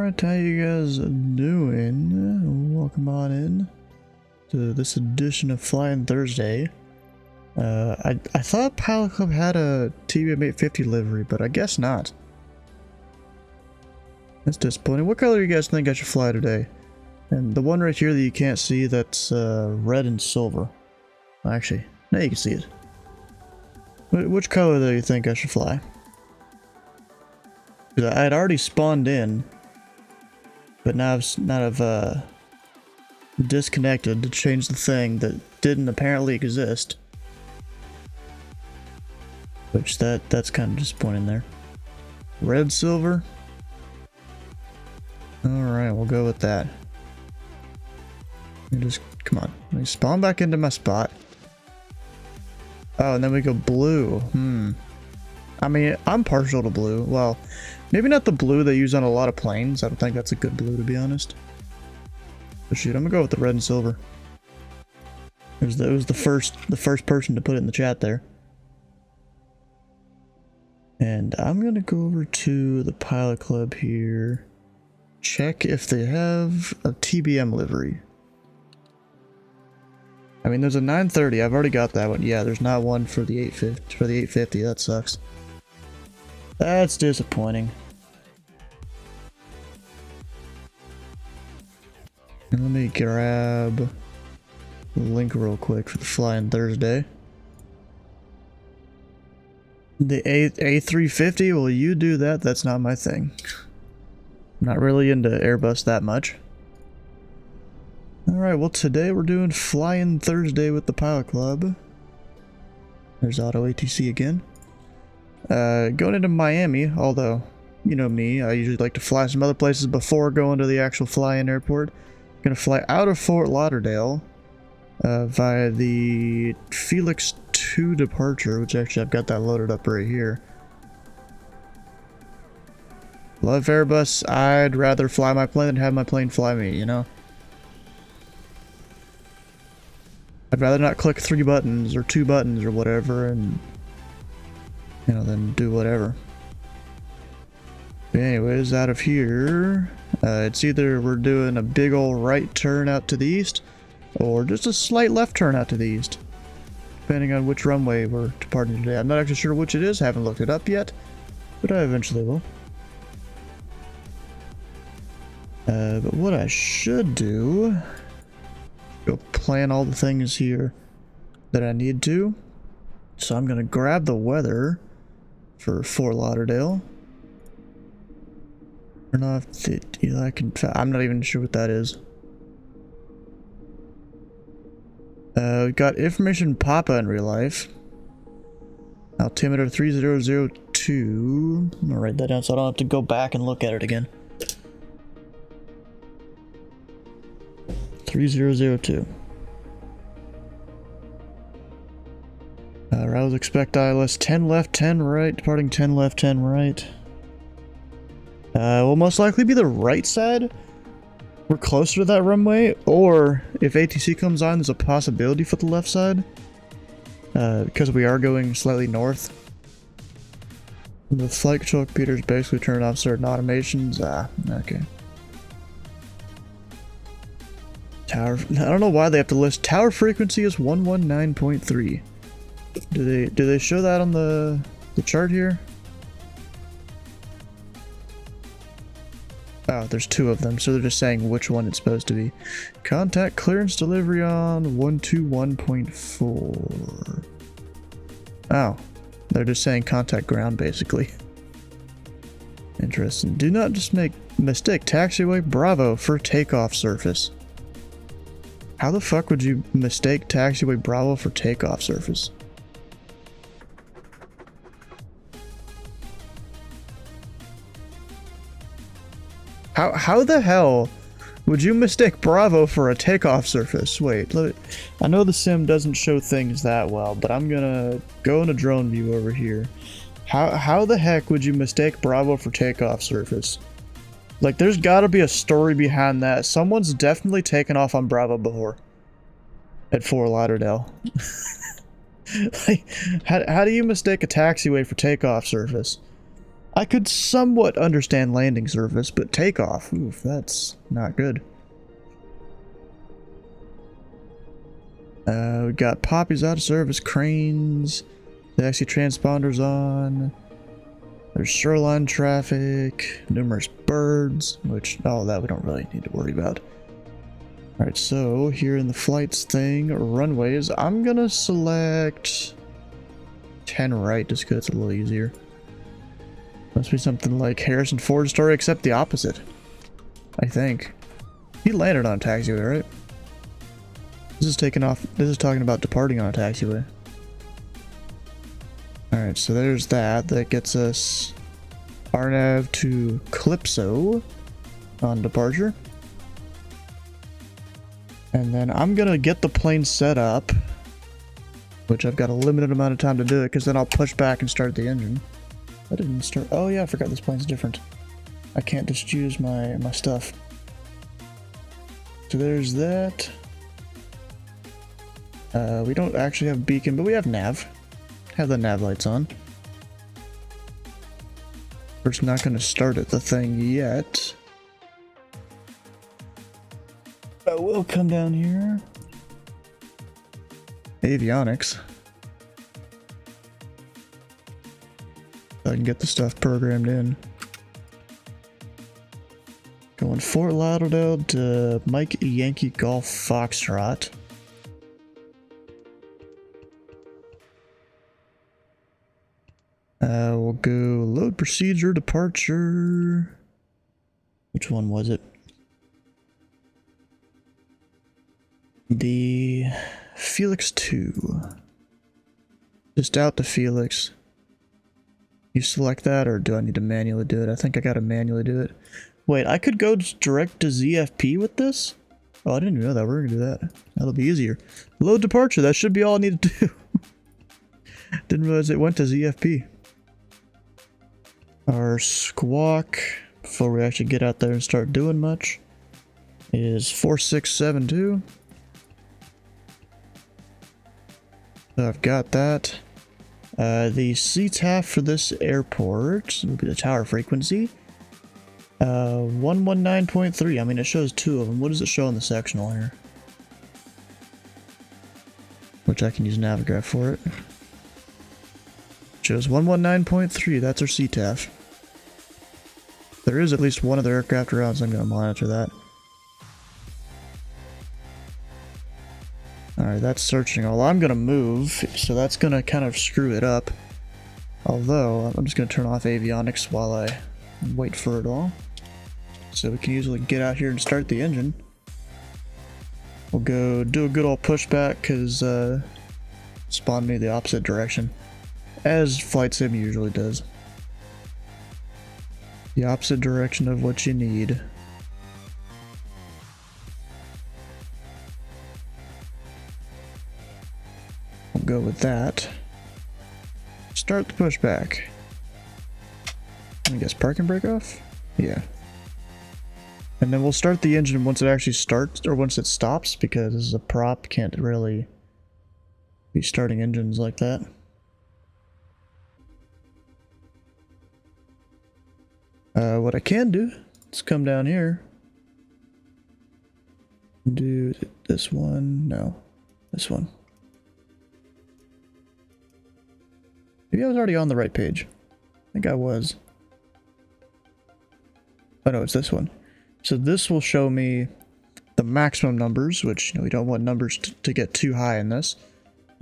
Alright, how you guys doing? Welcome on in to this edition of Flying Thursday. I thought Pilot Club had a TBM 850 livery, but I guess not. That's disappointing. What color do you guys think I should fly today? And the one right here that you can't see, that's red and silver. Actually, now you can see it. Which color do you think I should fly? Because I had already spawned in, but now I've disconnected to change the thing that didn't apparently exist. Which that's kind of disappointing there. Red, silver. Alright, we'll go with that. Just come on. Let me spawn back into my spot. Oh, and then we go blue. I mean, I'm partial to blue. Well, maybe not the blue they use on a lot of planes. I don't think that's a good blue, to be honest. But shoot, I'm gonna go with the red and silver. It was the first person to put it in the chat there. And I'm gonna go over to the Pilot Club here. Check if they have a TBM livery. I mean, there's a 930. I've already got that one. Yeah, there's not one for the 850. For the 850, that sucks. That's disappointing. And let me grab the link real quick for the Flying Thursday. The A350? Well, you do that. That's not my thing. I'm not really into Airbus that much. Alright, well today we're doing Flying Thursday with the Pilot Club. There's Auto ATC again. Going into Miami, although, you know me, I usually like to fly some other places before going to the actual fly-in airport. Gonna fly out of Fort Lauderdale via the Felix 2 departure, which actually I've got that loaded up right here. Love Airbus. I'd rather fly my plane than have my plane fly me, you know? I'd rather not click 3 buttons or 2 buttons or whatever and, you know, then do whatever. But anyways, out of here, it's either we're doing a big old right turn out to the east or just a slight left turn out to the east, depending on which runway we're departing today. I'm not actually sure which it is, haven't looked it up yet, but I eventually will. But what I should do, go plan all the things here that I need to. So I'm gonna grab the weather for Fort Lauderdale. Turn off the, I can, I'm not even sure what that is. We got information Papa in real life. Altimeter 3002. I'm gonna write that down so I don't have to go back and look at it again. 3002. Rouse expect ILS 10 left, 10 right, departing 10 left, 10 right. Will most likely be the right side. We're closer to that runway, or if ATC comes on, there's a possibility for the left side. Because we are going slightly north. The flight control computers basically turn off certain automations. Okay. Tower, I don't know why they have to list tower frequency as 119.3. Do they show that on the chart here? Oh, there's 2 of them, so they're just saying which one it's supposed to be. Contact clearance delivery on 121.4. Oh, they're just saying contact ground basically. Interesting. Do not just mistake taxiway Bravo for takeoff surface. How the fuck would you mistake taxiway Bravo for takeoff surface? How the hell would you mistake Bravo for a takeoff surface? Wait, I know the sim doesn't show things that well, but I'm gonna go into drone view over here. How the heck would you mistake Bravo for takeoff surface? Like, there's gotta be a story behind that. Someone's definitely taken off on Bravo before. At Fort Lauderdale. Like, how do you mistake a taxiway for takeoff surface? I could somewhat understand landing surface, but takeoff, oof, that's not good. We got poppies out of service, cranes, taxi transponders on. There's shoreline traffic, numerous birds, which all that we don't really need to worry about. Alright, so here in the flights thing, runways, I'm gonna select 10 right just because it's a little easier. Must be something like Harrison Ford's story, except the opposite. I think. He landed on a taxiway, right? This is taking off. This is talking about departing on a taxiway. Alright, so there's that. That gets us RNAV to Calypso on departure. And then I'm gonna get the plane set up, which I've got a limited amount of time to do it, because then I'll push back and start the engine. I didn't start. Oh yeah, I forgot this plane's different. I can't just use my stuff. So there's that. We don't actually have beacon, but we have nav. Have the nav lights on. We're just not going to start at the thing yet. But we'll come down here. Avionics. So I can get the stuff programmed in. Going Fort Lauderdale to Mike Yankee Golf Foxtrot. We'll go load procedure, departure. Which one was it? The Felix 2. Just out to Felix. You select that, or do I need to manually do it? I think I gotta manually do it. Wait, I could go direct to ZFP with this? Oh, I didn't even know that. We're gonna do that. That'll be easier. Load departure, that should be all I need to do. Didn't realize it went to ZFP. Our squawk, before we actually get out there and start doing much, is 4672. So I've got that. The CTAF for this airport will be the tower frequency. 119.3. I mean, it shows two of them. What does it show in the sectional here? Which I can use Navigraph for it. Shows 119.3. That's our CTAF. There is at least one other aircraft around, so I'm going to monitor that. Alright, that's searching. Well, I'm going to move, so that's going to kind of screw it up. Although, I'm just going to turn off avionics while I wait for it all. So we can easily get out here and start the engine. We'll go do a good old pushback, because spawned me the opposite direction. As Flight Sim usually does. The opposite direction of what you need. We'll go with that. Start the pushback. I guess park and brake off? Yeah. And then we'll start the engine once it actually starts, or once it stops, because this is a prop, can't really be starting engines like that. What I can do is come down here. Do this one. No, this one. Maybe I was already on the right page. I think I was. Oh no, it's this one. So this will show me the maximum numbers, which, you know, we don't want numbers to get too high in this.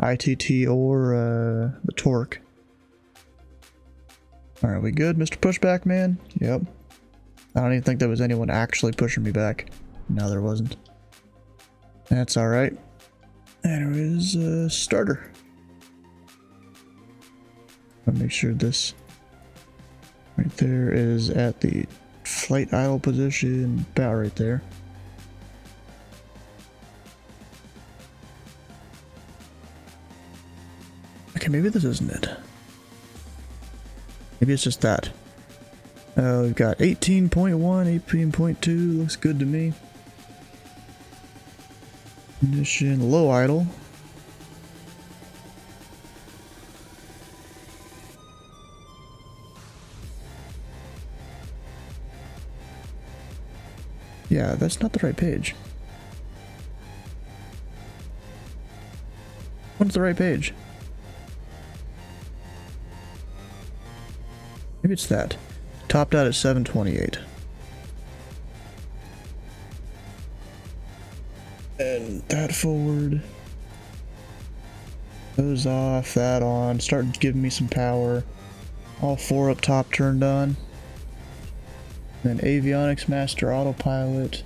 ITT or the torque. Alright, we good, Mr. Pushback Man? Yep. I don't even think there was anyone actually pushing me back. No, there wasn't. That's alright. And it is a starter. I'll make sure this right there is at the flight idle position, about right there. Okay, maybe this isn't it. Maybe it's just that. We've got 18.1, 18.2, looks good to me. Ignition, low idle. Yeah, that's not the right page. What's the right page? Maybe it's that. Topped out at 728. And that forward. Those off, that on. Start giving me some power. All four up top turned on. Then avionics master autopilot.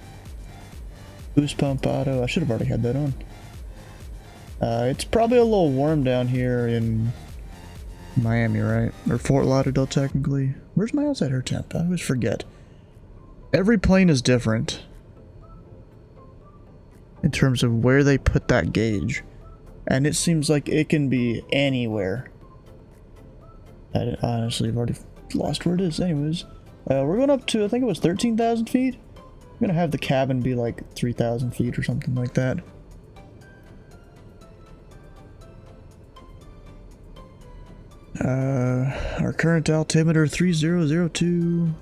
Boost pump auto. I should have already had that on. It's probably a little warm down here in Miami, right? Or Fort Lauderdale, technically. Where's my outside air temp? I always forget. Every plane is different in terms of where they put that gauge. And it seems like it can be anywhere. I honestly have already lost where it is. Anyways, we're going up to, I think it was 13,000 feet. I'm going to have the cabin be like 3,000 feet or something like that. Our current altimeter 3002.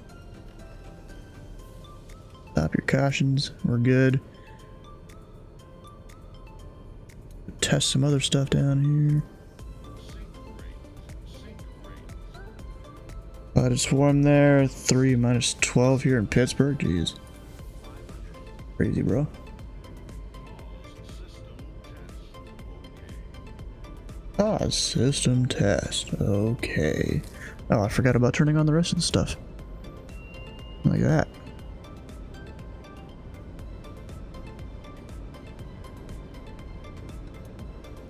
Stop your cautions. We're good. Test some other stuff down here. But it's warm there. 3 minus 12 here in Pittsburgh. Jeez. Crazy, bro. Ah, system test. Okay. Oh, I forgot about turning on the rest of the stuff. Like that.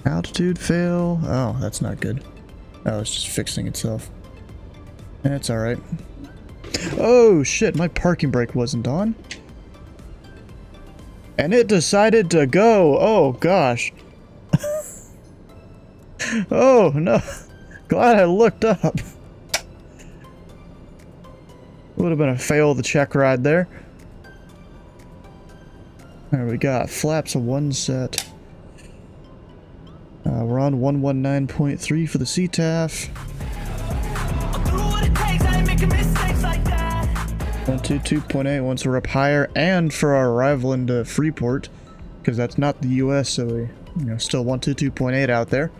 Altitude fail. Oh, that's not good. Oh, it's just fixing itself. That's alright. Oh shit, my parking brake wasn't on. And it decided to go. Oh gosh. Oh no. Glad I looked up. Would have been a fail of the check ride there. There we got flaps of one set. We're on 119.3 for the CTAF. 122.8 once we're up higher, and for our arrival into Freeport, because that's not the US, so we still 122.8 out there.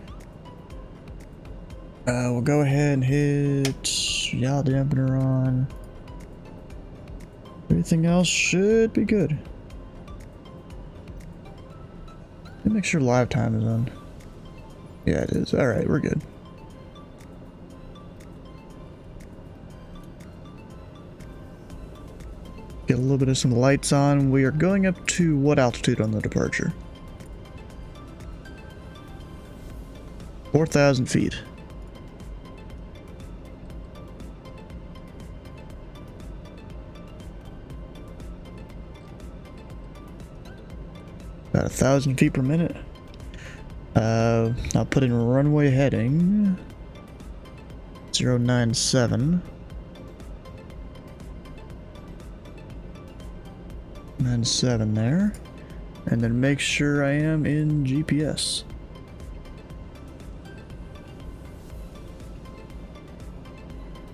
We'll go ahead and hit yaw dampener on. Everything else should be good. Let me make sure live time is on. Yeah, it is. Alright, we're good. Get a little bit of some lights on. We are going up to what altitude on the departure? 4,000 feet. About 1,000 feet per minute. I'll put in runway heading 097. 97 there. And then make sure I am in GPS.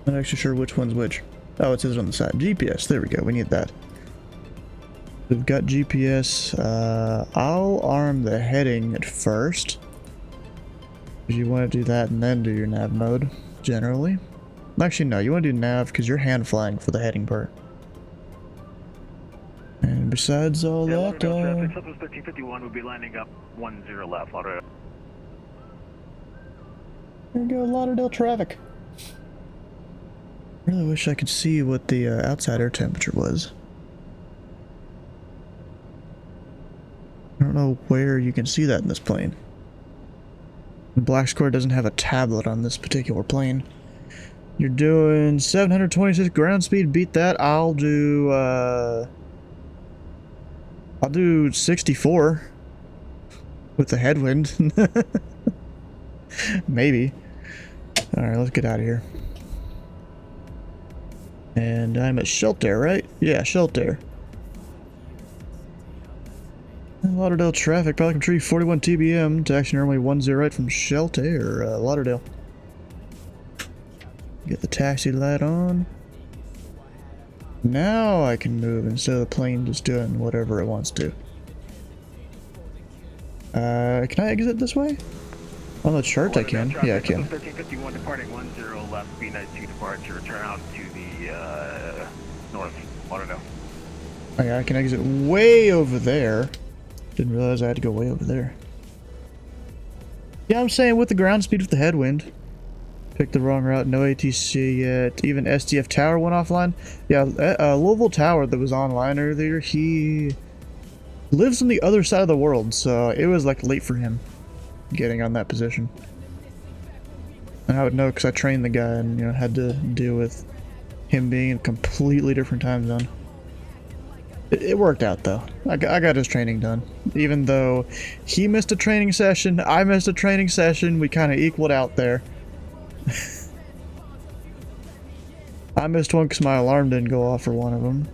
Not actually sure which one's which. Oh, it says it on the side. GPS, there we go, we need that. We've got GPS. I'll arm the heading at first. Because you want to do that and then do your nav mode, generally. Actually, no, you want to do nav because you're hand flying for the heading part. And besides all that, Lauderdale traffic, Southwest 1351 will be lining up 10 left, Lauderdale. There we go, Lauderdale traffic. Really wish I could see what the outside air temperature was. I don't know where you can see that in this plane. Black Square doesn't have a tablet on this particular plane. You're doing 726 ground speed. Beat that. I'll do 64 with the headwind. Maybe. All right, let's get out of here. And I'm at Shelter, right? Yeah, Shelter. Lauderdale traffic, Pelican Tree 41 TBM, taxi runway 10 right from Shelter, Lauderdale. Get the taxi light on. Now I can move instead of the plane just doing whatever it wants to. Can I exit this way? On the chart I can. Yeah, I can. 1351 departing 10 left, B92 departure, turn out to the north, Lauderdale. Oh yeah, I can exit way over there. Didn't realize I had to go way over there. Yeah, I'm saying with the ground speed with the headwind. Picked the wrong route, no ATC yet. Even SDF Tower went offline. Yeah, Louisville Tower that was online earlier, he lives on the other side of the world, so it was like late for him getting on that position. And I would know because I trained the guy and, you know, had to deal with him being in a completely different time zone. It worked out though. I got his training done. Even though he missed a training session, I missed a training session, we kind of equaled out there. I missed one because my alarm didn't go off for one of them.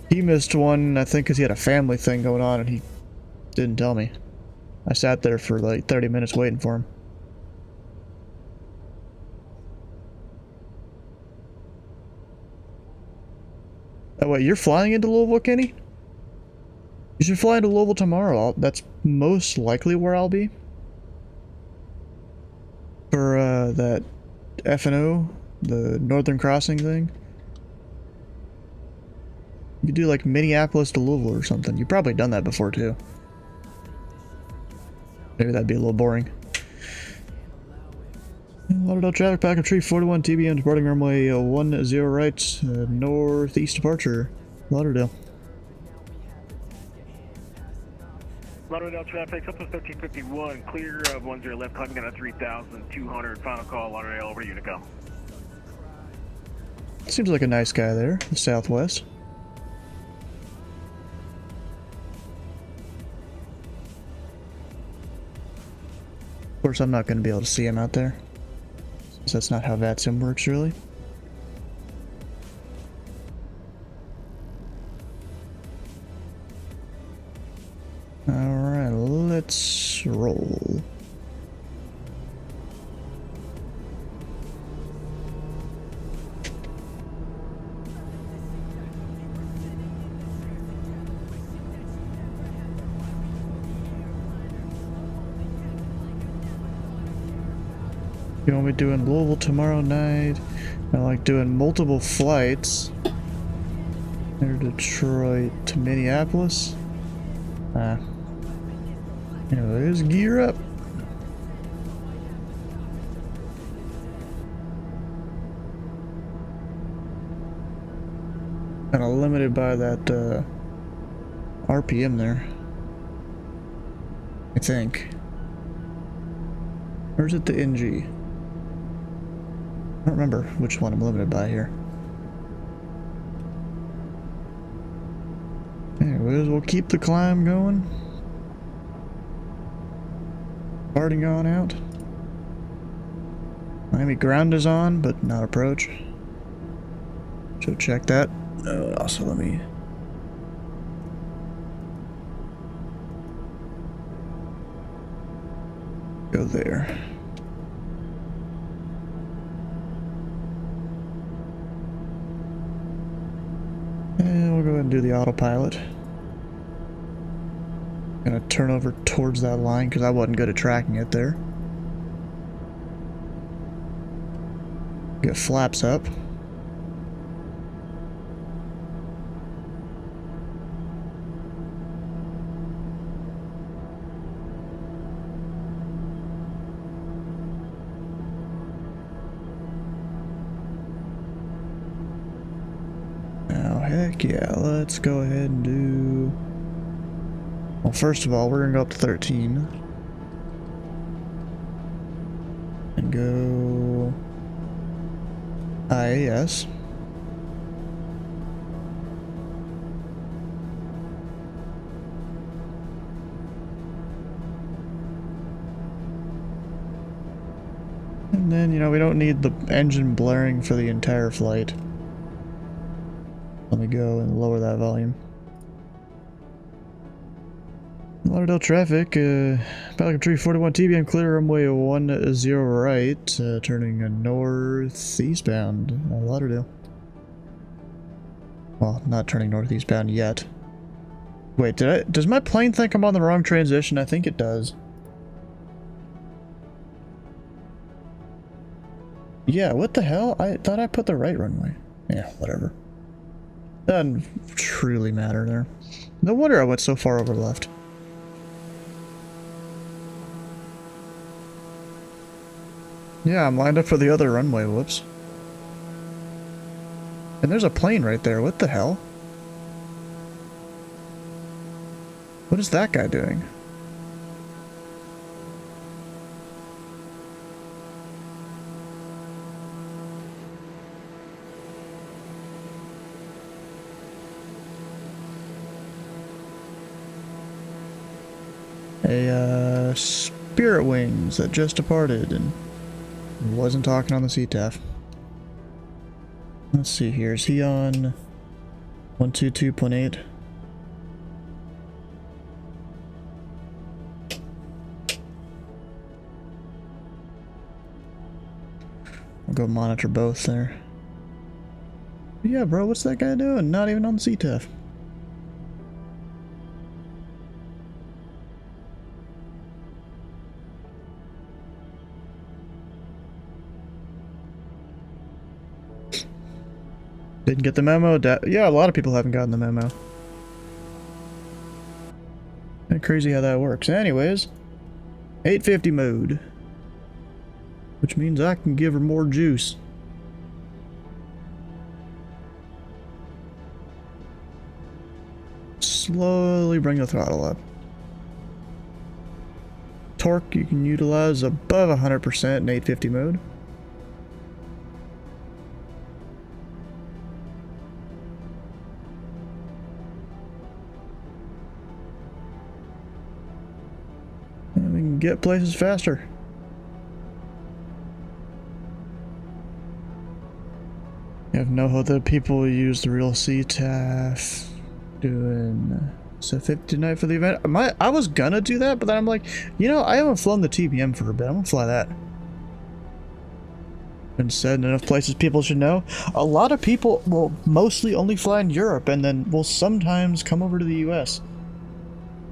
He missed one, I think, because he had a family thing going on and he didn't tell me. I sat there for like 30 minutes waiting for him. Oh wait, you're flying into Louisville, Kenny? You should fly into Louisville tomorrow. That's most likely where I'll be. For that F&O, the Northern Crossing thing. You could do like Minneapolis to Louisville or something. You've probably done that before too. Maybe that'd be a little boring. Lauderdale traffic, pack of tree 41 TBM departing runway 10 right, northeast departure, Lauderdale. Lauderdale traffic, up to 1351, clear of 10 left, climbing down to 3,200, final call, Lauderdale over to Unicom. Seems like a nice guy there, the Southwest. Of course, I'm not going to be able to see him out there. So that's not how VATSIM works, really. Alright, let's roll. You want me doing Louisville tomorrow night? I like doing multiple flights. Near Detroit to Minneapolis. Anyways, gear up. Kinda limited by that RPM there. I think. Or is it the NG? I don't remember which one I'm limited by here. Anyways, we'll keep the climb going. Starting on out. Miami ground is on, but not approach. So check that. Also, let me... go there. And we'll go ahead and do the autopilot. Gonna turn over towards that line because I wasn't good at tracking it there. Get flaps up. Now, heck yeah, let's go ahead and do... Well, first of all, we're gonna go up to 13. And go... IAS. And then, you know, we don't need the engine blaring for the entire flight. Let me go and lower that volume. Lauderdale traffic, Pelican Tree 41 TBM clear runway 10 right, turning northeastbound, Lauderdale. Well, not turning northeastbound yet. Wait, does my plane think I'm on the wrong transition? I think it does. Yeah, what the hell? I thought I put the right runway. Yeah, whatever. Doesn't truly matter there. No wonder I went so far over left. Yeah, I'm lined up for the other runway, whoops. And there's a plane right there, what the hell? What is that guy doing? A Spirit Wings that just departed and wasn't talking on the CTAF. Let's see here, is he on 122.8? I'll go monitor both there. Yeah, bro, what's that guy doing? Not even on the CTAF. Didn't get the memo? Yeah, a lot of people haven't gotten the memo. Kinda crazy how that works. Anyways, 850 mode. Which means I can give her more juice. Slowly bring the throttle up. Torque you can utilize above 100% in 850 mode. And we can get places faster. I have no hope that people will use the real CTAF doing so 50 tonight for the event. I was gonna do that, but then I'm like, you know, I haven't flown the TBM for a bit. I'm gonna fly that. Been said in enough places people should know. A lot of people will mostly only fly in Europe and then will sometimes come over to the US.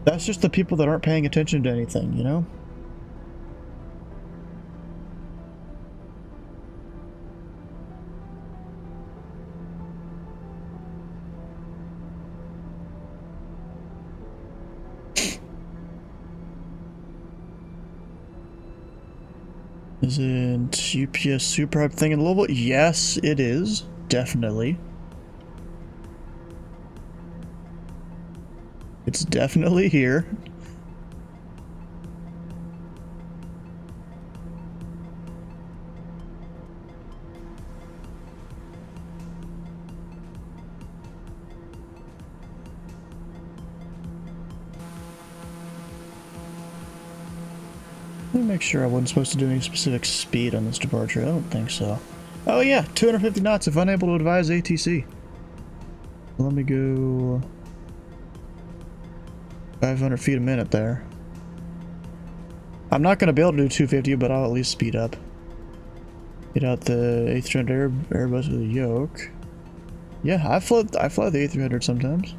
That's just the people that aren't paying attention to anything, you know? Isn't UPS Super Hype thing in Louisville? Yes, it is. Definitely. It's definitely here. Let me make sure I wasn't supposed to do any specific speed on this departure. I don't think so. Oh yeah, 250 knots if unable to advise ATC. Let me go 500 feet a minute there. I'm not going to be able to do 250, but I'll at least speed up. Get out the A300 Airbus with a yoke. Yeah, I fly the A300 sometimes.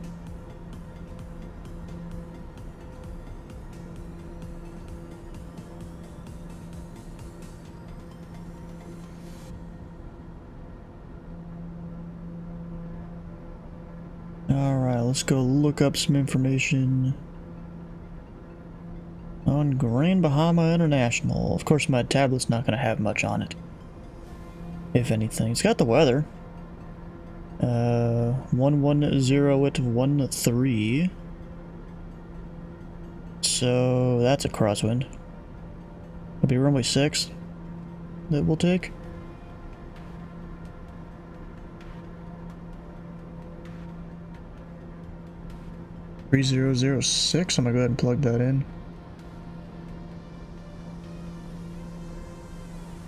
Alright, let's go look up some information on Grand Bahama International. Of course, my tablet's not going to have much on it, if anything. It's got the weather. 110 it to 13. So that's a crosswind. It'll be runway 6 that we'll take. $3006. I'm gonna go ahead and plug that in.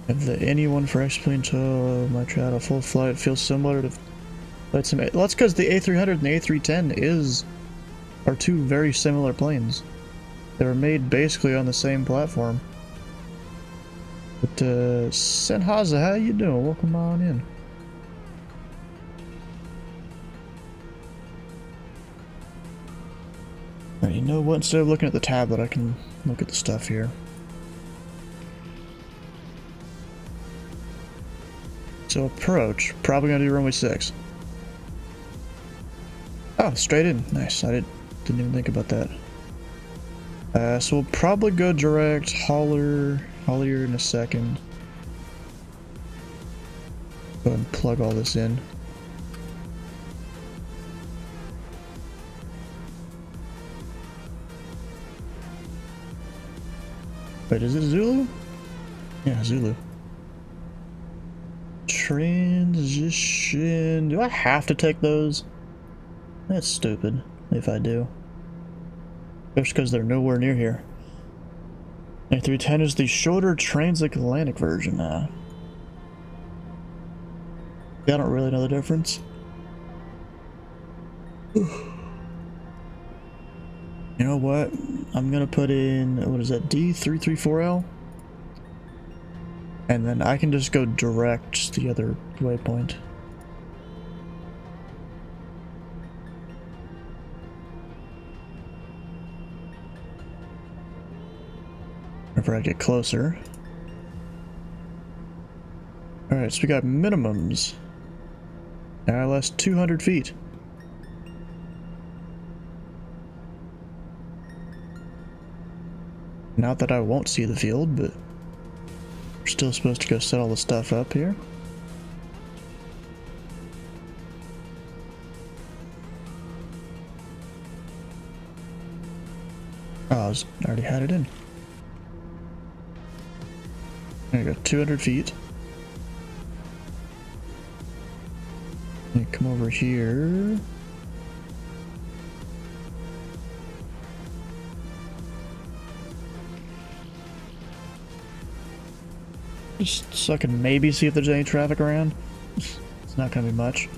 Have the anyone for X-Plane tow my trial full flight feels similar to flight sim. Well, that's because the A300 and the A310 are two very similar planes. They were made basically on the same platform. But Senhaza, how you doing? Welcome on in. You know what? Instead of looking at the tablet, I can look at the stuff here. So approach, probably gonna do runway 6. Oh, straight in. Nice. Didn't even think about that. So we'll probably go direct haulier in a second. Go ahead and plug all this in. Wait, is it Zulu? Yeah, Zulu. Transition. Do I have to take those? That's stupid if I do. Just because they're nowhere near here. A310 is the shorter transatlantic version now. I don't really know the difference. You know what? I'm gonna put in, what is that, D334L? And then I can just go direct the other waypoint. Whenever I get closer. Alright, so we got minimums. ILS 200 feet. Not that I won't see the field, but we're still supposed to go set all the stuff up here. Oh, I already had it in. There you go, 200 feet. And come over here. Just so I can maybe see if there's any traffic around. It's not gonna be much.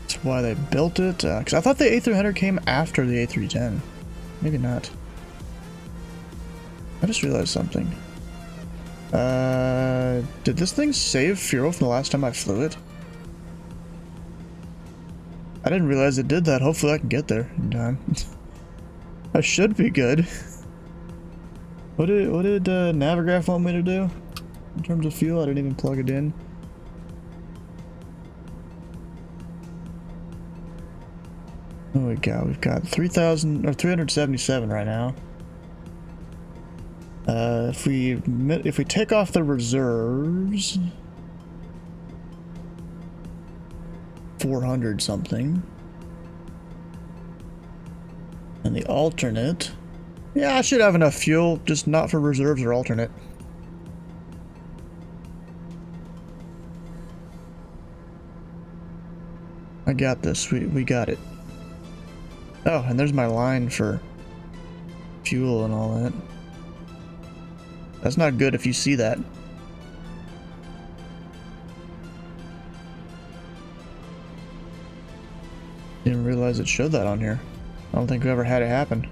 That's why they built it. Because I thought the A300 came after the A310. Maybe not. I just realized something. Did this thing save fuel from the last time I flew it? I didn't realize it did that. Hopefully I can get there in time. I should be good. What did Navigraph want me to do? In terms of fuel, I didn't even plug it in. Oh my god, we've got 3,000 or 377 right now. If we take off the reserves, 400 something, and the alternate, yeah, I should have enough fuel, just not for reserves or alternate. I got this. We got it. Oh, and there's my line for fuel and all that. That's not good if you see that. Didn't realize it showed that on here. I don't think we ever had it happen.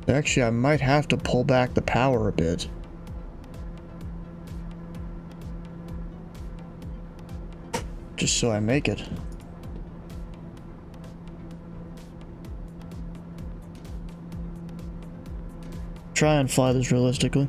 Actually, I might have to pull back the power a bit. Just so I make it. Try and fly this realistically.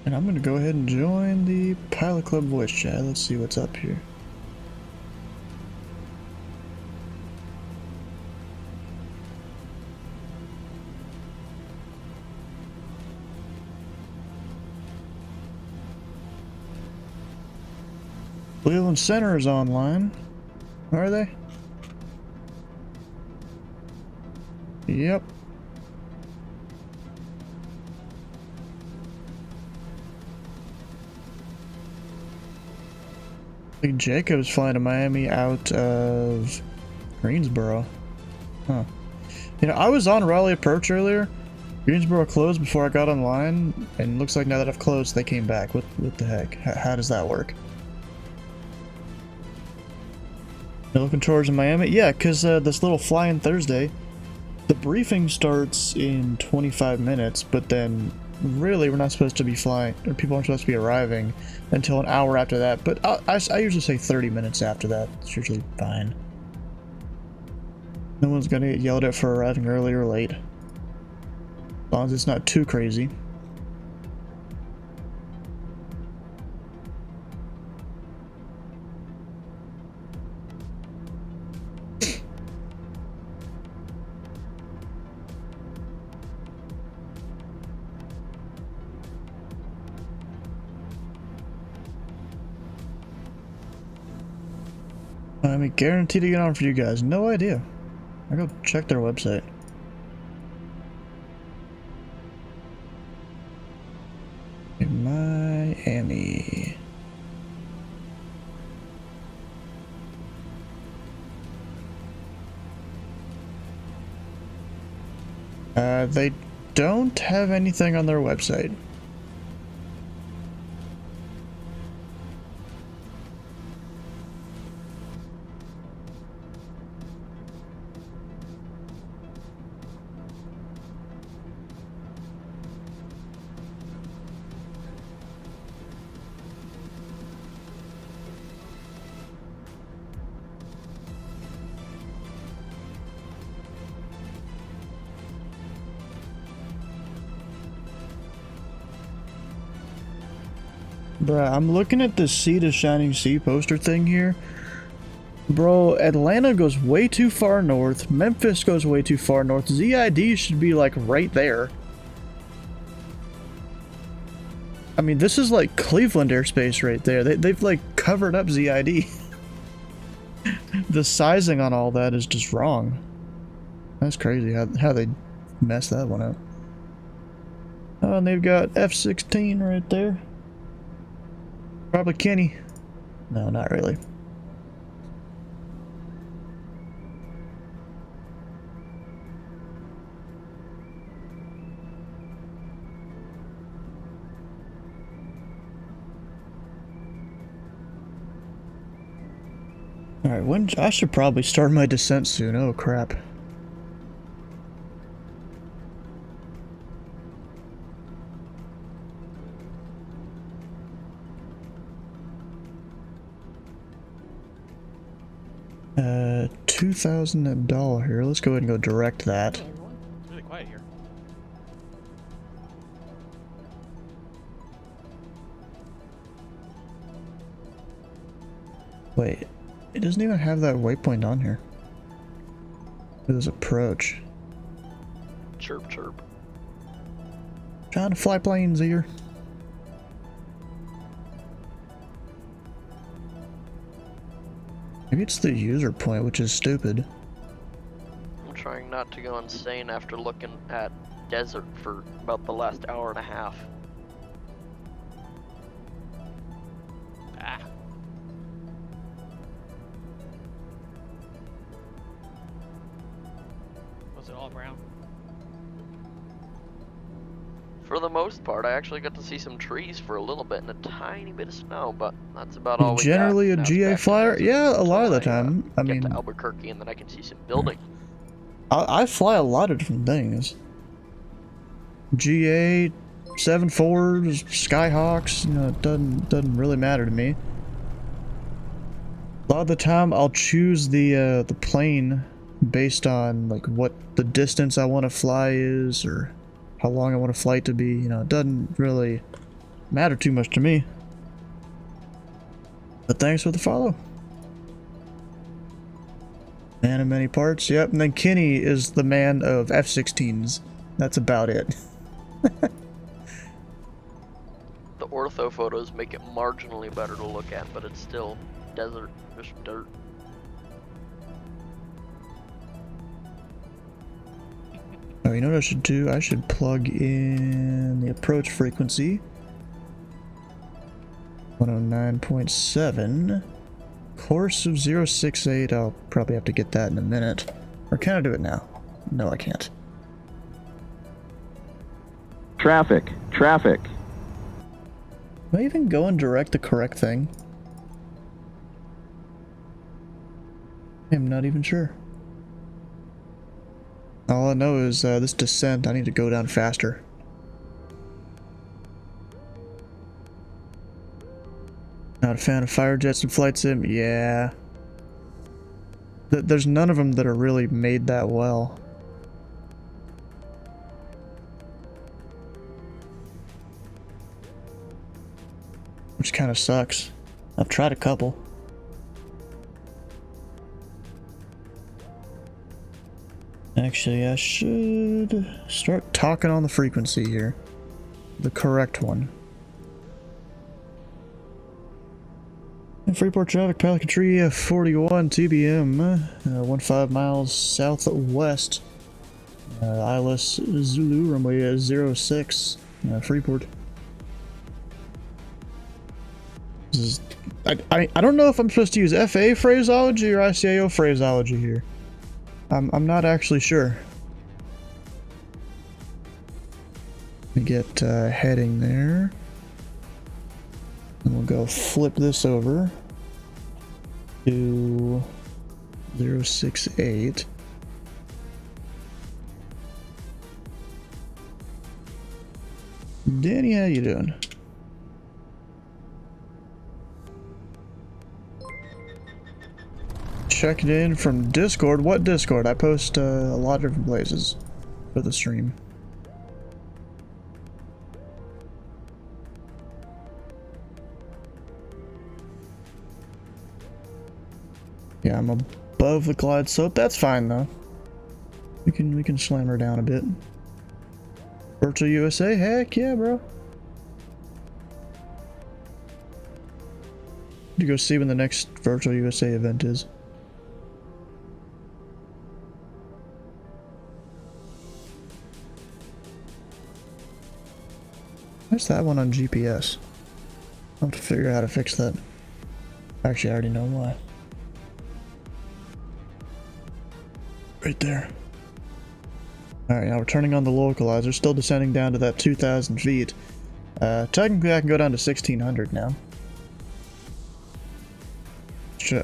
And I'm gonna go ahead and join the Pilot Club voice chat. Let's see what's up here. Cleveland Center is online. Are they? Yep. I think Jacob's flying to Miami out of Greensboro. Huh. You know, I was on Raleigh Approach earlier. Greensboro closed before I got online, and looks like now that I've closed, they came back. What the heck? How does that work? No looking towards Miami? Yeah, because this little fly-in Thursday, the briefing starts in 25 minutes, but then really we're not supposed to be flying, or people aren't supposed to be arriving until an hour after that, but I usually say 30 minutes after that. It's usually fine. No one's gonna get yelled at for arriving early or late. As long as it's not too crazy. I mean, guaranteed to get on for you guys. No idea. I'll go check their website. Miami. They don't have anything on their website. Bruh, I'm looking at the Sea to Shining Sea poster thing here. Bro, Atlanta goes way too far north. Memphis goes way too far north. ZID should be like right there. I mean, this is like Cleveland airspace right there. They've like covered up ZID. The sizing on all that is just wrong. That's crazy how they messed that one up. Oh, and they've got F-16 right there. Probably Kenny. No, not really. Alright, when I should probably start my descent soon. Oh crap. $2,000 here. Let's go ahead and go direct that. Hello, everyone. It's really quiet here. Wait, it doesn't even have that waypoint on here. There's approach. Chirp, chirp. Trying to fly planes here. Maybe it's the user point, which is stupid. I'm trying not to go insane after looking at desert for about the last hour and a half. Ah. Was it all brown? For the most part, I actually got to see some trees for a little bit and a tiny bit of snow, but that's about all we got. Generally a Now it's GA back to flyer? desert Yeah, a lot of the until time. I get mean, to Albuquerque and then I can see some building. I fly a lot of different things. GA, 7.4s, Skyhawks, you know, it doesn't really matter to me. A lot of the time I'll choose the plane based on like what the distance I want to fly is or how long I want a flight to be. You know, it doesn't really matter too much to me. But thanks for the follow. Man of many parts, yep. And then Kenny is the man of F-16s. That's about it. The ortho photos make it marginally better to look at, but it's still desert, just dirt. Oh, you know what I should do? I should plug in the approach frequency. 109.7. course of 068. I'll probably have to get that in a minute. Or can I do it now? No, I can't. Traffic. Traffic. Am I even going direct the correct thing? I'm not even sure. All I know is this descent, I need to go down faster. Not a fan of fire jets and flight sim? Yeah. There's none of them that are really made that well. Which kind of sucks. I've tried a couple. Actually, I should start talking on the frequency here. The correct one. Freeport traffic, Pelican Tree, 41 TBM, 15 miles southwest. ILS Zulu, runway 06, Freeport. This is, I don't know if I'm supposed to use FA phraseology or ICAO phraseology here. I'm not actually sure. Let me get heading there. And we'll go flip this over to 068. Danny, how you doing? Checking in from Discord. What Discord? I post a lot of different places for the stream. Yeah, I'm above the glide slope. That's fine though. We can slam her down a bit. Virtual USA, heck yeah, bro. To go see when the next Virtual USA event is. Where's that one on GPS? I'll have to figure out how to fix that. Actually, I already know why. Right there. Alright, now we're turning on the localizer, still descending down to that 2,000 feet. Technically I can go down to 1,600 now.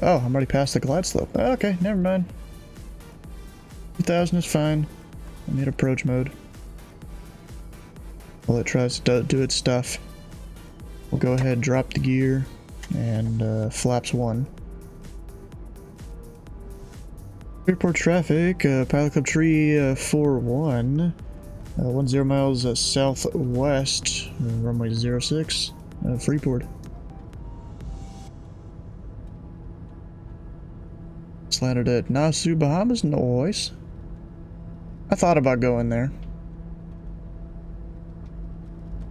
Oh, I'm already past the glide slope. Okay, never mind. 2,000 is fine. I need approach mode. While it tries to do its stuff, we'll go ahead, drop the gear, and flaps 1. Freeport traffic, Pilot Club Tree 41, 10 miles southwest, runway 06, Freeport. It's landed at Nassau, Bahamas, nice. I thought about going there.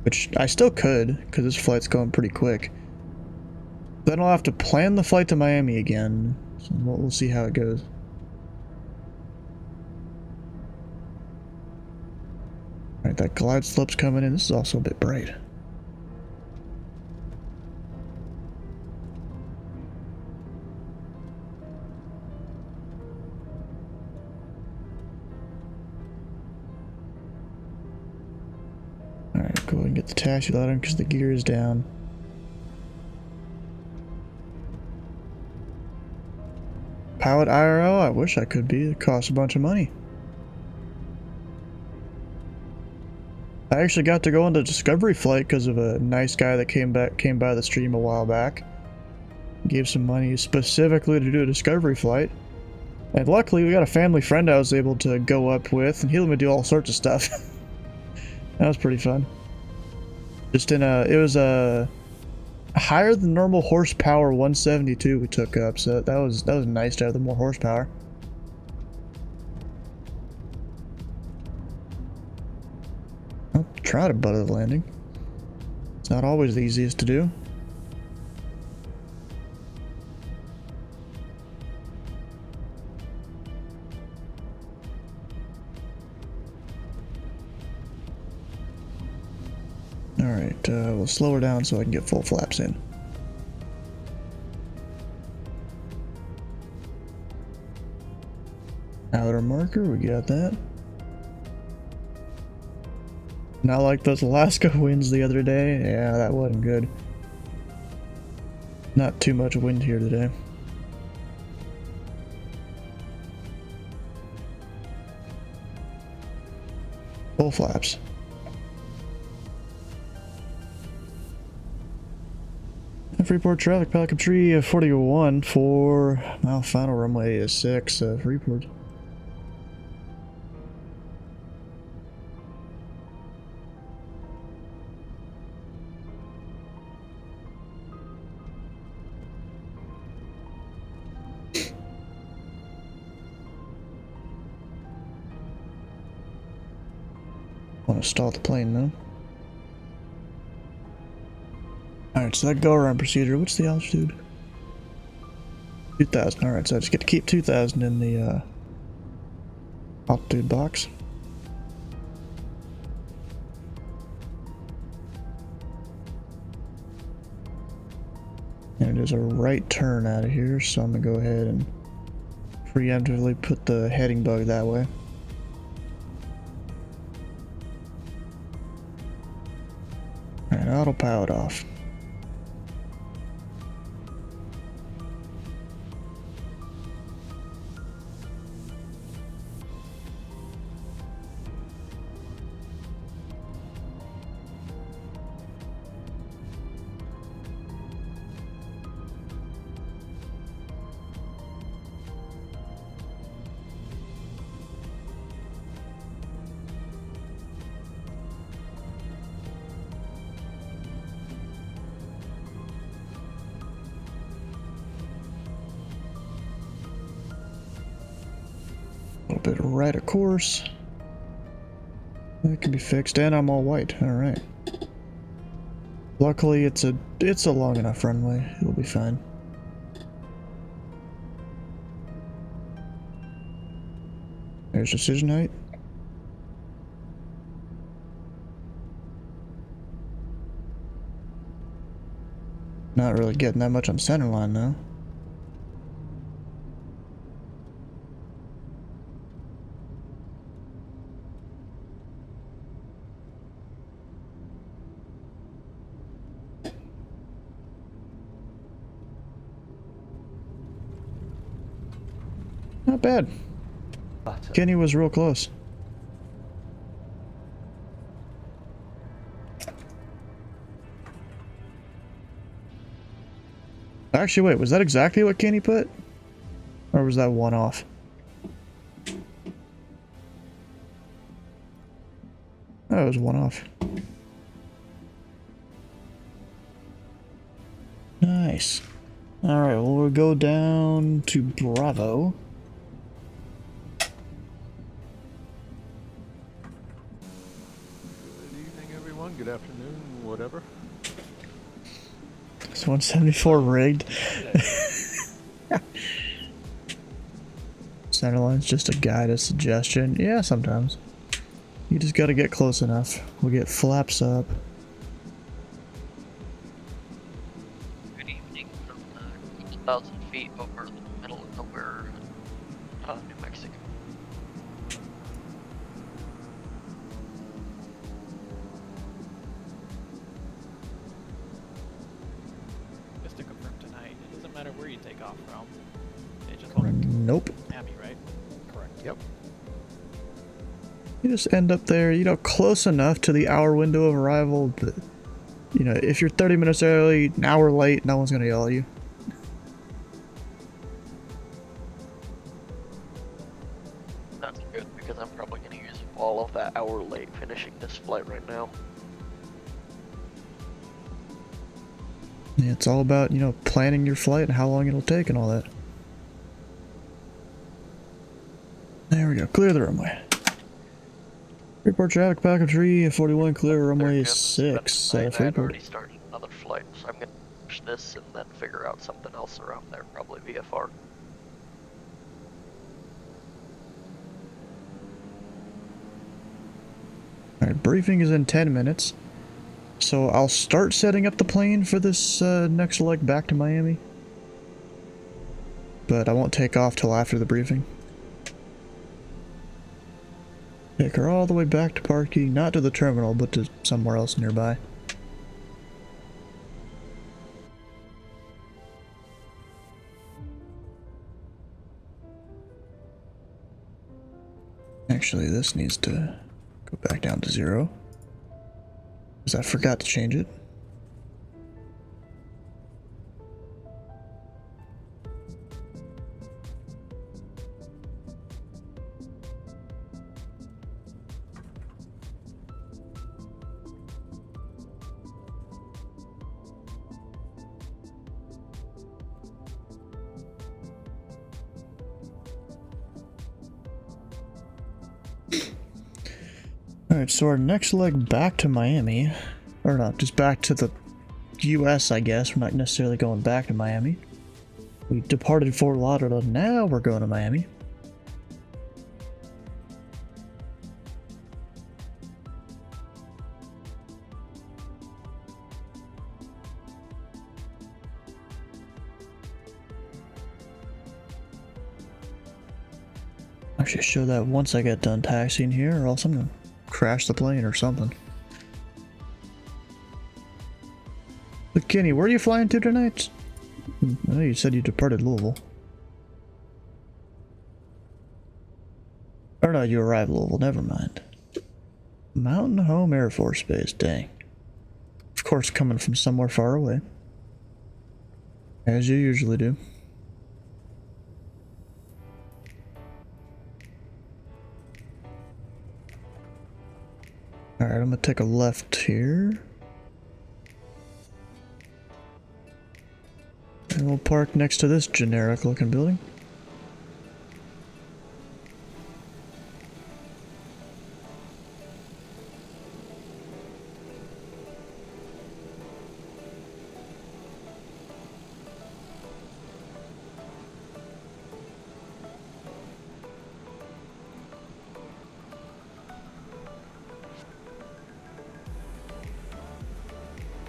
Which I still could, because this flight's going pretty quick. Then I'll have to plan the flight to Miami again, so we'll see how it goes. Alright, that glide slope's coming in. This is also a bit bright. Alright, go ahead and get the taxi light on because the gear is down. Pilot IRL? I wish I could be. It costs a bunch of money. I actually got to go on the Discovery flight because of a nice guy that came by the stream a while back. Gave some money specifically to do a Discovery flight. And luckily we got a family friend I was able to go up with, and he let me do all sorts of stuff. That was pretty fun. Just in it was a higher than normal horsepower 172 we took up, so that was nice to have the more horsepower. I'll try to butter the landing. It's not always the easiest to do. Alright, we'll slow her down so I can get full flaps in. Outer marker, we got that. Not like those Alaska winds the other day. Yeah, that wasn't good. Not too much wind here today. Full flaps. Freeport traffic, Pelican Tree 41 for, well, final runway is 6, Freeport. Want to stall the plane though. Alright, so that go around procedure, what's the altitude? 2,000, alright, so I just get to keep 2,000 in the altitude box. And it is a right turn out of here, so I'm gonna go ahead and preemptively put the heading bug that way. Alright, autopilot off. A little bit right of course. That can be fixed, and I'm all white. All right. Luckily, it's a long enough runway. It'll be fine. There's decision height. Not really getting that much on center line though. Not bad. Kenny was real close. Actually, wait, was that exactly what Kenny put? Or was that one off? Oh, it was one off. Nice. Alright, well, we'll go down to Bravo. Good evening, everyone. Good afternoon, whatever. It's 174 rigged. Centerline's just a guide, a suggestion. Yeah, sometimes. You just gotta get close enough. We'll get flaps up. Good evening from 2,000 feet over the middle of nowhere, New Mexico. Just to confirm tonight, it doesn't matter where you take off from. It just won't Nope. Miami, right? Correct. Yep. You just end up there, you know, close enough to the hour window of arrival that, you know, if you're 30 minutes early, an hour late, no one's gonna yell at you. That's good because I'm probably going to use all of that hour late finishing this flight right now. Yeah, it's all about, you know, planning your flight and how long it'll take and all that. There we go, clear the runway. Freeport traffic, Pelican Tree 41, clear runway 6, I've Freeport. already started another flight, so I'm going to push this and then figure out something else around there, probably VFR. Alright, briefing is in 10 minutes. So I'll start setting up the plane for this next leg back to Miami. But I won't take off till after the briefing. Take her all the way back to parking, not to the terminal, but to somewhere else nearby. Actually, this needs to go back down to 0. Because I forgot to change it. Alright, so our next leg back to Miami, or not, just back to the US, I guess. We're not necessarily going back to Miami. We departed Fort Lauderdale, now we're going to Miami. Actually, show that once I get done taxiing here, or else I'm gonna crash the plane or something. But Kenny, where are you flying to tonight? I know you said you departed Louisville. Or no, you arrived Louisville, never mind. Mountain Home Air Force Base, dang. Of course, coming from somewhere far away. As you usually do. Alright, I'm gonna take a left here. And we'll park next to this generic looking building.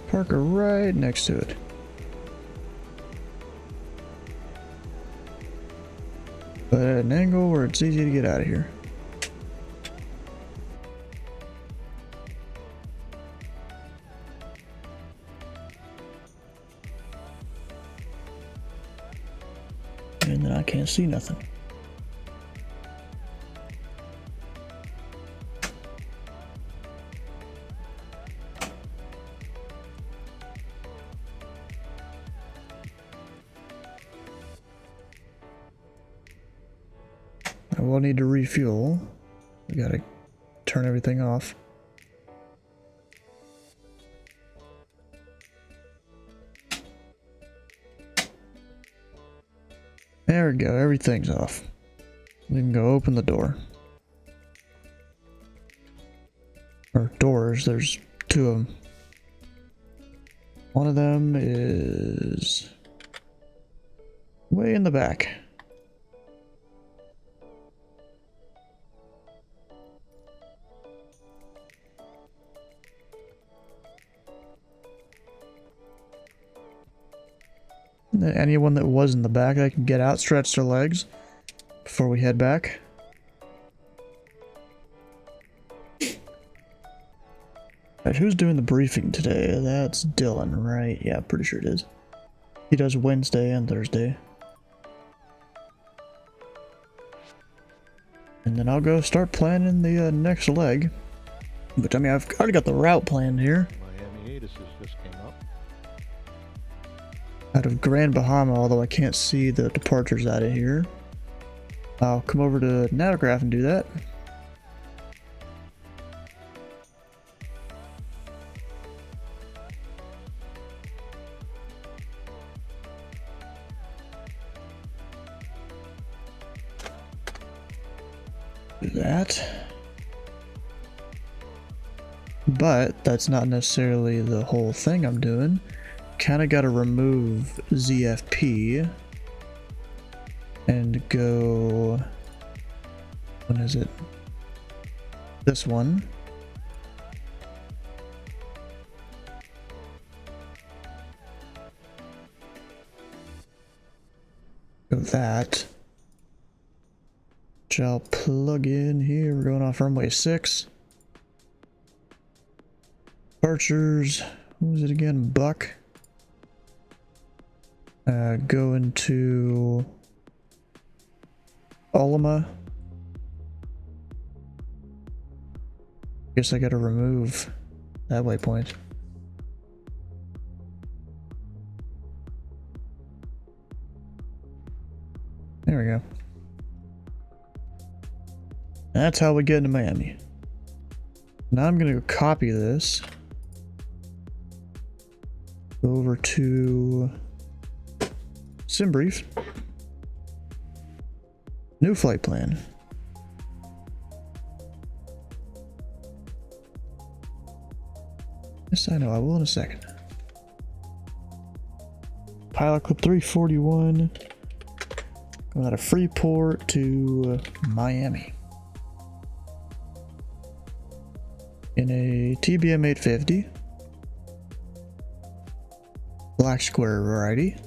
Park her right next to it. But at an angle where it's easy to get out of here. And then I can't see nothing. I will need to refuel. We gotta turn everything off. There we go, everything's off. We can go open the door. Or doors, there's 2 of them. One of them is way in the back. Anyone that was in the back that can get out, stretch their legs before we head back. Right, who's doing the briefing today? That's Dylan, right? Yeah, pretty sure it is. He does Wednesday and Thursday. And then I'll go start planning the next leg. Which, I mean, I've already got the route planned here. Miami Atis just came up. Out of Grand Bahama, although I can't see the departures out of here. I'll come over to Navograph and do that. Do that. But that's not necessarily the whole thing I'm doing. Kinda gotta remove ZFP and go, what is it? This one. Go that. which I'll plug in here. We're going off runway 6. Departures, what was it again? Buck. Going to Ultima. Guess I gotta remove that waypoint. There we go. That's how we get into Miami. Now I'm gonna go copy this. Go over to Sim Brief. New flight plan. Yes, I know, I will in a second. Pilot clip 341. Going out of Freeport to Miami. In a TBM 850. Black square variety.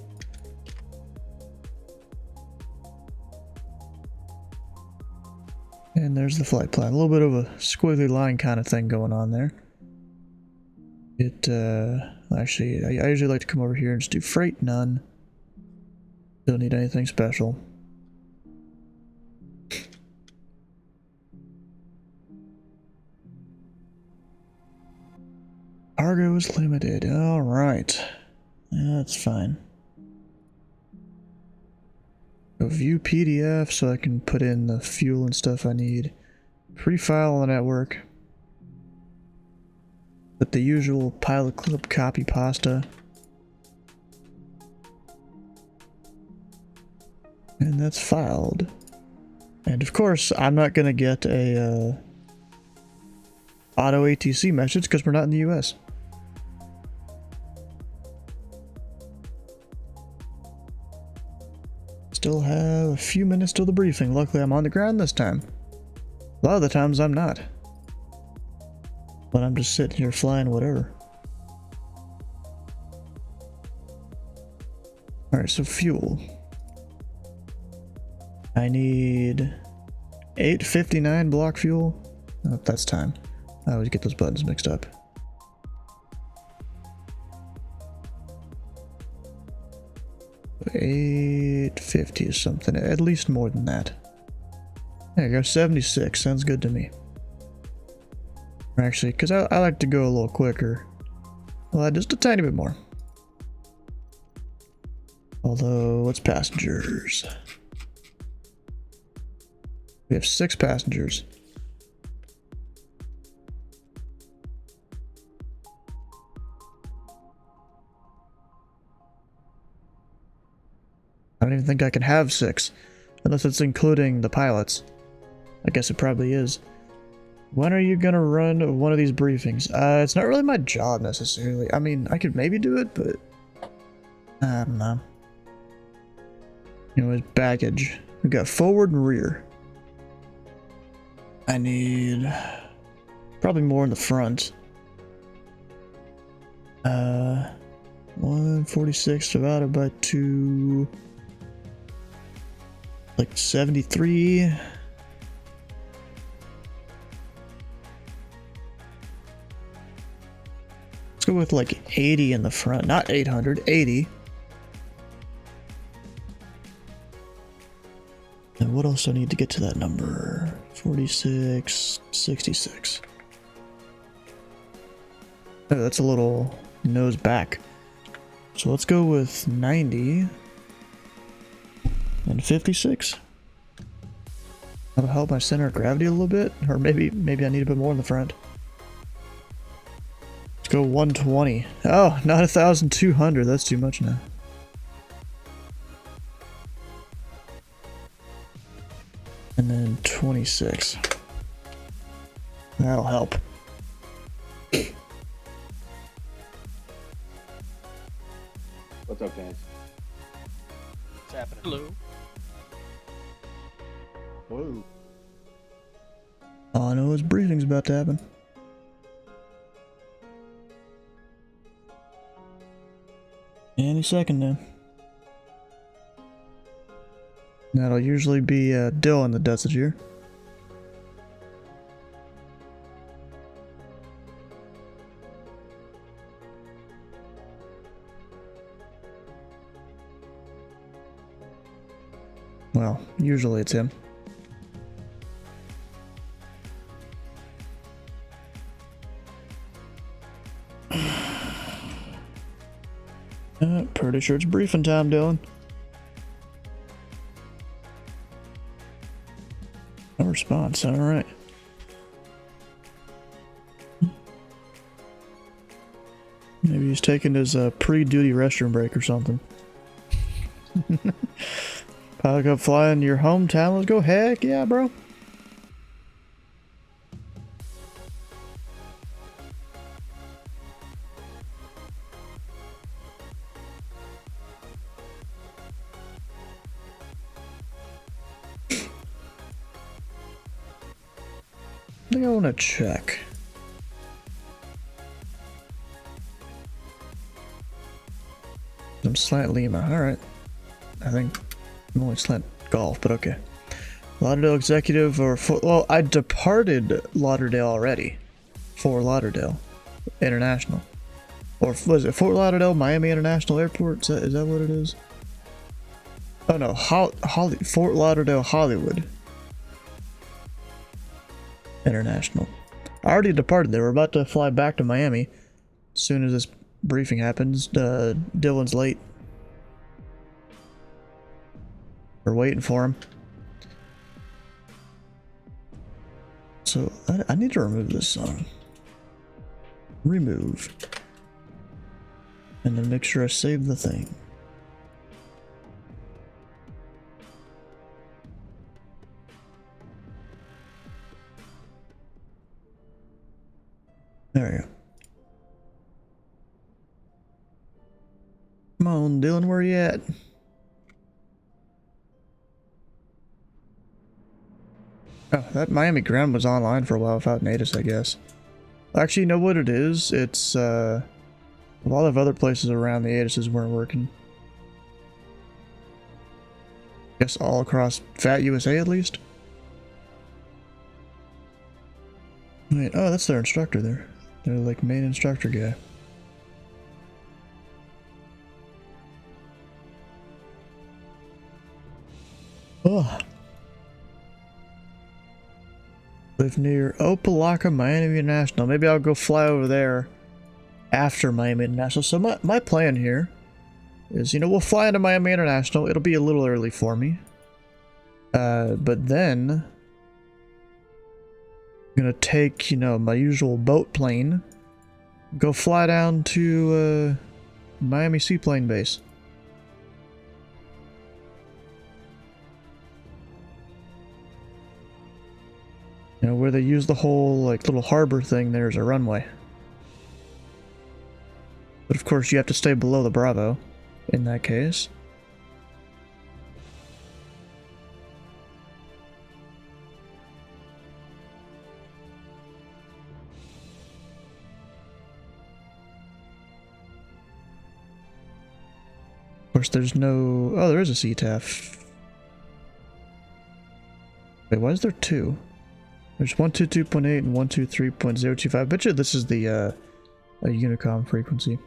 And there's the flight plan. A little bit of a squiggly line kind of thing going on there. It, actually, I usually like to come over here and just do freight, none. Don't need anything special. Cargo is limited. Alright. That's fine. Go view PDF so I can put in the fuel and stuff I need. Pre-file on the network. With the usual pilot clip copy pasta. And that's filed. And of course, I'm not gonna get a auto ATC message because we're not in the US. Still have a few minutes till the briefing. Luckily, I'm on the ground this time. A lot of the times I'm not. But I'm just sitting here flying whatever. Alright, so fuel. I need 859 block fuel. Oh, that's time. I always get those buttons mixed up. $850 is something, at least more than that. There you go, 76, sounds good to me. Actually, because I like to go a little quicker. Well, just a tiny bit more. Although, what's passengers? We have 6 passengers. I don't even think I can have 6. Unless it's including the pilots. I guess it probably is. When are you gonna run one of these briefings? It's not really my job necessarily. I mean, I could maybe do it, but I don't know. Anyways, baggage. We got forward and rear. I need probably more in the front. 146 divided by 2, like 73. Let's go with like 80 in the front, not 800, 80. And what else do I need to get to that number? 46, 66. Oh, that's a little nose back. So let's go with 90 and 56. That'll help my center of gravity a little bit, or maybe I need a bit more in the front. Let's go 120. Oh, not 1,200. That's too much now. And then 26. That'll help. What's up, guys? What's happening? Hello. Whoa. All I know is briefing's about to happen. Any second now. That'll usually be Dylan that does it here. Well, usually it's him. Pretty sure it's briefing time, Dylan. No response, alright. Maybe he's taking his pre-duty restroom break or something. Pilot Cup flying your hometown, let's go. Heck yeah, bro. I think I want to check. I'm slant Lima, alright. I think I'm only slant golf, but okay. Lauderdale executive or well, I departed Lauderdale already. For Lauderdale International. Or was it Fort Lauderdale, Miami International Airport? Is that what it is? Oh no, Fort Lauderdale, Hollywood International. I already departed there. We're about to fly back to Miami as soon as this briefing happens. Dylan's late. We're waiting for him. So I need to remove this song. Remove. And then make sure I save the thing. There we go. Come on, Dylan, where you at? Oh, that Miami ground was online for a while without Natus, I guess. Actually, you know what it is? It's, a lot of other places around the Atuses weren't working. Guess all across Fat USA, at least? Wait, oh, that's their instructor there. Their, like, main instructor guy. Oh. Live near Opelika, Miami International. Maybe I'll go fly over there after Miami International. So my plan here is, you know, we'll fly into Miami International. It'll be a little early for me. But then I'm gonna take, you know, my usual boat plane, go fly down to Miami Seaplane Base. You know, where they use the whole, like, little harbor thing, there's a runway. But of course you have to stay below the Bravo in that case. Of course there's no... oh, there is a CTAF. Wait, why is there two? There's 122.8 and 123.025. I bet you this is the a Unicom frequency.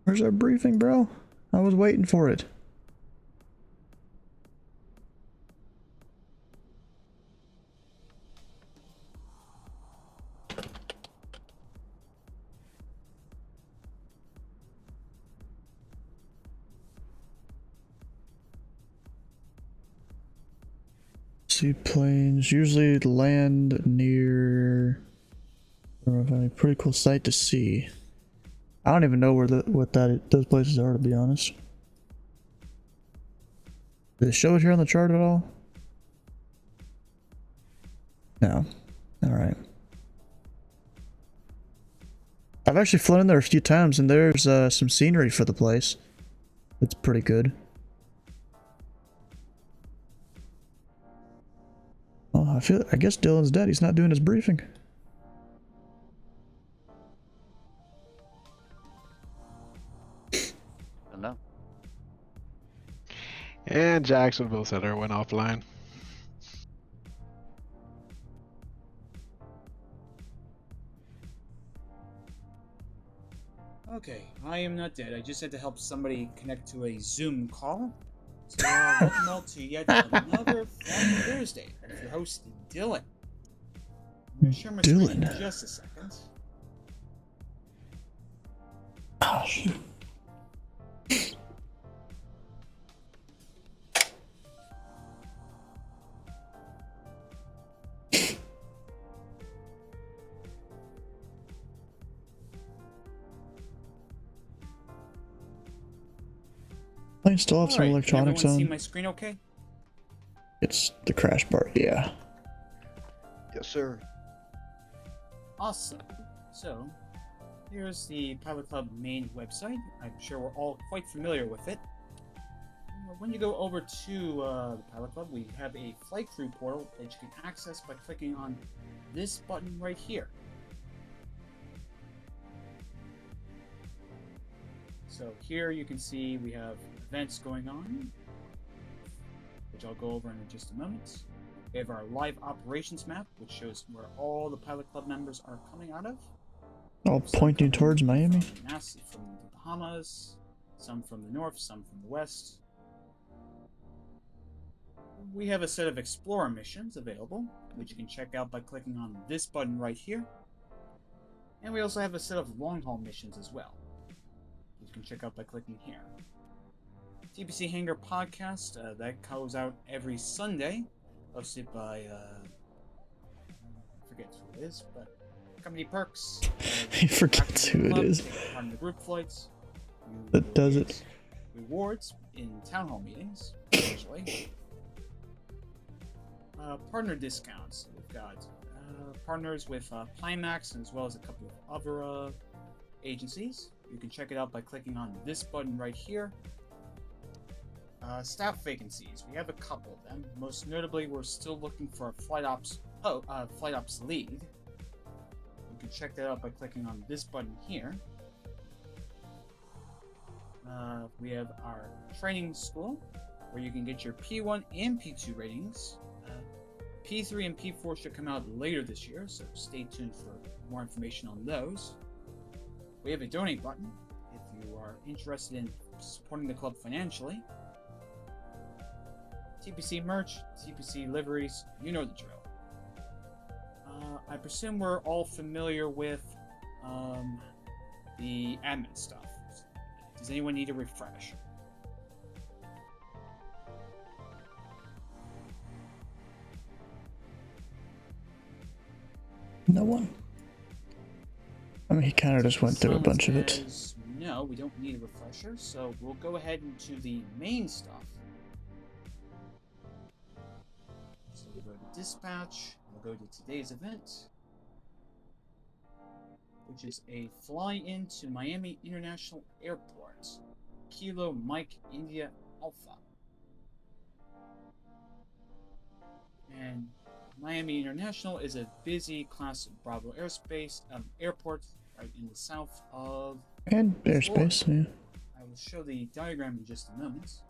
Where's our briefing, bro? I was waiting for it. Seaplanes usually land near, I don't know if I have a pretty cool sight to see. I don't even know where those places are, to be honest. Did it show it here on the chart at all? No. Alright. I've actually flown in there a few times and there's some scenery for the place. It's pretty good. Oh, I guess Dylan's dead. He's not doing his briefing. No. And Jacksonville Center went offline. Okay, I am not dead. I just had to help somebody connect to a Zoom call. So, welcome all to yet another Fun Thursday with your host, Dylan. I'm going to share my screen in just a second. Gosh. I still have some Alright, electronics can everyone see on. my screen okay? It's the crash part, yeah. Yes, sir. Awesome. So, here's the Pilot Club main website. I'm sure we're all quite familiar with it. When you go over to the Pilot Club, we have a flight crew portal that you can access by clicking on this button right here. So here you can see we have events going on, which I'll go over in just a moment. We have our live operations map, which shows where all the Pilot Club members are coming out of. All pointing towards Miami. From the Bahamas, some from the north, some from the west. We have a set of Explorer missions available, which you can check out by clicking on this button right here. And we also have a set of long-haul missions as well, which you can check out by clicking here. TPC Hangar Podcast, that goes out every Sunday, hosted by, I forget who it is, but Company Perks. He forgets who it is. On the group flights. That does it. Rewards in town hall meetings, usually. Partner discounts. We've got partners with Pimax as well as a couple of other agencies. You can check it out by clicking on this button right here. Staff vacancies. We have a couple of them. Most notably, we're still looking for a flight ops lead. You can check that out by clicking on this button here. We have our training school, where you can get your P1 and P2 ratings. P3 and P4 should come out later this year, so stay tuned for more information on those. We have a donate button if you are interested in supporting the club financially. TPC merch, TPC liveries, you know the drill. I presume we're all familiar with the admin stuff. Does anyone need a refresh? No one. I mean, he kind of just went through a bunch of it. No, we don't need a refresher, so we'll go ahead into the main stuff. So we'll go to dispatch, we'll go to today's event, which is a fly-in to Miami International Airport, Kilo Mike India Alpha. And Miami International is a busy Class Bravo airspace airport right in the south of And airspace, Florida. yeah. I will show the diagram in just a moment.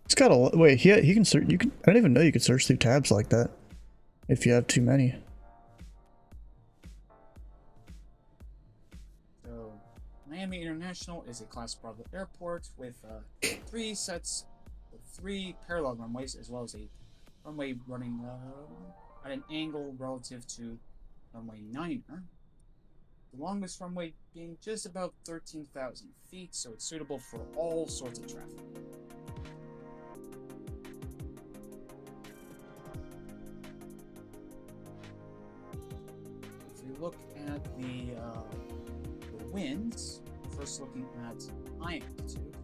It's got a lot. Wait, he can search. You can. I didn't even know you could search through tabs like that if you have too many. So, Miami International is a Class Bravo airport with three parallel runways, as well as a runway running at an angle relative to runway 9er. The longest runway being just about 13,000 feet, so it's suitable for all sorts of traffic. If you look at the winds, first looking at high altitude,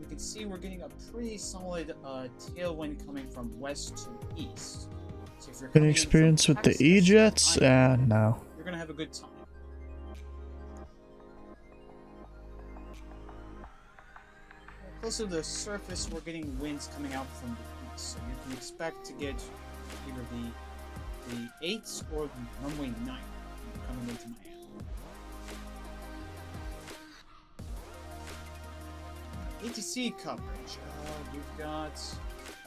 we can see we're getting a pretty solid tailwind coming from west to east. So if you're Any coming in experience from with the Texas, E-jets? No. you're gonna have a good time. closer to the surface, we're getting winds coming out from the east. So you can expect to get either the 8s or the runway 9 coming into Miami. ATC coverage. We've got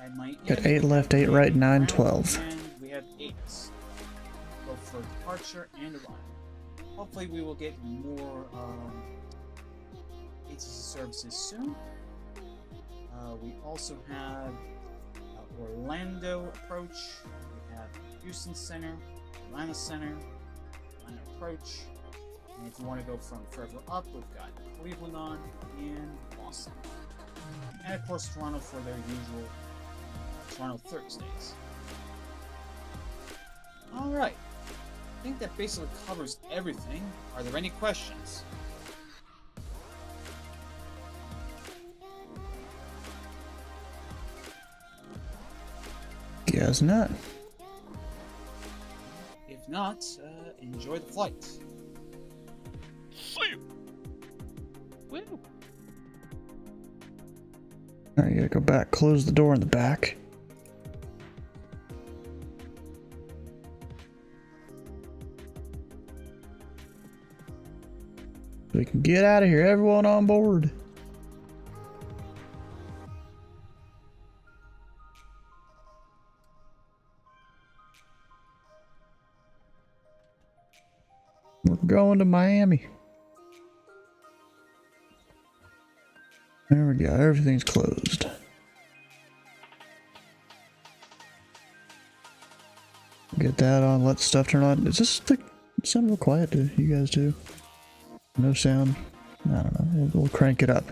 at Miami. Got 8 left, 8 right, 9, 12. And we have 8s. Both for departure and arrival. Hopefully we will get more ATC services soon. We also have Orlando approach. We have Houston Center, Atlanta Center, Atlanta approach. And if you want to go from further up, we've got Cleveland on and Boston. And of course Toronto for their usual Toronto Thursdays. Alright. I think that basically covers everything. Are there any questions? Guess not. If not, enjoy the flight. Woo! Alright, you gotta go back, close the door in the back. We can get out of here, everyone on board. We're going to Miami. There we go, everything's closed. Get that on, let stuff turn on. Is this the sound real quiet to you guys too? No sound? I don't know, we'll crank it up.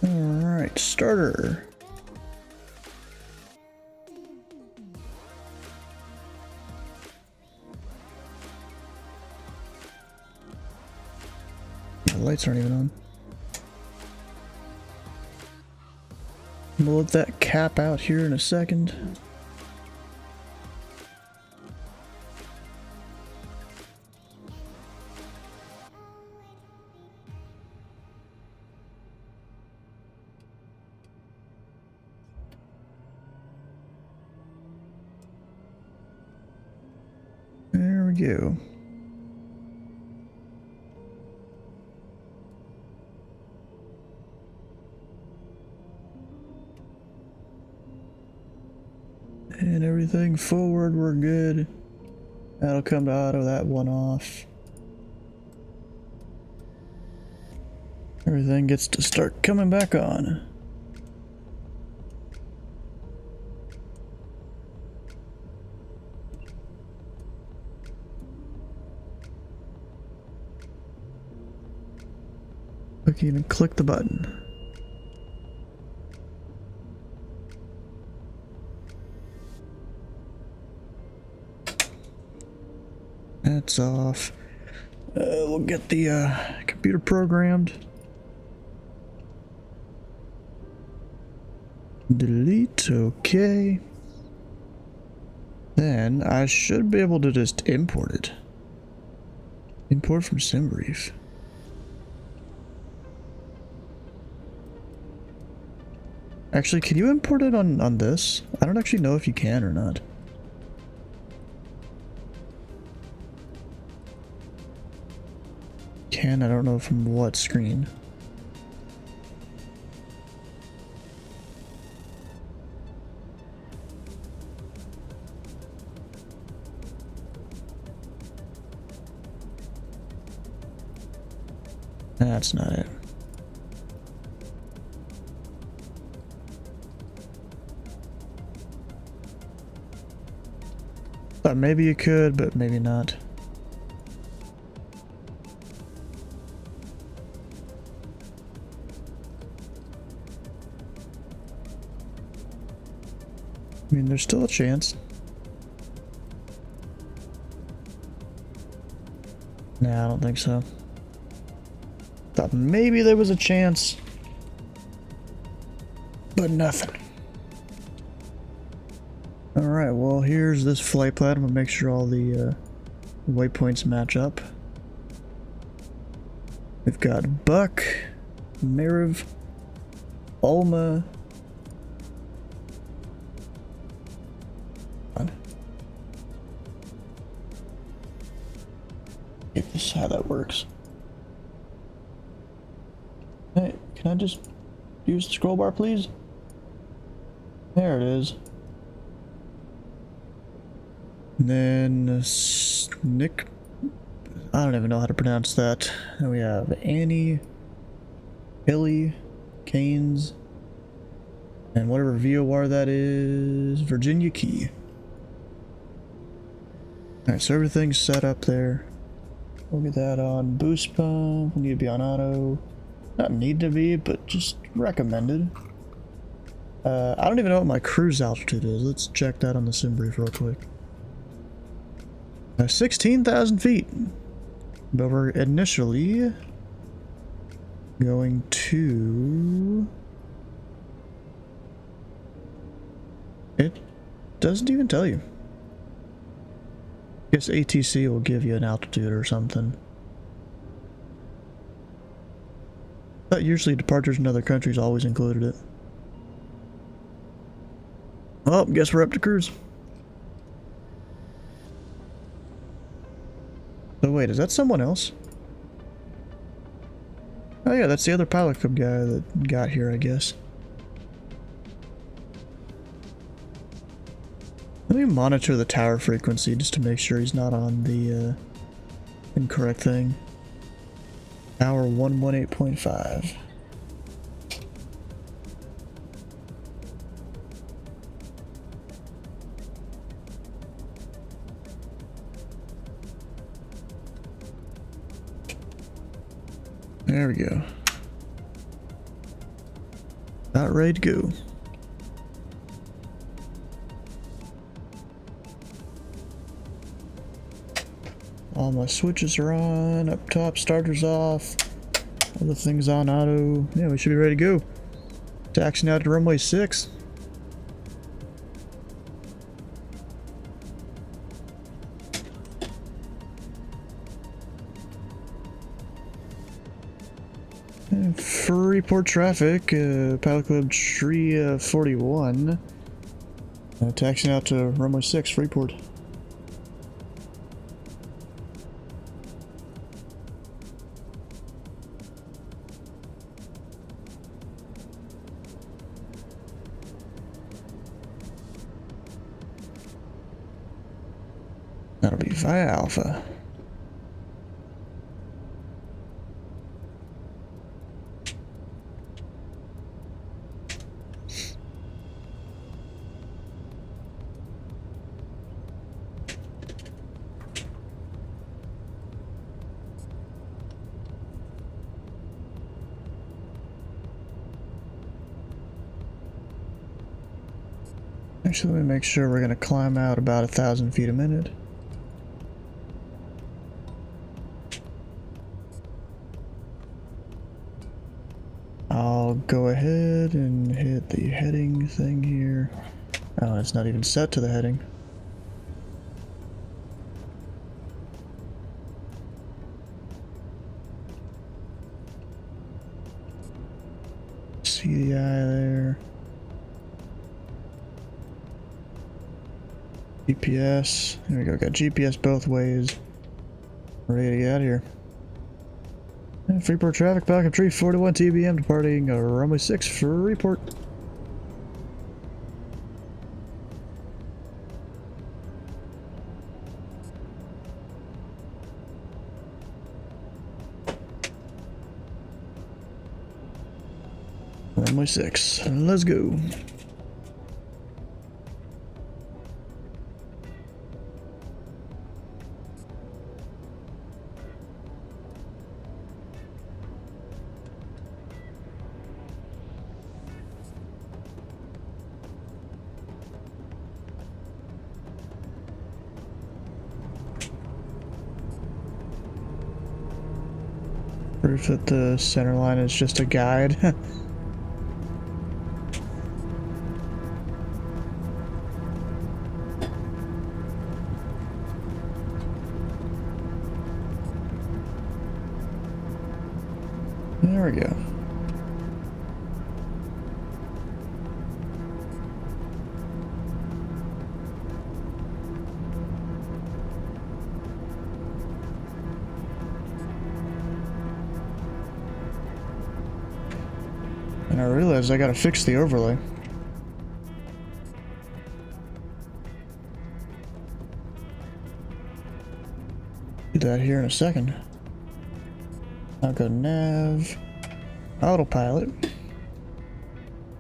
Alright, starter. The lights aren't even on. We'll let that cap out here in a second. There we go. And everything forward, we're good. That'll come to auto that one off. Everything gets to start coming back on. Okay, and click the button. That's off. We'll get the computer programmed. Delete, okay. Then I should be able to just import it. Import from SimBrief. Actually, can you import it on this? I don't actually know if you can or not. Can, I don't know from what screen. That's not it. Thought maybe you could, but maybe not. I mean, there's still a chance. Nah, I don't think so. Thought maybe there was a chance, but nothing. Alright, well here's this flight plan. I'm gonna make sure all the waypoints match up. We've got Buck, Mariv, Alma. If this is how that works. Hey, can I just use the scroll bar, please? There it is. And then Nick, I don't even know how to pronounce that. Then we have Annie, Billy, Canes, and whatever VOR that is, Virginia Key. Alright, so everything's set up there. We'll get that on boost pump. We need to be on auto. Not need to be, but just recommended. I don't even know what my cruise altitude is. Let's check that on the sim brief real quick. 16,000 feet. But we're initially going to... It doesn't even tell you. I guess ATC will give you an altitude or something. But usually departures in other countries always included it. Well, guess we're up to cruise. So wait, is that someone else? Oh yeah, that's the other pilot club guy that got here, I guess. Let me monitor the tower frequency just to make sure he's not on the incorrect thing. Tower 118.5. There we go. About ready to go. All my switches are on, up top, starters off, all the things on auto. Yeah, we should be ready to go. Taxiing out to runway 6. And Freeport traffic, Pilot Club Tree 41. Taxiing out to runway 6, Freeport. That'll be via Alpha. Actually, let me make sure we're gonna climb out about 1,000 feet a minute. I'll go ahead and hit the heading thing here. Oh, it's not even set to the heading. CDI there. GPS. There we go. Got GPS both ways. Ready to get out of here. And Freeport traffic, Falcon Tree 41 TBM departing runway 6 for Freeport. Runway 6. Let's go. Proof that the center line is just a guide. There we go. And I realized I gotta fix the overlay. Do that here in a second. I'll go nav, autopilot.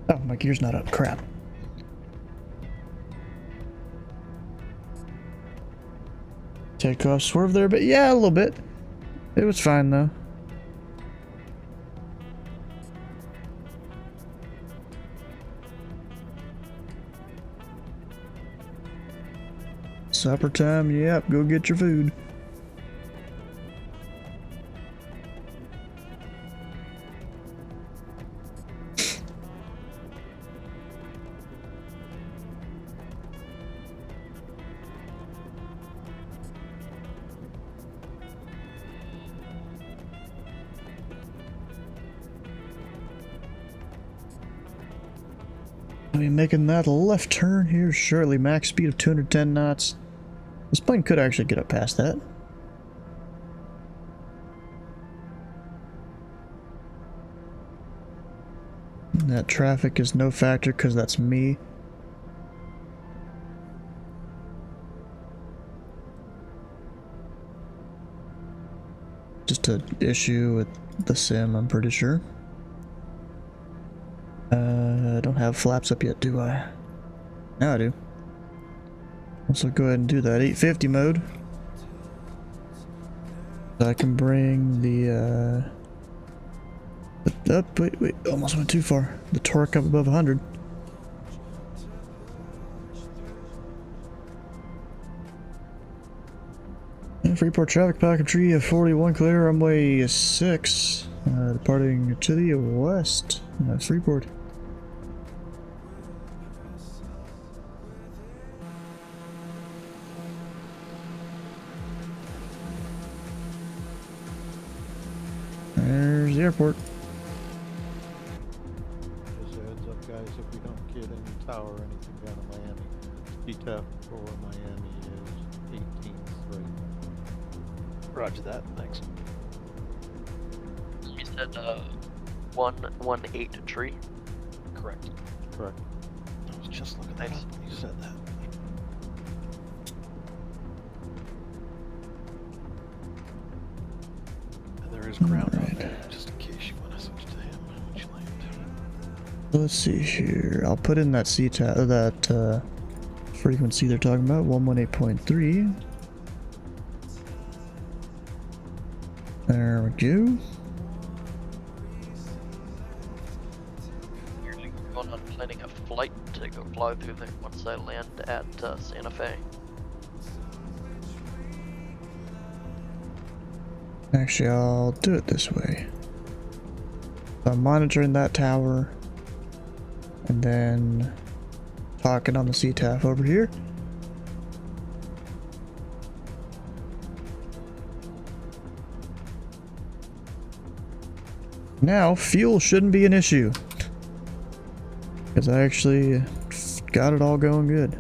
Oh, my gear's not up, crap. Take off, swerve there, but yeah, a little bit. It was fine though. Supper time, yep, go get your food. I'll be making that left turn here shortly. Max speed of 210 knots. This plane could actually get up past that. That traffic is no factor because that's me. Just an issue with the sim, I'm pretty sure. I don't have flaps up yet, do I? Now I do. So go ahead and do that 850 mode. So I can bring the wait, almost went too far. The torque up above 100. And Freeport traffic packet tree of 41 clear, runway 6, departing to the west, Freeport. There's the airport. Just a heads up, guys, if we don't get any tower or anything down in Miami, DTAP for Miami is 18th right. Roger that, thanks. You said 118 tree? Correct. Correct. I was just looking that up when you said that. And there is ground on there, just in case you want to switch to him when you land. Let's see here. I'll put in that that frequency they're talking about, 118.3. There we go. You're going on planning a flight to go fly through there once I land at Santa Fe. Actually, I'll do it this way. I'm monitoring that tower and then talking on the CTAF over here. Now, fuel shouldn't be an issue because I actually got it all going good.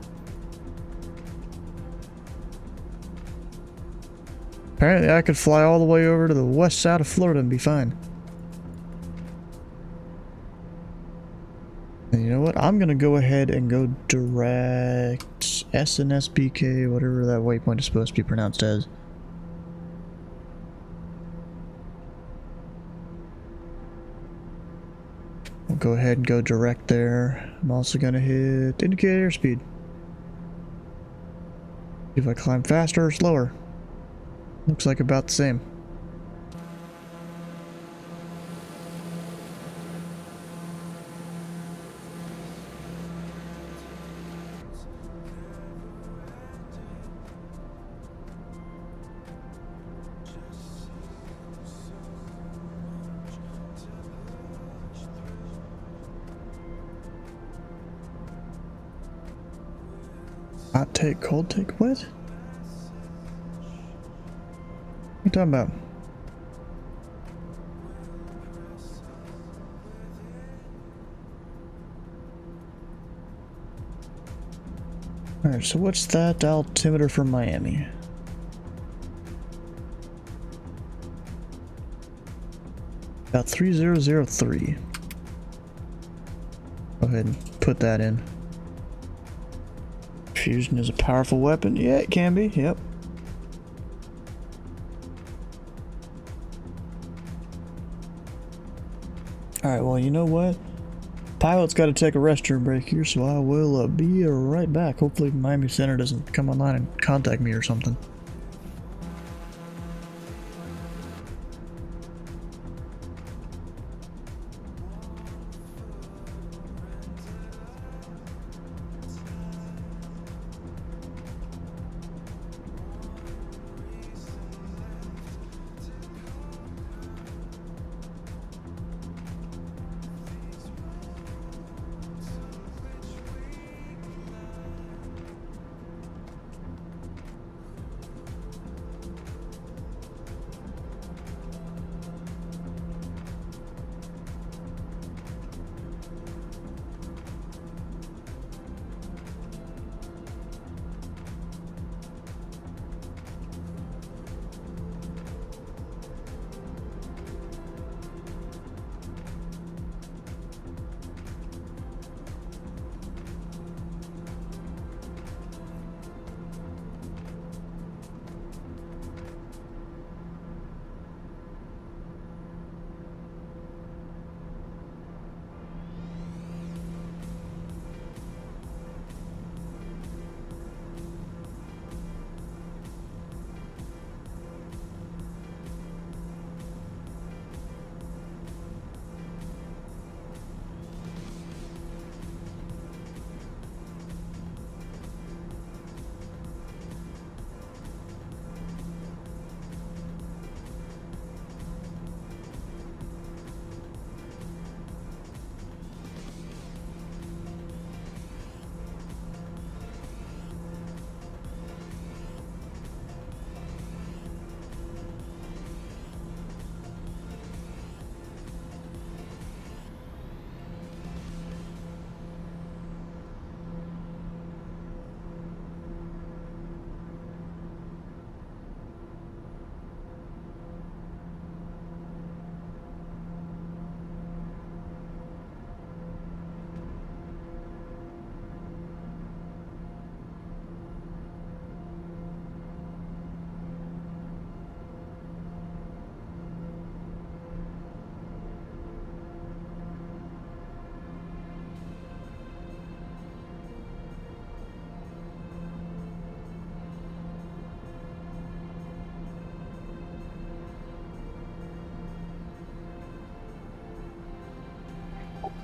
Apparently I could fly all the way over to the west side of Florida and be fine. And you know what? I'm gonna go ahead and go direct SNSBK, whatever that waypoint is supposed to be pronounced as. We'll go ahead and go direct there. I'm also gonna hit indicate airspeed. See if I climb faster or slower. Looks like about the same. Hot take, cold take, what? What are you talking about? Alright, so what's that altimeter from Miami? About 3003. Go ahead and put that in. Fusion is a powerful weapon. Yeah, it can be. Yep. Alright, well, you know what? Pilot's got to take a restroom break here, so I will be right back. Hopefully Miami Center doesn't come online and contact me or something.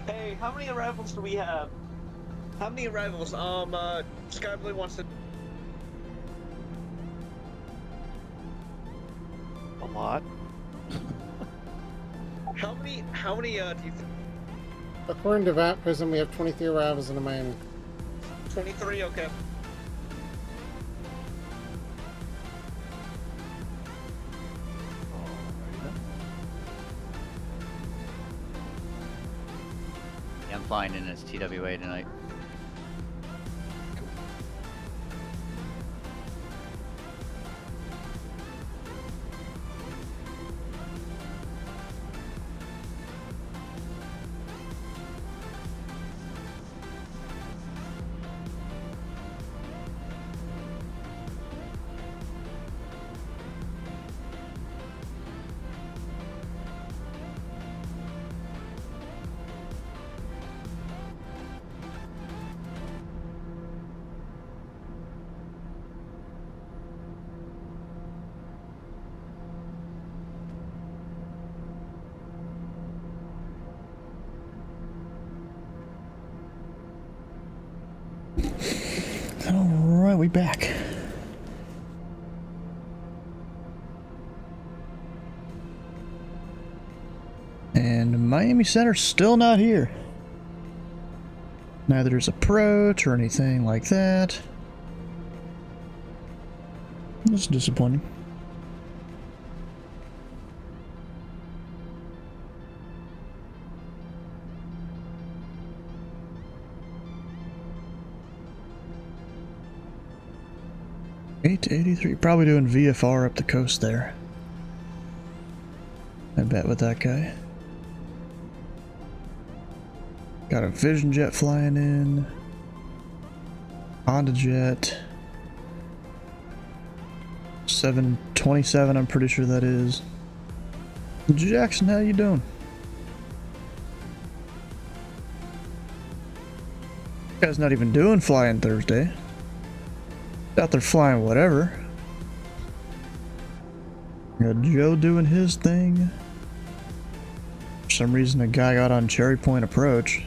Hey, how many arrivals do we have? How many arrivals? Sky Blue wants to... A lot. How many, do you think? According to VAT Prism, we have 23 arrivals in Miami. 23, okay. Yeah, I'm flying in as TWA tonight. Alright, we back. And Miami Center's still not here. Neither is approach or anything like that. That's disappointing. 883. Probably doing VFR up the coast there. I bet with that guy. Got a Vision jet flying in. Honda jet. 727, I'm pretty sure that is. Jackson, how you doing? Guy's not even doing flying Thursday. Out there flying whatever. Got Joe doing his thing. For some reason a guy got on Cherry Point approach.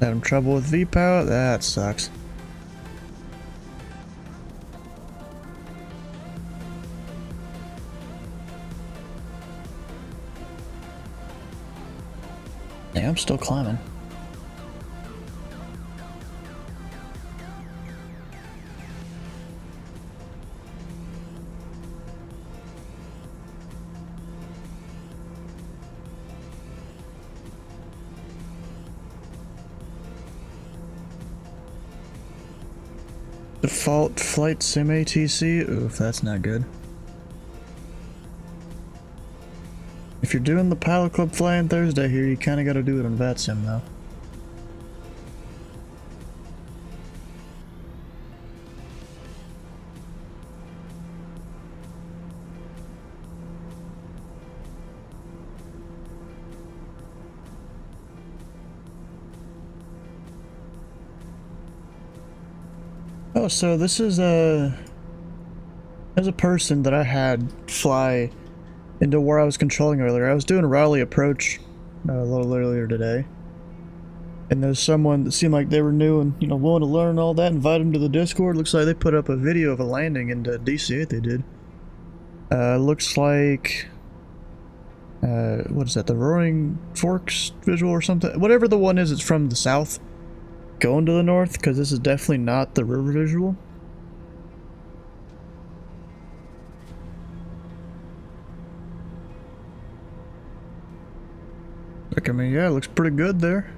Having trouble with V-Power? That sucks. Yeah, I'm still climbing. Default flight sim ATC? Oof, that's not good. If you're doing the Pilot Club flying Thursday here, you kinda gotta do it on VATSIM though. Oh, so this is a person that I had fly into where I was controlling earlier. I was doing Raleigh approach a little earlier today. And there's someone that seemed like they were new and, you know, willing to learn all that. Invite them to the Discord. Looks like they put up a video of a landing into DC8 they did. Looks like... what is that? The Roaring Forks visual or something? Whatever the one is, it's from the south. Going to the north, because this is definitely not the river visual. Like, I mean, yeah, it looks pretty good there.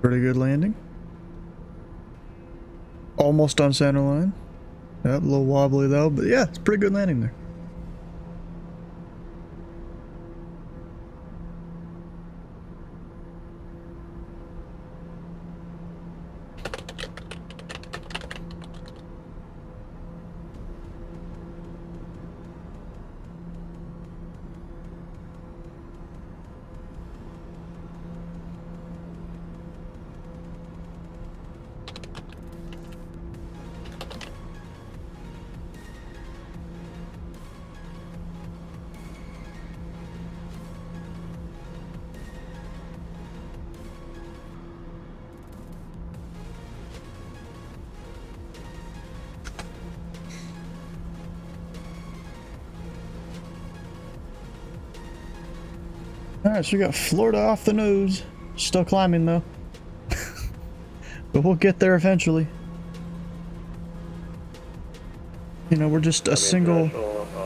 Pretty good landing. Almost on center line. Yep, a little wobbly though, but yeah, it's a pretty good landing there. Alright, so we got Florida off the nose. Still climbing though. But we'll get there eventually. You know, we're just a single...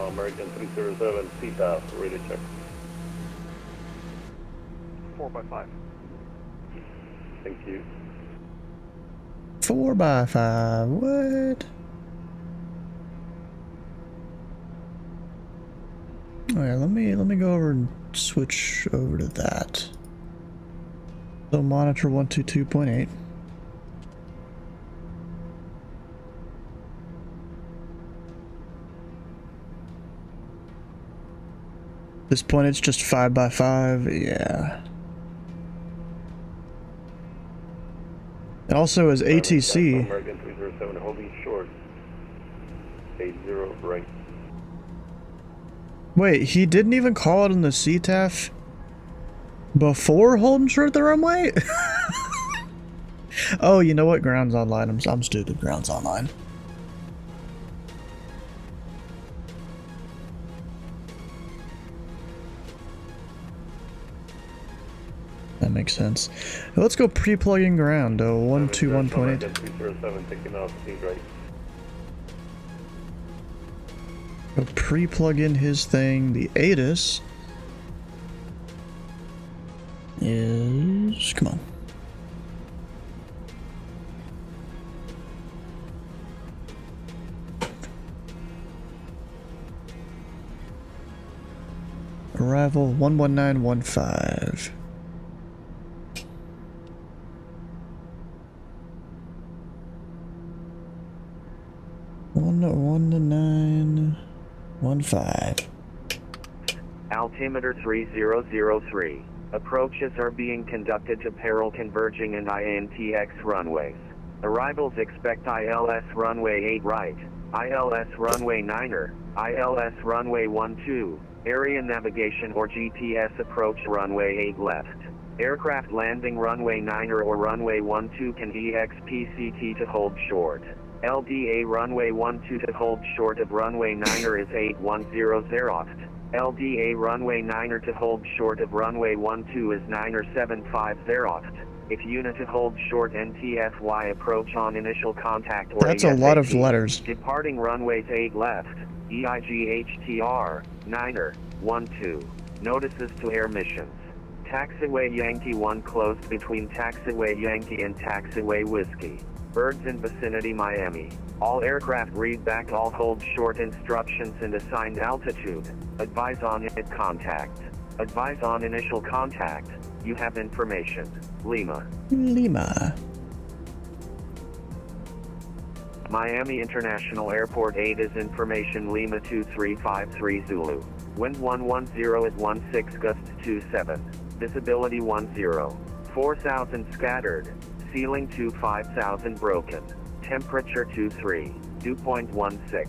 American 307, CTAF, ready to check. 4x5. Thank you. 4x5, what? Oh yeah, let me go over and switch over to that. So monitor 122.8. This point it's just 5x5, yeah. And also as ATC. American 307 holding short. 80 right. Wait, he didn't even call it on the CTAF before holding short the runway? Oh, you know what? Ground's online. I'm stupid. Ground's online. That makes sense. Let's go pre-plugging ground. 121.8. 307 taking off speed right. Go pre-plug in his thing. The ATIS is... come on. Arrival 11915. One to 915. Altimeter 3003. Approaches are being conducted to parallel converging and INTX runways. Arrivals expect ILS runway 8 right, ILS runway 9er, ILS runway 12, area navigation or GPS approach runway 8 left. Aircraft landing runway 9er or runway 12 can EXPCT to hold short. LDA runway 12 to hold short of runway 9er is 810 Zeroft. LDA runway 9er to hold short of runway 12 is 9er 75 If unit to hold short NTFY approach on initial contact or That's a lot of letters. Departing runways 8 left, EIGHTR, 9er, 12. Notices to air missions. Taxiway Yankee 1 closed between Taxiway Yankee and Taxiway Whiskey. Birds in vicinity Miami. All aircraft read back all hold short instructions and assigned altitude. Advise on hit contact. Advise on initial contact. You have information. Lima. Lima. Miami International Airport 8 is information Lima 2353 Zulu. Wind 110 at 16 gusts 27. Visibility 10. 4,000 scattered. Ceiling 25,000 broken. Temperature 23. Dew point 16.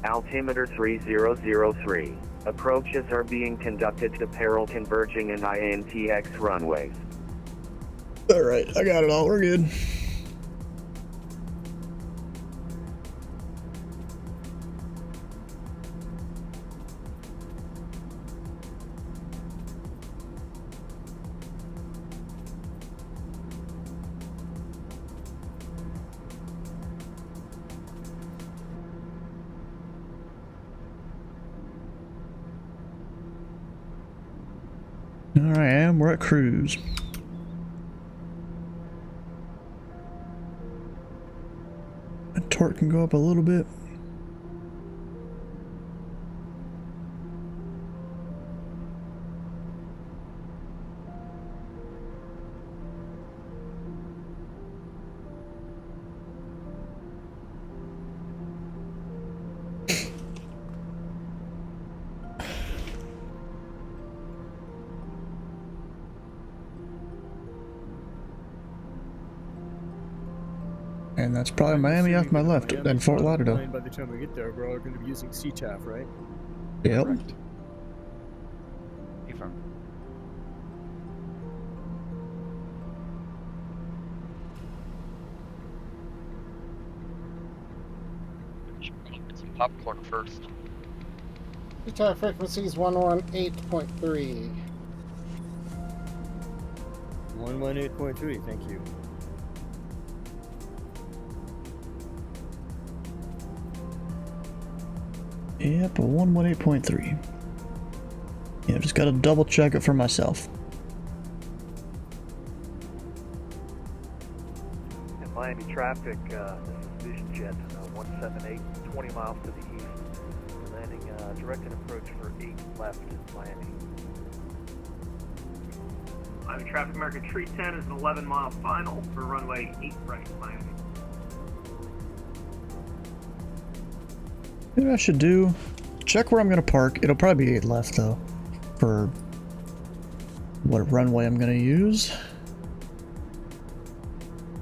Altimeter 3003. Approaches are being conducted to parallel converging and INTX runways. Alright, I got it all. We're good. Alright, we're at cruise. My torque can go up a little bit. And that's probably Miami off my left, and Fort Lauderdale. By the time we get there, we're all going to be using CTAF, right? Yep. Correct. Confirm. Get some popcorn first. Utah frequency is 118.3. 118.3, thank you. Yep, a 118.3. Yeah, just gotta double check it for myself. In Miami traffic, this is Vision Jet 178, 20 miles to the east. Landing directed approach for 8 left in Miami. Miami traffic American Tree 10 is an 11-mile final for runway 8 right Miami. You know what I should do? Check where I'm gonna park. It'll probably be 8 left though, for what runway I'm gonna use.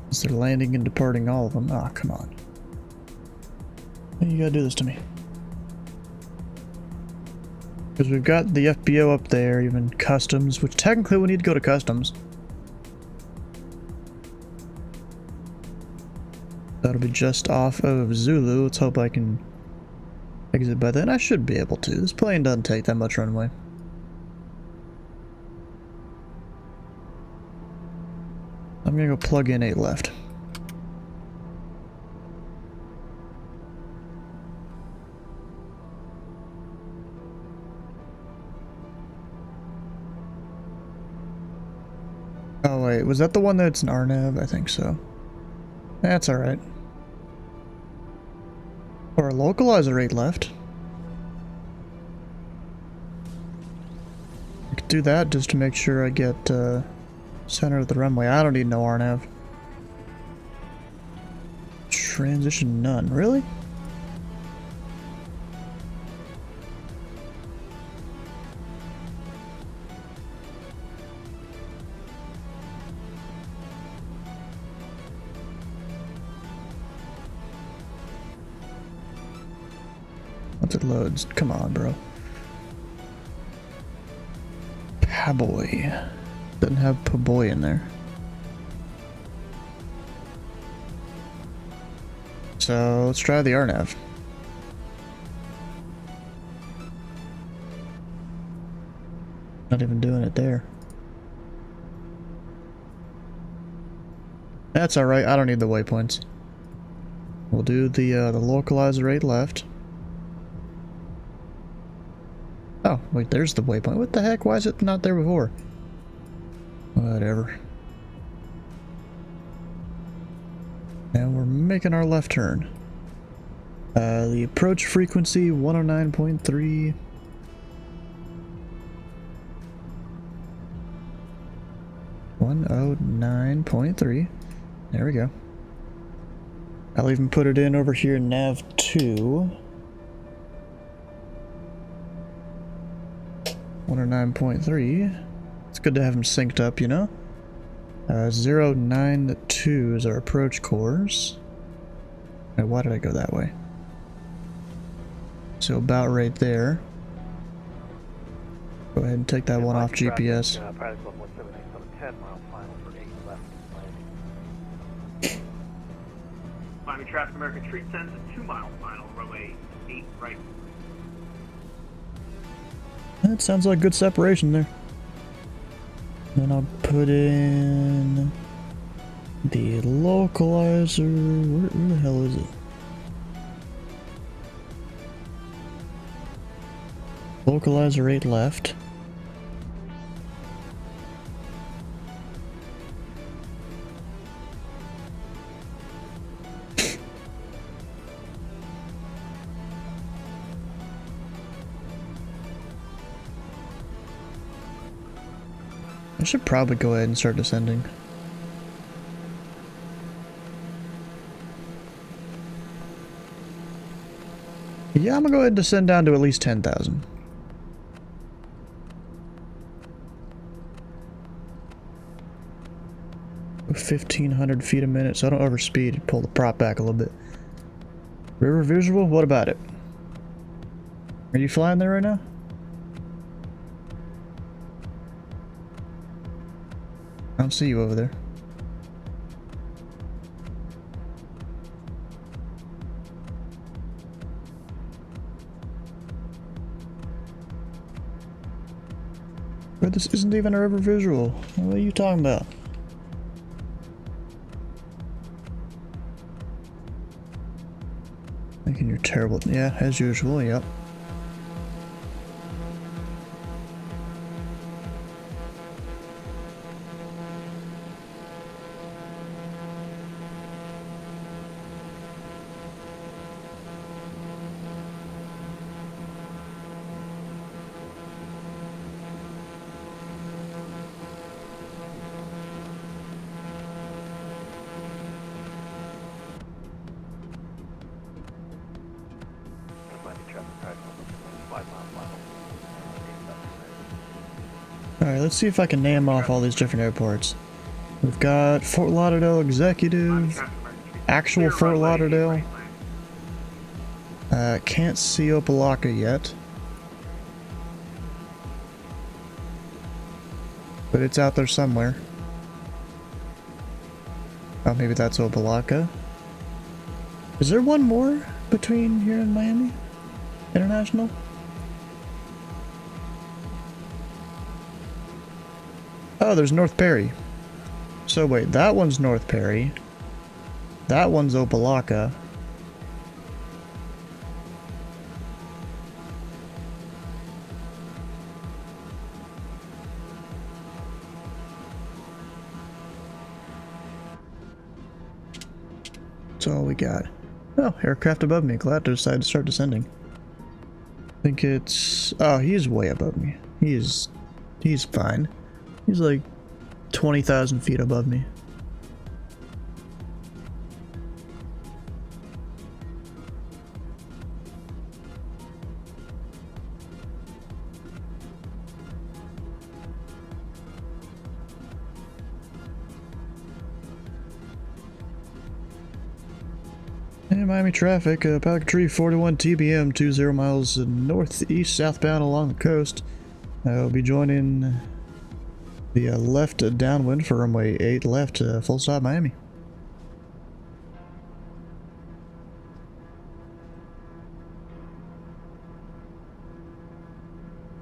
Is they're landing and departing all of them? Ah, come on. You gotta do this to me. Because we've got the FBO up there, even customs, which technically we need to go to customs. That'll be just off of Zulu. Let's hope I can exit by then. I should be able to. This plane doesn't take that much runway. I'm gonna go plug in 8 left. Oh wait, was that the one that's in Arnev? I think so. That's alright. Or a localizer 8 left. I could do that just to make sure I get center of the runway. I don't need no Arnev. Transition none, really? Once it loads, come on, bro. Paboy. Doesn't have Paboy in there. So let's try the RNAV. Not even doing it there. That's alright, I don't need the waypoints. We'll do the localizer 8 left. Oh, wait, there's the waypoint. What the heck? Why is it not there before? Whatever. And we're making our left turn. The approach frequency 109.3. There we go. I'll even put it in over here, nav 2. 109.3. It's good to have them synced up, you know? 092 is our approach course. Wait, why did I go that way? So about right there. Go ahead and take that one off GPS. Pilot Club 178 on a 10 mile final for 8 left landing. Miami Traffic American Street sends a 2 mile final, runway 8 right. That sounds like good separation there. Then I'll put in the localizer. Where the hell is it? Localizer 8 left. I should probably go ahead and start descending. Yeah, I'm gonna go ahead and descend down to at least 10,000. Go 1,500 feet a minute, so I don't overspeed. Pull the prop back a little bit. River visual, what about it? Are you flying there right now? I don't see you over there. But this isn't even a river visual. What are you talking about? Thinking you're terrible. Yeah, as usual, yep. Alright, let's see if I can name off all these different airports. We've got Fort Lauderdale Executive, actual Fort Lauderdale. Can't see Opelika yet. But it's out there somewhere. Oh, maybe that's Opelika. Is there one more between here and Miami International? Oh, there's North Perry. So wait, that one's North Perry. That one's Opelika. That's all we got. Oh, aircraft above me. Glad to decide to start descending. I think it's... Oh, he's way above me. He's fine. He's like 20,000 feet above me. And Miami traffic, Pelican Tree 41 TBM, 20 miles northeast southbound along the coast. I'll be joining the left downwind for runway 8 left, full stop Miami.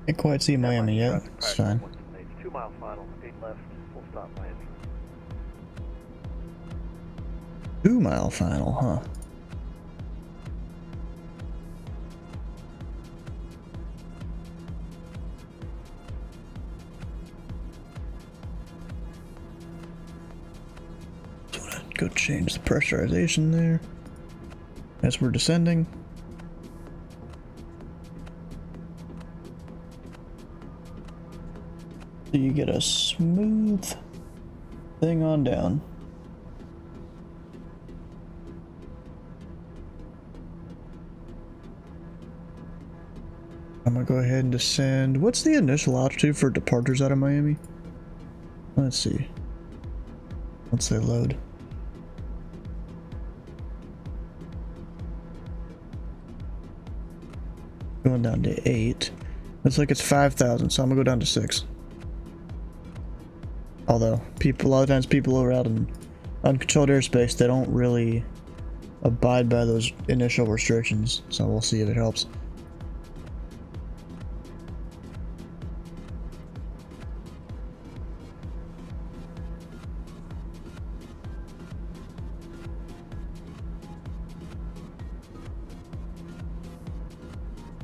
Can't quite see Miami yet, it's fine. 2 mile final, 8 left, full stop Miami. 2 mile final, huh? Go change the pressurization there as we're descending. So you get a smooth thing on down. I'm gonna go ahead and descend. What's the initial altitude for departures out of Miami? Let's see. Once they load. Going down to 8. Looks like it's 5,000, so I'm gonna go down to 6. Although, a lot of times people are out in uncontrolled airspace, they don't really abide by those initial restrictions, so we'll see if it helps.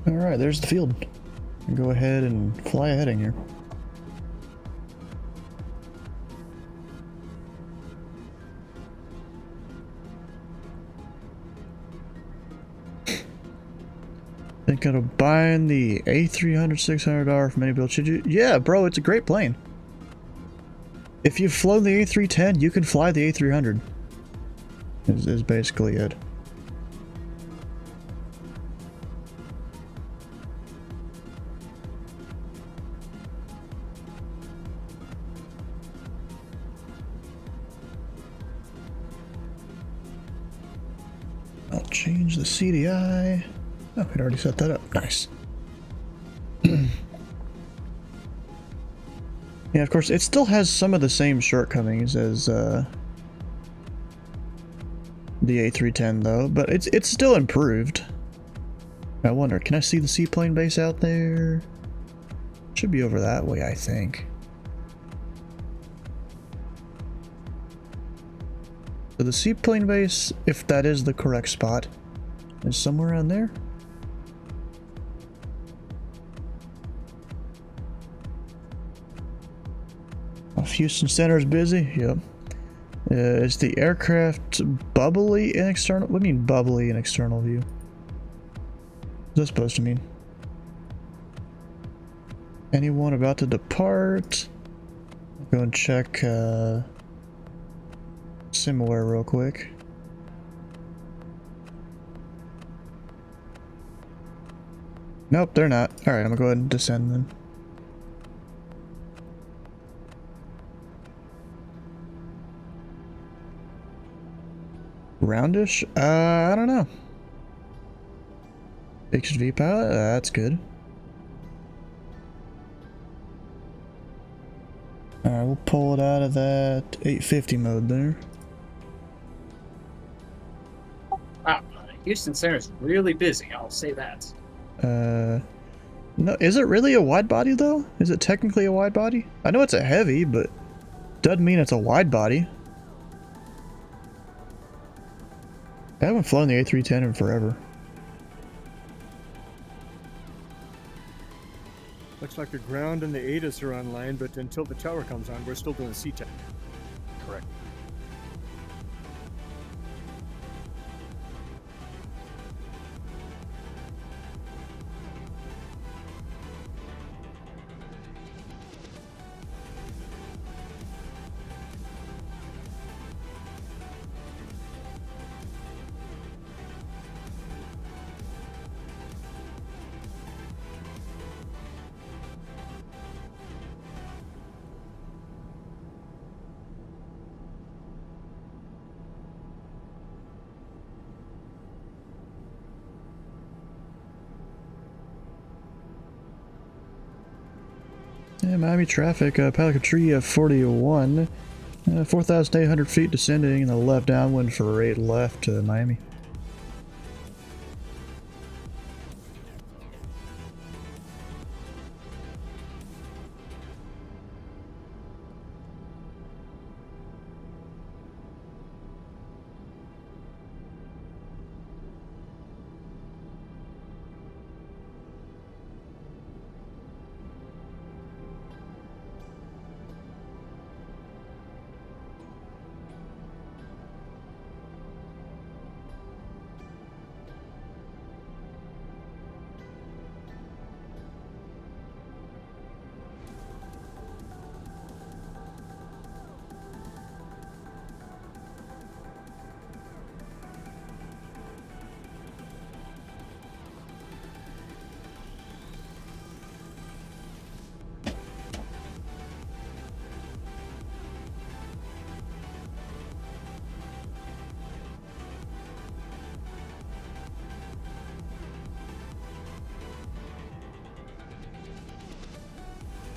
Alright, there's the field. Go ahead and fly a heading here. Thinking of buying the A300 $600 from any build. Should you? Yeah, bro, it's a great plane. If you've flown the A310, you can fly the A300. Is basically it. I'll change the CDI. Oh, we'd already set that up. Nice. Yeah, of course, it still has some of the same shortcomings as the A310, though, but it's still improved. I wonder, can I see the seaplane base out there? Should be over that way, I think. So the seaplane base, if that is the correct spot, is somewhere around there. Houston Center is busy. Yep. Is the aircraft bubbly in external? What do you mean bubbly in external view? What's that supposed to mean? Anyone about to depart? I'll go and check SimAware real quick. Nope, they're not. Alright, I'm gonna go ahead and descend then. Roundish? I don't know. HV pilot? That's good. Alright, we'll pull it out of that 850 mode there. Wow, Houston Center is really busy, I'll say that. No, is it really a wide body though? Is it technically a wide body? I know it's a heavy, but doesn't mean it's a wide body. I haven't flown the A310 in forever. Looks like the ground and the ATIS are online, but until the tower comes on, we're still doing CTAC. Correct. Yeah, Miami traffic, Pelican Tree 41, 4,800 feet descending, and the left downwind for 8 left to Miami.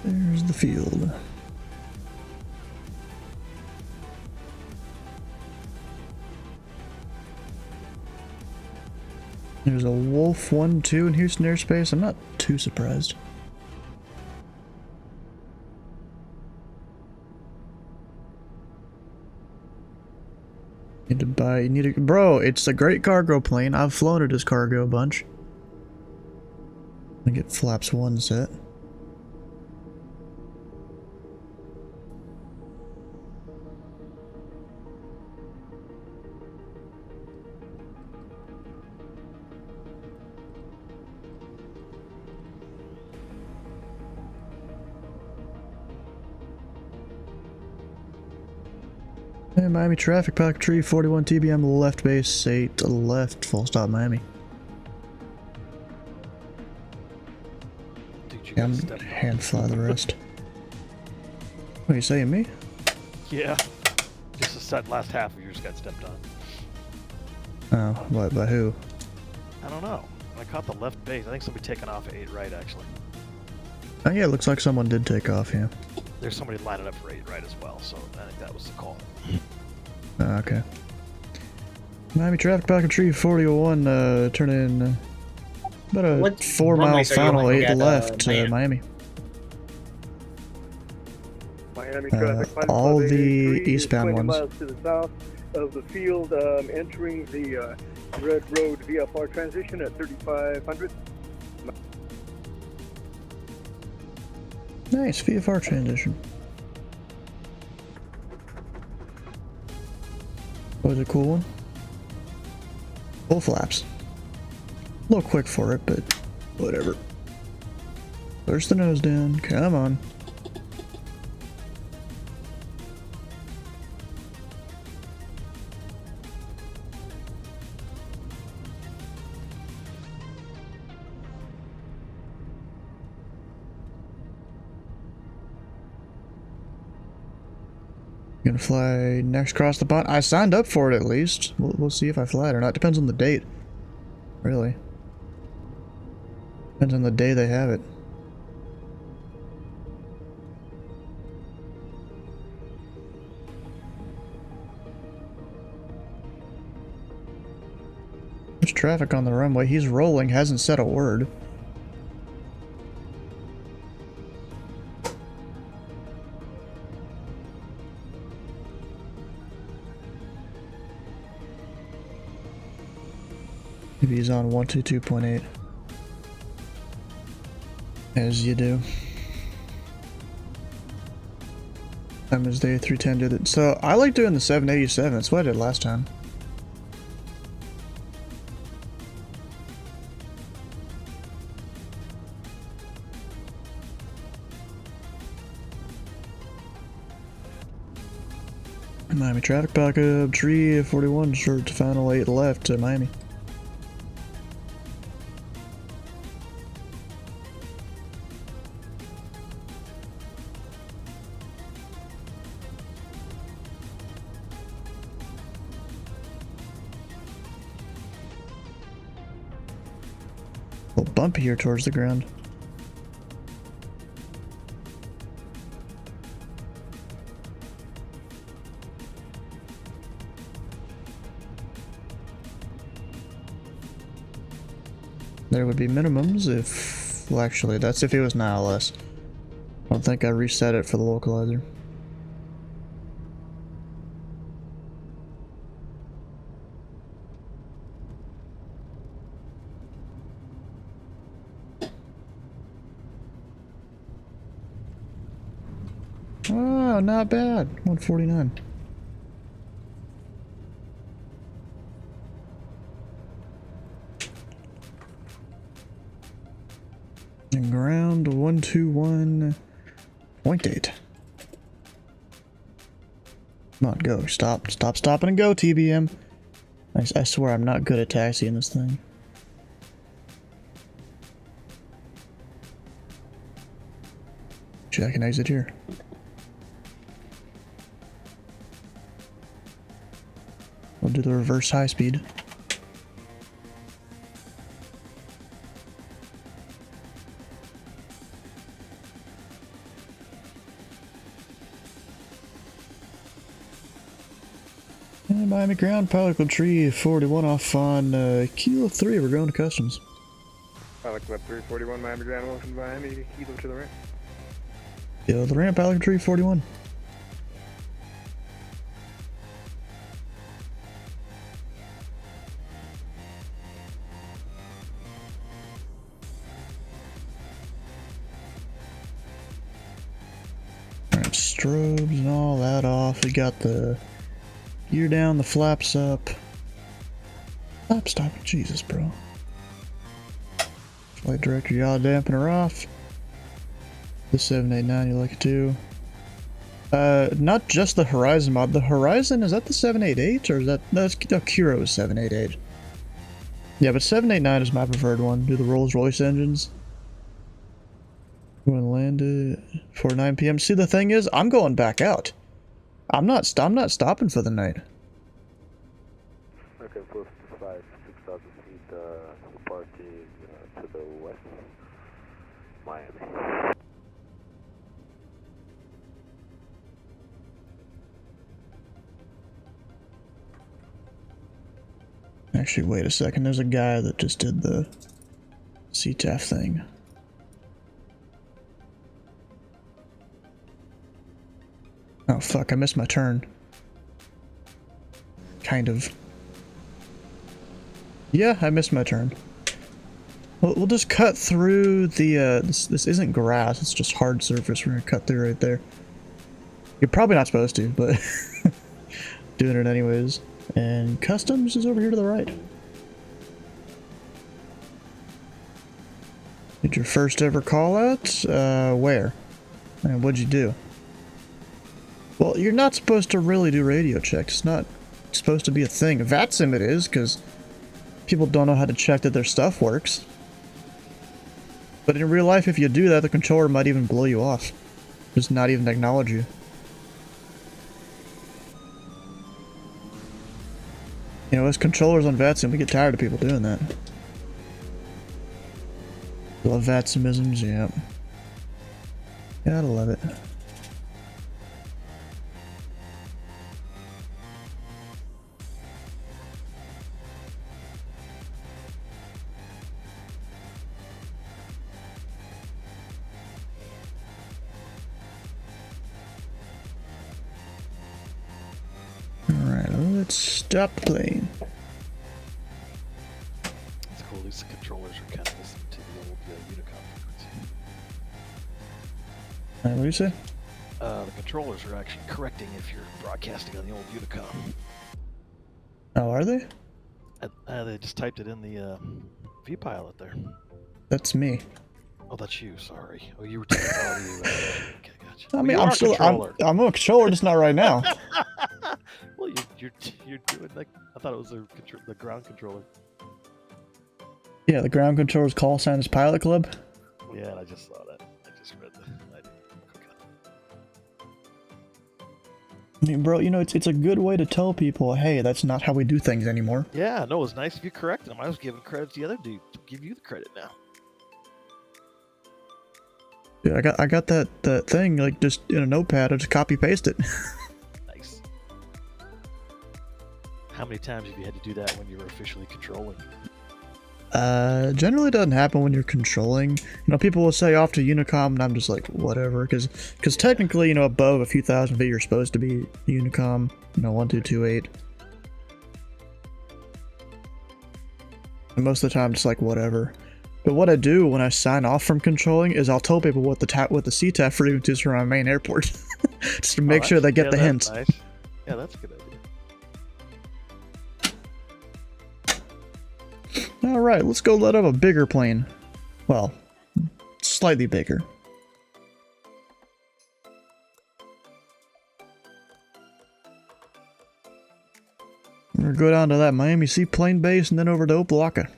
There's the field. There's a Wolf 1-2 in Houston airspace. I'm not too surprised. Bro, it's a great cargo plane. I've flown it as cargo a bunch. I get flaps 1 set. Hey, Miami traffic, Pelican Tree 41 TBM left base 8 left, full stop Miami. Yeah, I'm gonna hand fly the rest. What are you saying, me? Yeah. Just the set last half of yours got stepped on. Oh, what, by who? I don't know. I caught the left base. I think somebody taking off at 8 right, actually. Oh yeah, it looks like someone did take off, yeah. There's somebody lining up for 8 right as well, so I think that was the call. Okay. Miami traffic, Pelican Tree 41, turn in about a 4 mile final 8 left to Miami. Miami traffic, all the 583, eastbound 20 ones. miles to the south of the field, entering the Red Road VFR transition at 3500. Nice, VFR transition. That was a cool one. Full flaps. A little quick for it, but whatever. Push the nose down, come on. Gonna fly next across the pond. I signed up for it at least. We'll see if I fly it or not. Depends on the date. Really. Depends on the day they have it. There's traffic on the runway. He's rolling, hasn't said a word. Maybe he's on 122.8. As you do. Time is day 310 did it. So I like doing the 787. That's what I did last time. Miami traffic back up, Tree 41 short to final 8 left to Miami. A little bumpy here towards the ground. There would be minimums if... Well, actually, that's if it was an ILS. I don't think I reset it for the localizer. Oh, not bad. 149. And ground 121.8. Come on, go. Stop, stopping and go, TBM. I swear I'm not good at taxiing this thing. I can exit here. We'll do the reverse high speed. And Miami ground, Pilot Club Tree 41 off on Kilo 3, we're going to customs. Pilot Club 341, Miami ground, welcome to Miami, Kilo to the ramp. Yo, the ramp, Pilot Club Tree 41. Alright, strobes and all that off. We got the gear down, the flaps up. Stop it, Jesus, bro. Flight director yaw dampener off. The 789, you like it too. Not just the Horizon mod. The Horizon, is that the 788 or is that's Kuro's 788? Yeah, but 789 is my preferred one. Do the Rolls-Royce engines. Going to land it for 9 p.m. See, the thing is, I'm going back out. I'm not stopping for the night. Okay, close to 6,000 feet, departing to the west, Miami. Actually, wait a second. There's a guy that just did the CTAF thing. Oh fuck, I missed my turn. Kind of. Yeah, I missed my turn. We'll just cut through the, this isn't grass, it's just hard surface. We're gonna cut through right there. You're probably not supposed to, but doing it anyways. And customs is over here to the right. Did your first ever call out? Where? And what'd you do? Well, you're not supposed to really do radio checks. It's not supposed to be a thing. VATSIM it is, because people don't know how to check that their stuff works. But in real life, if you do that, the controller might even blow you off. Just not even acknowledge you. You know, as controllers on VATSIM, we get tired of people doing that. Love VATSIMisms, yeah. Gotta love it. Alright, let's stop the plane. It's cool, at least the controllers are kind of listening to the old Unicom frequency. What do you say? The controllers are actually correcting if you're broadcasting on the old Unicom. Oh, are they? They just typed it in the V-pilot there. That's me. Oh, that's you, sorry. Oh, you were talking about you. Okay, gotcha. I mean, I'm a controller, just not right now. Well, you're doing like, I thought it was the ground controller. Yeah, the ground controller's call sign is Pilot Club. Yeah, and I just saw that. I just read I mean, bro, you know, it's a good way to tell people, hey, that's not how we do things anymore. Yeah, no, it was nice if you corrected them. I was giving credit to the other dude. To give you the credit now. Yeah, I got that thing like just in a notepad. I just copy paste it. Nice. How many times have you had to do that when you were officially controlling? Generally doesn't happen when you're controlling. You know, people will say off to Unicom, and I'm just like, whatever, because technically, you know, above a few thousand feet, you're supposed to be Unicom, you know, 1228. And most of the time, just like, whatever. But what I do when I sign off from controlling is I'll tell people what the CTAF frequencies are on main airport. Just to make sure they get the hints. Nice. Yeah, that's a good idea. Alright, let's go let up a bigger plane. Well, slightly bigger. We're gonna go down to that Miami Seaplane base and then over to Opa-locka.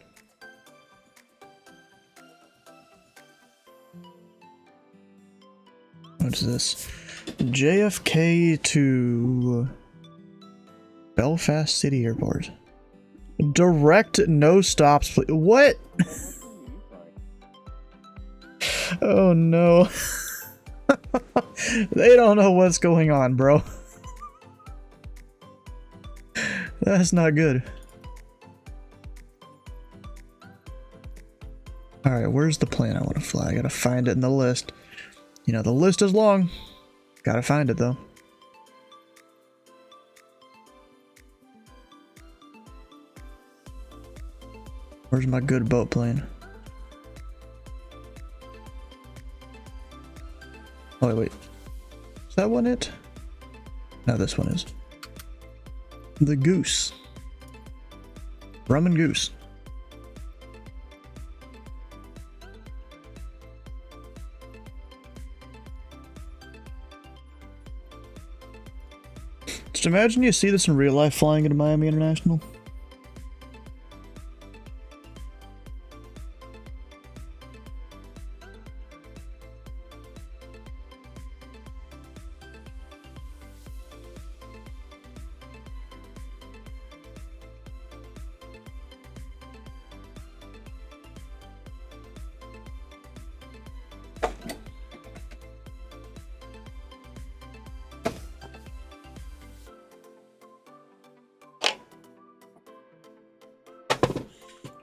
What's this? JFK to Belfast City Airport. Direct, no stops, please. What? Oh no. They don't know what's going on, bro. That's not good. Alright, where's the plane I want to fly? I gotta find it in the list. You know, the list is long. Gotta find it, though. Where's my good boat plane? Oh, wait. Is that one it? No, this one is. The Goose. Rum and Goose. Just imagine you see this in real life flying into Miami International.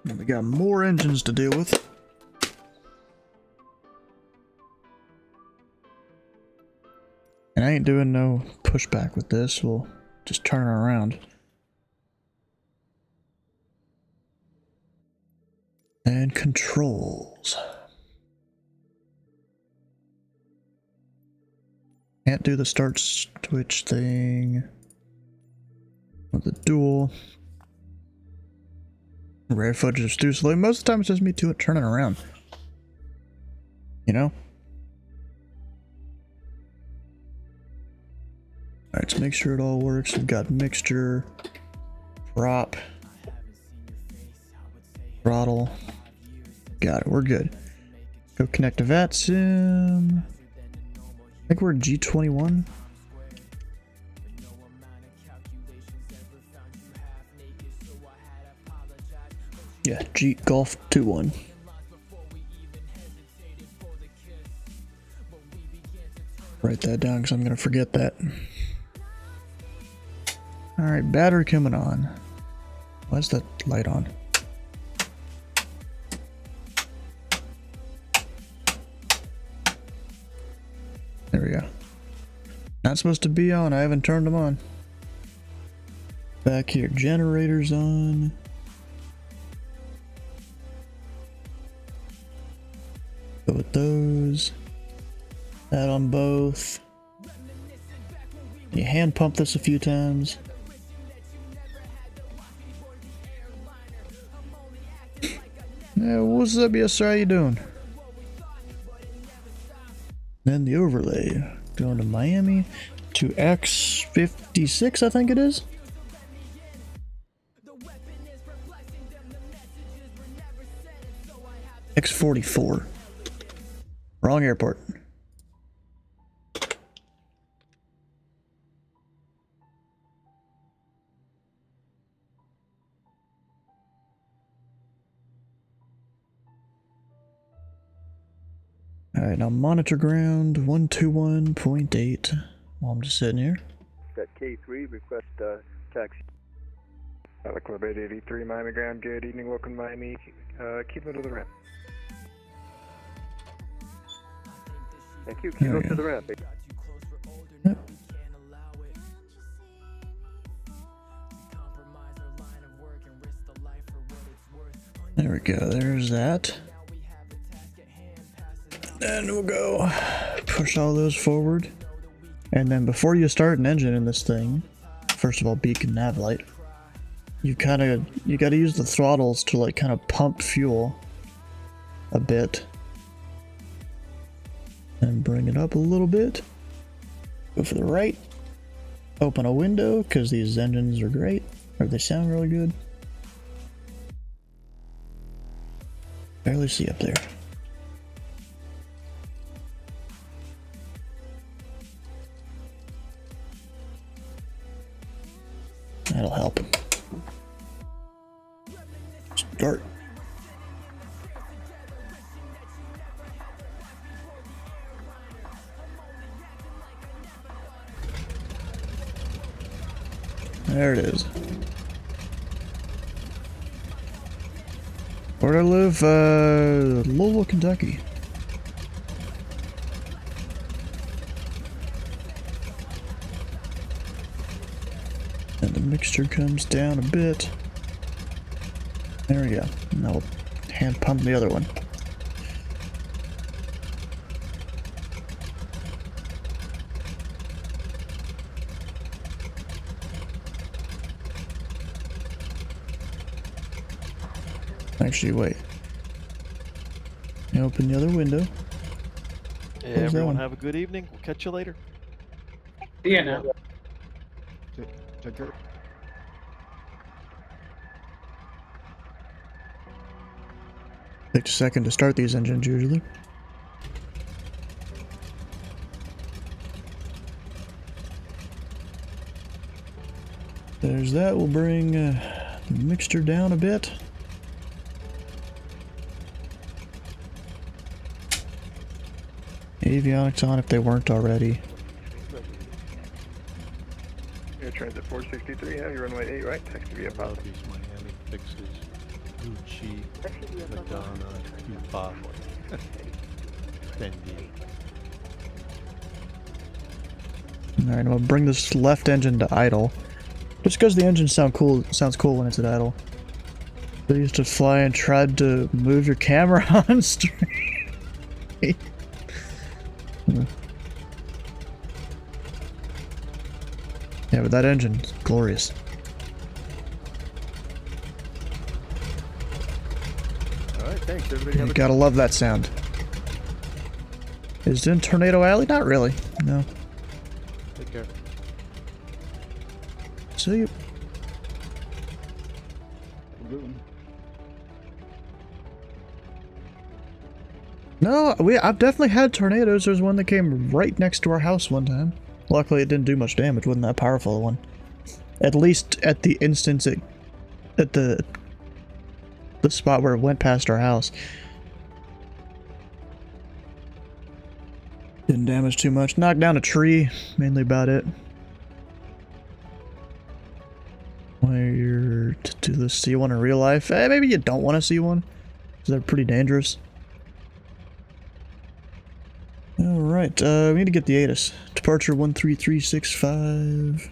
And we got more engines to deal with. And I ain't doing no pushback with this. We'll just turn it around. And controls. Can't do the start switch thing. With the dual. Rare footage is too slow. Most of the time it's just me turning around. You know? Alright, let's make sure it all works. We've got mixture, prop, throttle. Got it, we're good. Go connect to VATSIM. I think we're G21. Yeah, Jeep Golf 2-1. Write that down because I'm going to forget that. Alright, battery coming on. Why is that light on? There we go. Not supposed to be on, I haven't turned them on. Back here, generators on. Go with those. That on both. You hand pump this a few times. Yeah, what's up, yes sir, how you doing? Then the overlay. Going to Miami to X56, I think it is. X44. Wrong airport. Alright, now monitor ground 121.8 while I'm just sitting here. Got K3, request taxi. Club 883, Miami ground. Good evening, welcome Miami. Keep it to the ramp. Thank you, keep it to the ramp. Yep. There we go, there's that. And we'll go push all those forward. And then before you start an engine in this thing, first of all, beacon nav light, you gotta use the throttles to like kind of pump fuel a bit. And bring it up a little bit. Go for the right. Open a window, because these engines are great. Or they sound really good. Barely see up there. That'll help. Start. There it is. Where do I live? Louisville, Kentucky. And the mixture comes down a bit. There we go. Now we'll hand pump the other one. Actually, wait. Now open the other window. Yeah, everyone have a good evening. We'll catch you later. Yeah, now. Take care. Takes a second to start these engines usually. There's that. We'll bring the mixture down a bit. Avionics on if they weren't already. Air Transit 463, have your runway 8 right, taxi via pilot. These Miami fixes. Gucci, Madonna, Tupac, Fendi. Alright, we'll bring this left engine to idle. Just because the engine sounds cool when it's at idle. They used to fly and tried to move your camera on straight. Yeah, but that engine's glorious. Alright, thanks everybody. You gotta love that sound. Is it in Tornado Alley? Not really. No. Take care. See you. No, I've definitely had tornadoes. There's one that came right next to our house one time. Luckily, it didn't do much damage. Wasn't that powerful one. At least at the instance at the spot where it went past our house. Didn't damage too much. Knocked down a tree, mainly about it. Where to do this, see one in real life? Maybe you don't want to see one, because they're pretty dangerous. Alright, we need to get the ATIS. Departure 13365.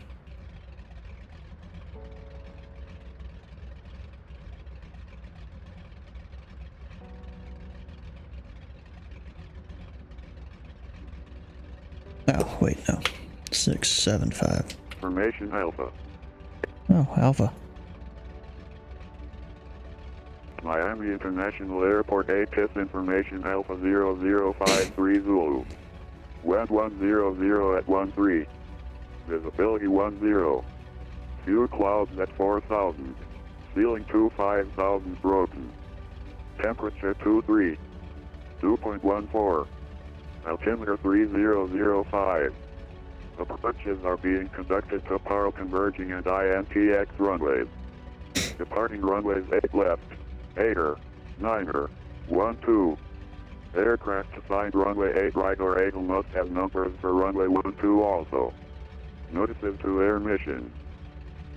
Oh, wait, no. 675. Formation Alpha. Oh, Alpha. Miami International Airport ATIS information Alpha 0053 Zulu. Wind 100 at 13. Visibility 10. Few clouds at 4,000. Ceiling 25,000 broken. Temperature 23. 2.14. Altimeter 3005. Approaches are being conducted to Paro Converging and INTX runways. Departing runways 8 left. 8er, 9er, 12. Aircraft assigned runway 8 right or 8 must have numbers for runway 12 also. Notices to air mission.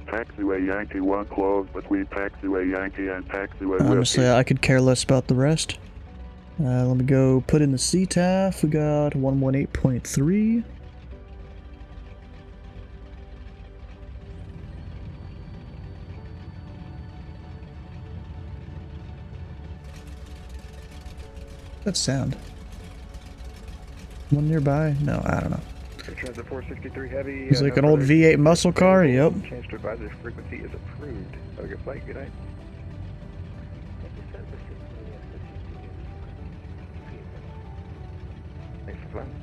taxiway Yankee 1 closed between taxiway Yankee and taxiway Honestly, Whiskey. I could care less about the rest. Let me go put in the CTAF. We got 118.3. That sound. One nearby? No, I don't know. Transit 463 heavy. It's like an old V8 muscle car. Yep. Change to advisory frequency is approved. Have a good flight. Good night. Thanks for flying.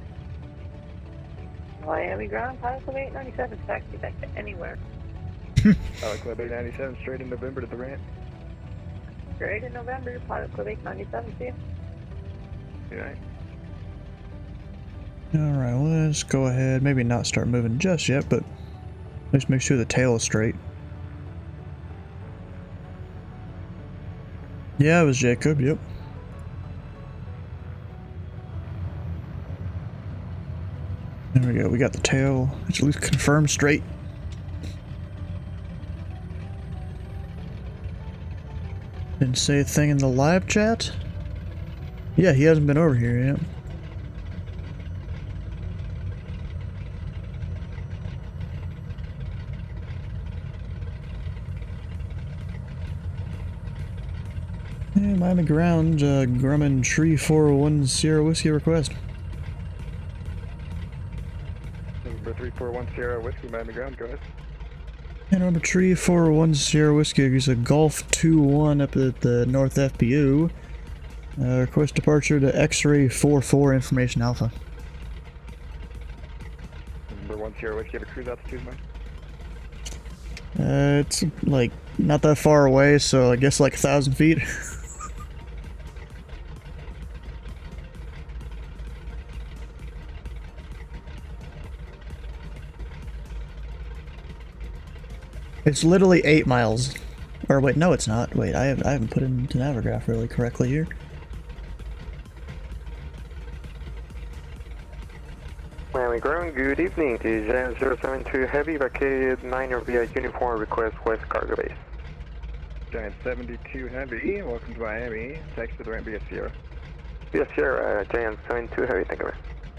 Miami ground, Pilot Club 897, taxi back to anywhere. Pilot Club 897, straight in November to the ramp. Straight in November, Pilot Club 897, see you. Good night. Alright, let's go ahead. Maybe not start moving just yet, but let's make sure the tail is straight. Yeah, it was Jacob, yep. There we go, we got the tail. It's at least confirmed straight. Didn't say a thing in the live chat? Yeah, he hasn't been over here yet. Yeah, Miami ground, Grumman Tree 401 Sierra Whiskey request. Number 341 Sierra Whiskey, Miami ground, go ahead. And number Tree 401 Sierra Whiskey is a Golf 2-1 up at the North FPU. Request departure to X-Ray 44 Information Alpha. Number 1 Sierra Whiskey, have a cruise altitude, Mike? It's like not that far away, so I guess like 1,000 feet. It's literally 8 miles. Or wait, no it's not. Wait, I haven't put it into Navigraph really correctly here. Miami ground, good evening. This is Jan 072 Heavy, vacated 9 via uniform request West Cargo Base. Giant 72 Heavy, welcome to Miami. Text to the ramp via Sierra. Via Sierra, Giant 72 Heavy, thank you.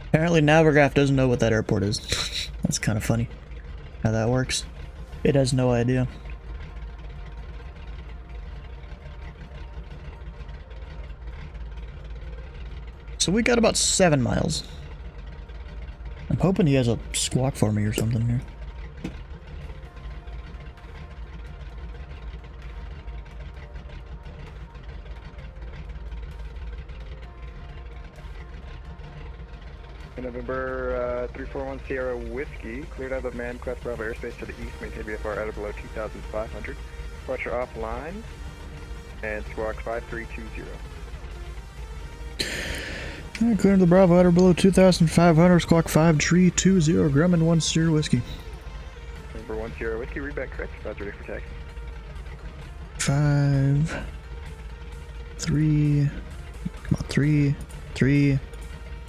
Apparently Navigraph doesn't know what that airport is. That's kind of funny how that works. It has no idea. So we got about 7 miles. I'm hoping he has a squawk for me or something here. November 341 Sierra Whiskey, cleared out of Man Class Bravo airspace to the east, maintain VFR out of below 2,500. Departure offline, and squawk 5320. Clearing the Bravo out or below 2,500, squawk 5320, Grumman 1 Sierra Whiskey. Number 1 Sierra Whiskey, read back correct, about ready for taxi. 5, 3, come on, 3, 3,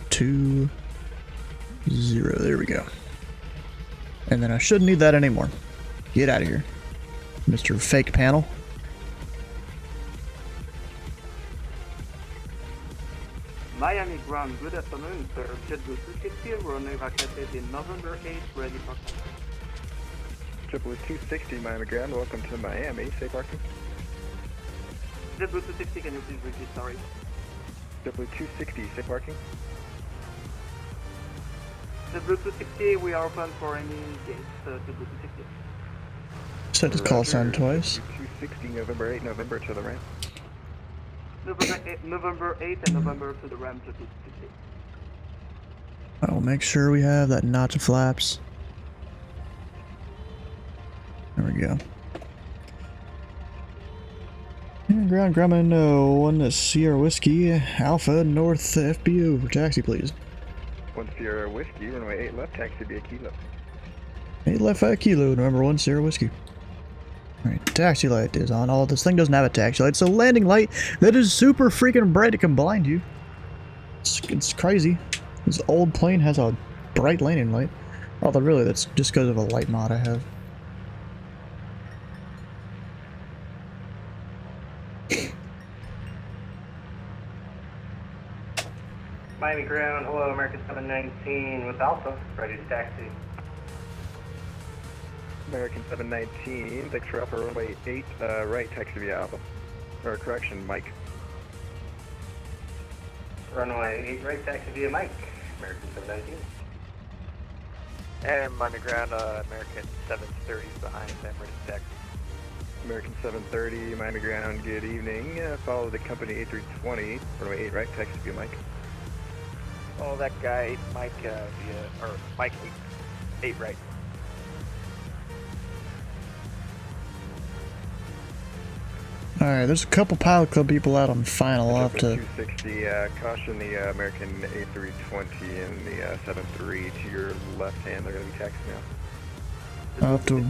2, 0, there we go. And then I shouldn't need that anymore. Get out of here, Mr. Fake Panel. Miami ground, good afternoon, sir. JetBlue 260, runway vacated in November 8, ready for JetBlue 260, Miami ground, welcome to Miami, safe parking. JetBlue 260, can you please repeat, sorry? JetBlue 260, safe parking. JetBlue 260, we are open for any gates, JetBlue 260. Set his call sign twice. 260, November 8, November to the ramp. November 8 and November to the ramp, JetBlue 260. I'll make sure we have that notch of flaps. There we go. And ground Grumman 1 Sierra Whiskey, Alpha North FBU for taxi, please. 1 Sierra Whiskey, runway 8 left, taxi via Kilo. 8 left 5 kilo, number 1 Sierra Whiskey. Alright, taxi light is on. Oh, this thing doesn't have a taxi light. It's a landing light that is super freaking bright. It can blind you. It's crazy. This old plane has a bright landing light. Although really, that's just because of a light mod I have. Miami ground, hello, American 719 with Alpha, ready to taxi. American 719, thanks for Alpha runway 8, right, taxi via Alpha. Or correction, Mike. Runway 8 right, taxi via Mike, American 719. And Miami ground, American 730 behind, I'm ready to taxi. American 730, Miami ground, good evening. Follow the company A320, runway 8 right, taxi via Mike. Follow that guy, Mike, Mike 8 right. Alright, there's a couple Pilot Club people out on final. I'll have to... 260, caution the American A320 and the 73 to your left hand. They're going to be taxiing now. I'll have to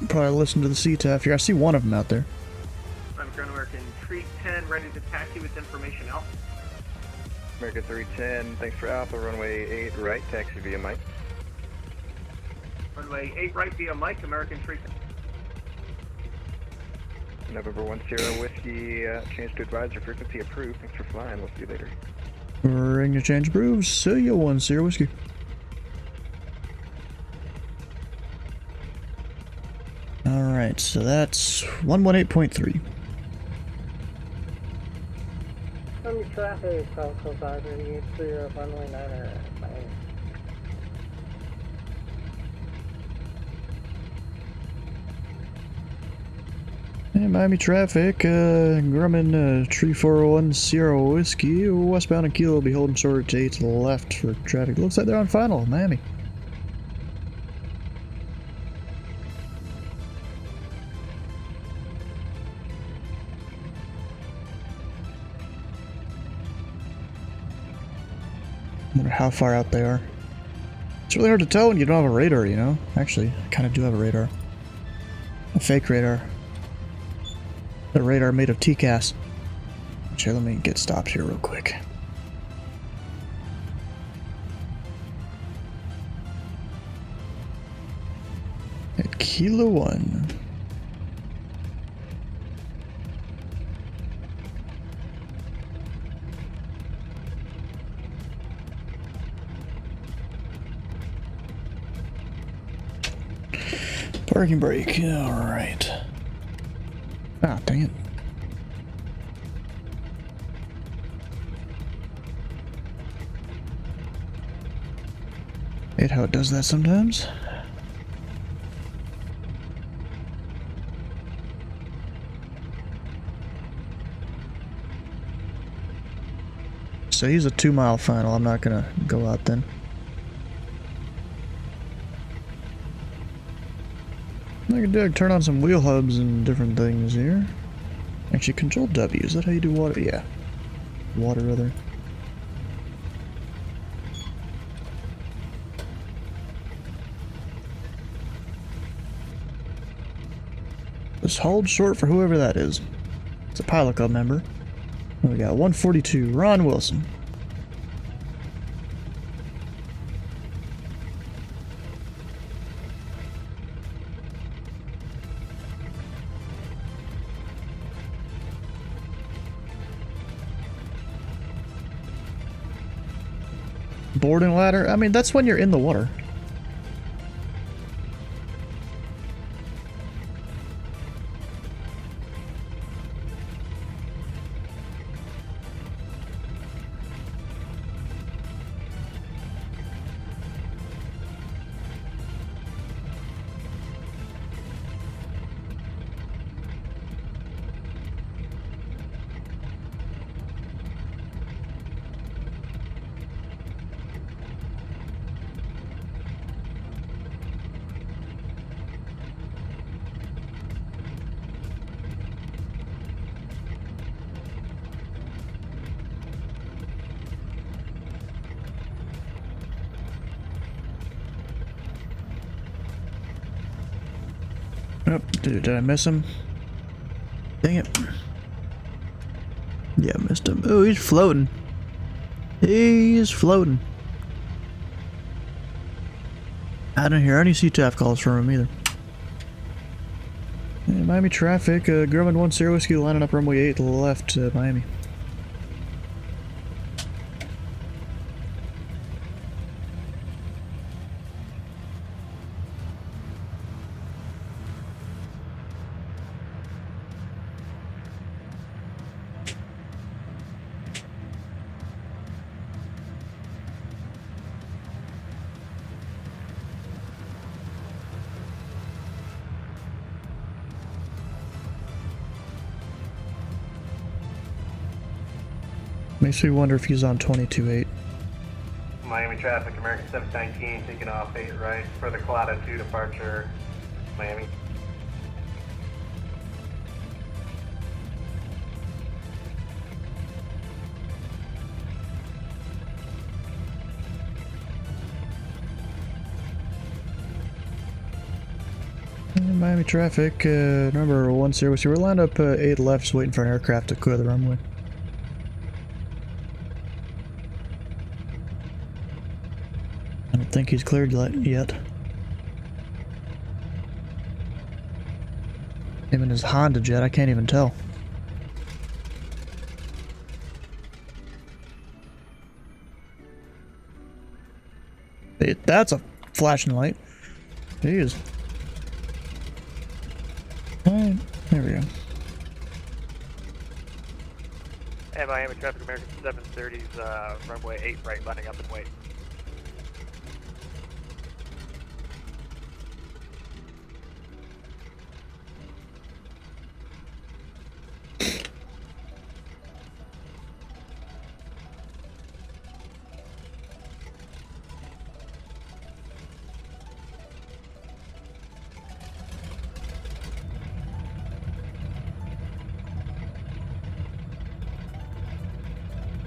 probably listen to the CTAF here. I see one of them out there. I'm Ground American 310, ready to taxi with information Alpha. American 310, thanks for Alpha, runway 8 right, taxi via Mike. Runway 8 right via Mike, American 310. November 10 Whiskey, change to advisor frequency approved. Thanks for flying. We'll see you later. Ring to change grooves. See you, 10 Whiskey. Alright, so that's 118.3. Traffic, South Coast Island, clear runway 9 Miami. Hey, Miami traffic, Grumman, Tree 401 Sierra Whiskey, westbound and Kilo will be holding short to 8 to the left for traffic. Looks like they're on final, Miami. I wonder how far out they are. It's really hard to tell when you don't have a radar, you know? Actually, I kind of do have a radar. A fake radar. A radar made of TCAS. Okay, let me get stopped here real quick. At Kilo 1. Parking brake, alright. Ah, dang it. Hate how it does that sometimes. So he's a 2-mile final. I'm not gonna go out then. I can do turn on some wheel hubs and different things here. Actually, Control W, is that how you do water? Yeah. Water, rather. Just hold short for whoever that is. It's a Pilot Club member. We got 142, Ron Wilson. Boarding ladder? I mean, that's when you're in the water. Oh, did I miss him? Dang it. Yeah, I missed him. Oh, he's floating. He's floating. I didn't hear any CTAF calls from him either. Yeah, Miami traffic, Grumman 10 Whiskey lining up runway 8 to the left, Miami. Makes me wonder if he's on 22.8. Miami traffic, American 719, taking off 8 right for the Colada 2 departure, Miami. Miami traffic, number 10, we're lined up 8 lefts waiting for an aircraft to clear the runway. I don't think he's cleared yet. Him and his Honda jet, I can't even tell. Hey, that's a flashing light. Jeez. Alright, there we go. Hey, Miami traffic, American 730's runway 8 right, lining up and wait.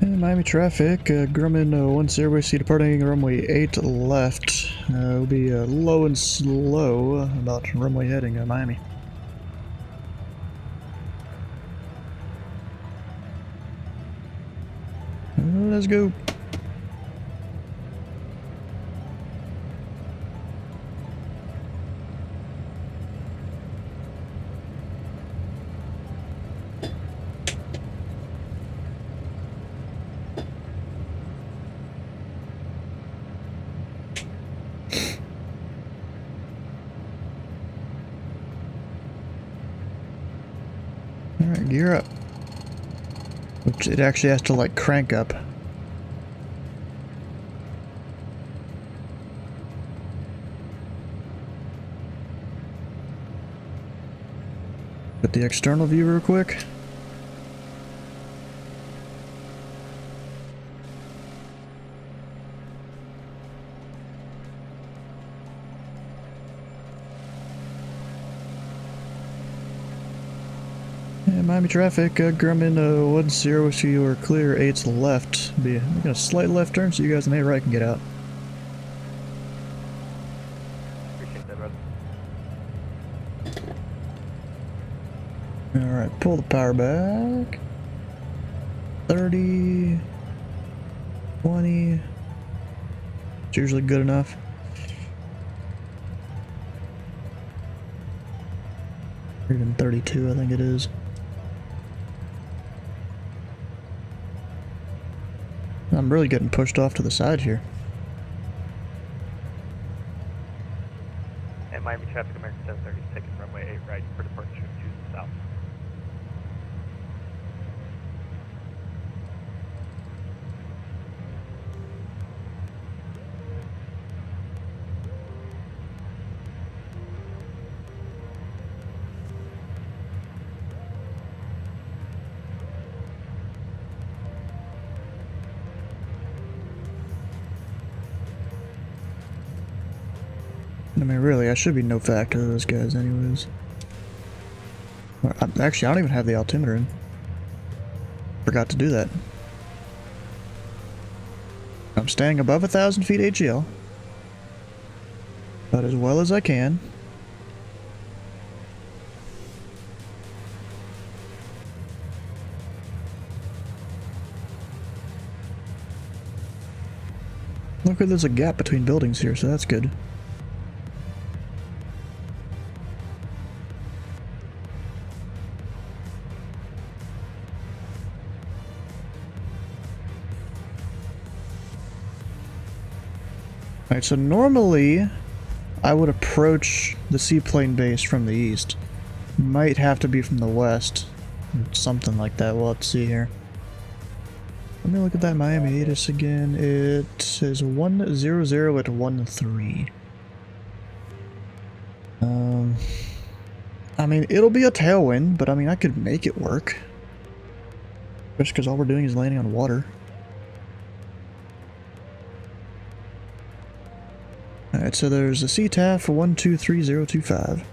Miami traffic, Grumman 10, we see departing runway 8 left. We'll be low and slow about runway heading Miami. Let's go. Alright, gear up. Which it actually has to like crank up. Get the external view real quick. Miami traffic, Grumman 10, wish you are clear, 8's left. Be making a slight left turn so you guys on 8 right can get out. Appreciate that, brother. Alright, pull the power back. 30, 20. It's usually good enough. Or even 32, I think it is. I'm really getting pushed off to the side here. And Miami traffic, American 730 is taking runway 8 right for departure to the south. I mean, really, I should be no factor to those guys anyways. Actually, I don't even have the altimeter in. Forgot to do that. I'm staying above 1,000 feet AGL. About as well as I can. Look, there's a gap between buildings here, so that's good. Alright, so normally I would approach the seaplane base from the east. Might have to be from the west. Something like that. We'll have to see here. Let me look at that Miami ATIS again. It says 100 at 13. I mean, it'll be a tailwind, but I mean, I could make it work. Just because all we're doing is landing on water. Alright, so there's a CTAF for 123025.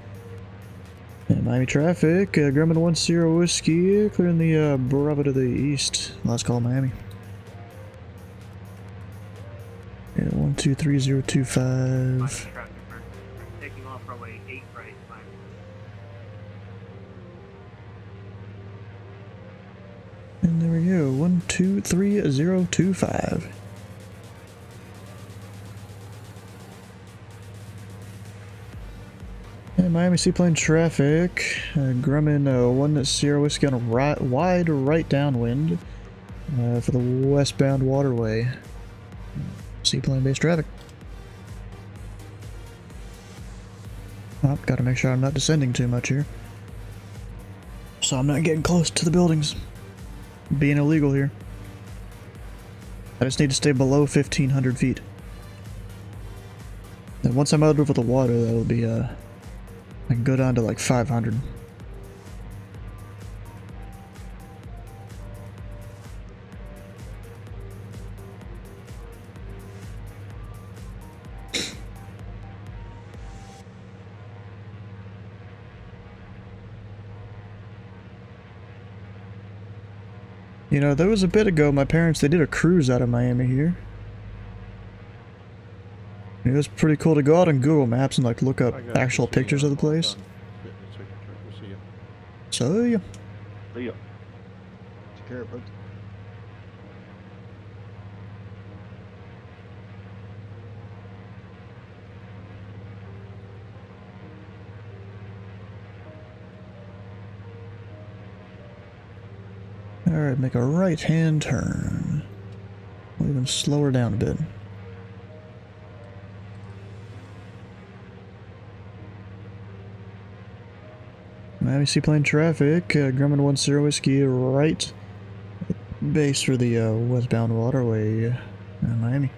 And Miami traffic, Grumman 10 Whiskey, clearing the Bravo to the east. Last call, Miami. Yeah, 123025. Taking off runway 8 right, Miami. And there we go, 123025. And Miami seaplane traffic, Grumman 10 Whiskey on a wide right downwind for the westbound waterway. Seaplane based traffic. Oh, gotta make sure I'm not descending too much here. So I'm not getting close to the buildings. Being illegal here. I just need to stay below 1,500 feet. And once I'm out over the water, that'll be, I can go down to like 500. You know, there was a bit ago, my parents, they did a cruise out of Miami here. It was pretty cool to go out on Google Maps and like look up actual pictures of the place. So yeah. See ya. Take care, bud. Alright, make a right-hand turn. We'll even slow her down a bit. Miami seaplane traffic, Grumman 10 Whiskey, right base for the westbound waterway, Miami.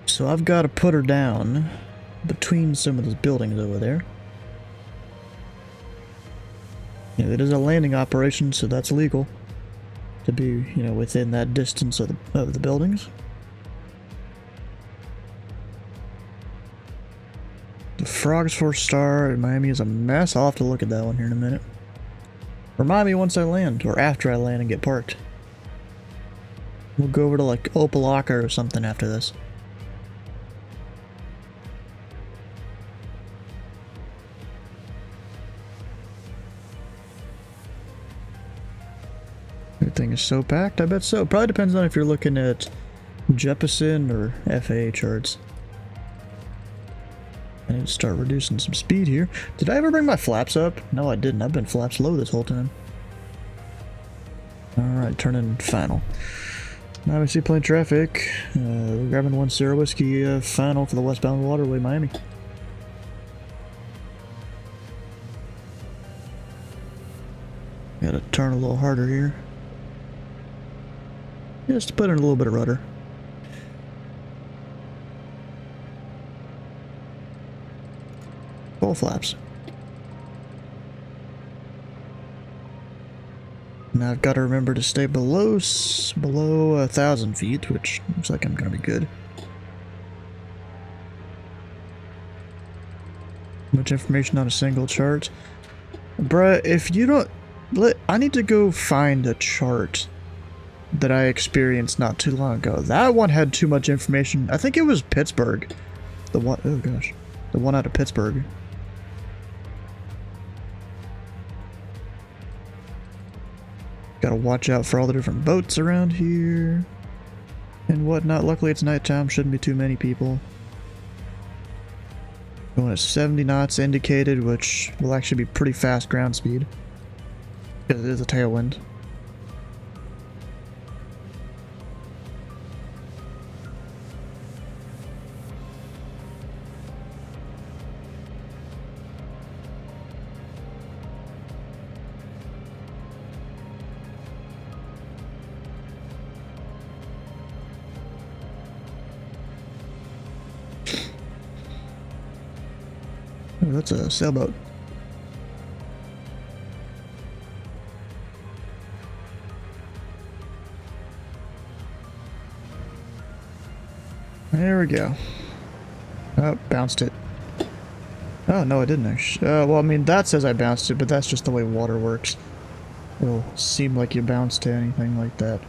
So I've got to put her down between some of those buildings over there. Yeah, it is a landing operation, so that's legal to be, you know, within that distance of the buildings. The Frogs 4-star in Miami is a mess. I'll have to look at that one here in a minute. Remind me once I land, or after I land and get parked. We'll go over to like Opelika or something after this. Everything is so packed, I bet so. Probably depends on if you're looking at Jeppesen or FAA charts. I need to start reducing some speed here. Did I ever bring my flaps up? No, I didn't. I've been flaps low this whole time. Alright, turning final. Now we see plane traffic. We're grabbing 10 Whiskey final for the westbound waterway, Miami. Gotta turn a little harder here. Just to put in a little bit of rudder. Full flaps. Now I've got to remember to stay below 1,000 feet, which looks like I'm gonna be good. Much information on a single chart. Bruh, if you don't... I need to go find a chart that I experienced not too long ago. That one had too much information. I think it was Pittsburgh. The one... Oh gosh. The one out of Pittsburgh. Gotta watch out for all the different boats around here and whatnot. Luckily it's nighttime, shouldn't be too many people. Going at 70 knots indicated, which will actually be pretty fast ground speed because it is a tailwind. that's a sailboat. There we go. Oh, bounced it. Oh, no, I didn't actually. Well, I mean, that says I bounced it, but that's just the way water works. It'll seem like you bounce to anything like that.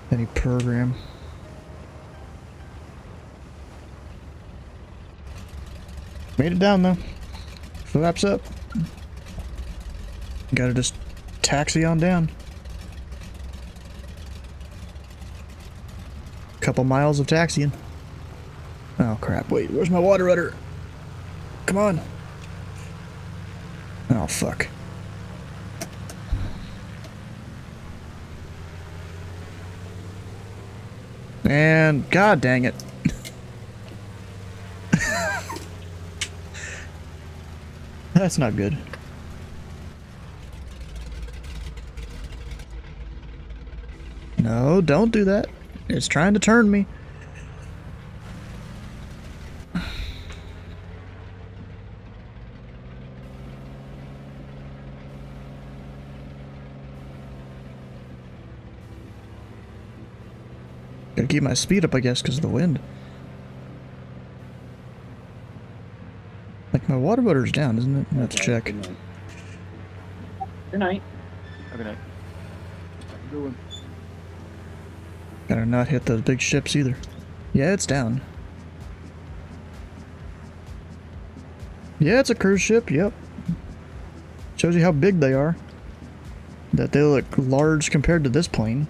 Any program. Made it down, though. Flaps up. Gotta just taxi on down. Couple miles of taxiing. Oh crap, wait, where's my water rudder? Come on. Oh fuck. And god dang it. That's not good. No, don't do that. It's trying to turn me. Gotta keep my speed up, I guess, because of the wind. Like, my water motor's down, isn't it? I have to check. Good night. Good night. Doing. Gotta not hit those big ships either. Yeah, it's down. Yeah, it's a cruise ship, yep. Shows you how big they are. That they look large compared to this plane.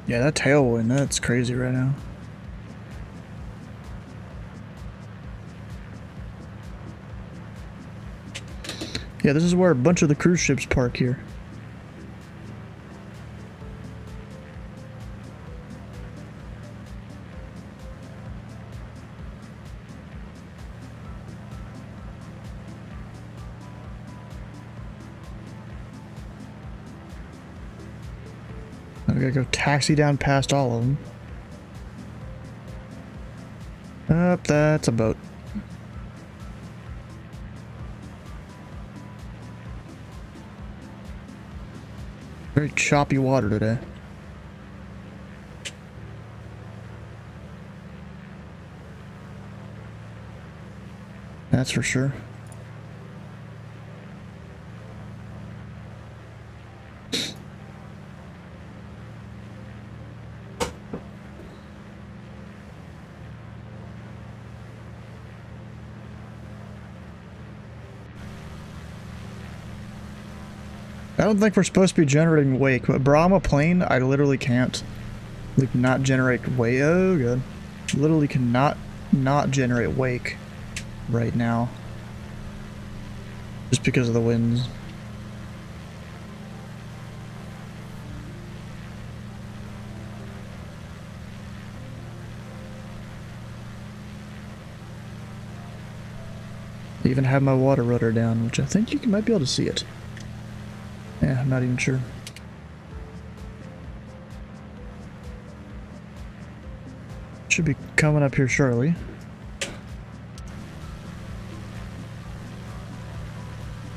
Yeah, that tailwind, that's crazy right now. Yeah, this is where a bunch of the cruise ships park here. I gotta go taxi down past all of them. Up, that's a boat. Very choppy water today. That's for sure. I don't think we're supposed to be generating wake, but Brahma plane, I literally can't. Like, not generate wake. Oh, good. Literally cannot not generate wake right now. Just because of the winds. I even have my water rudder down, which I think you might be able to see it. Yeah, I'm not even sure. Should be coming up here shortly.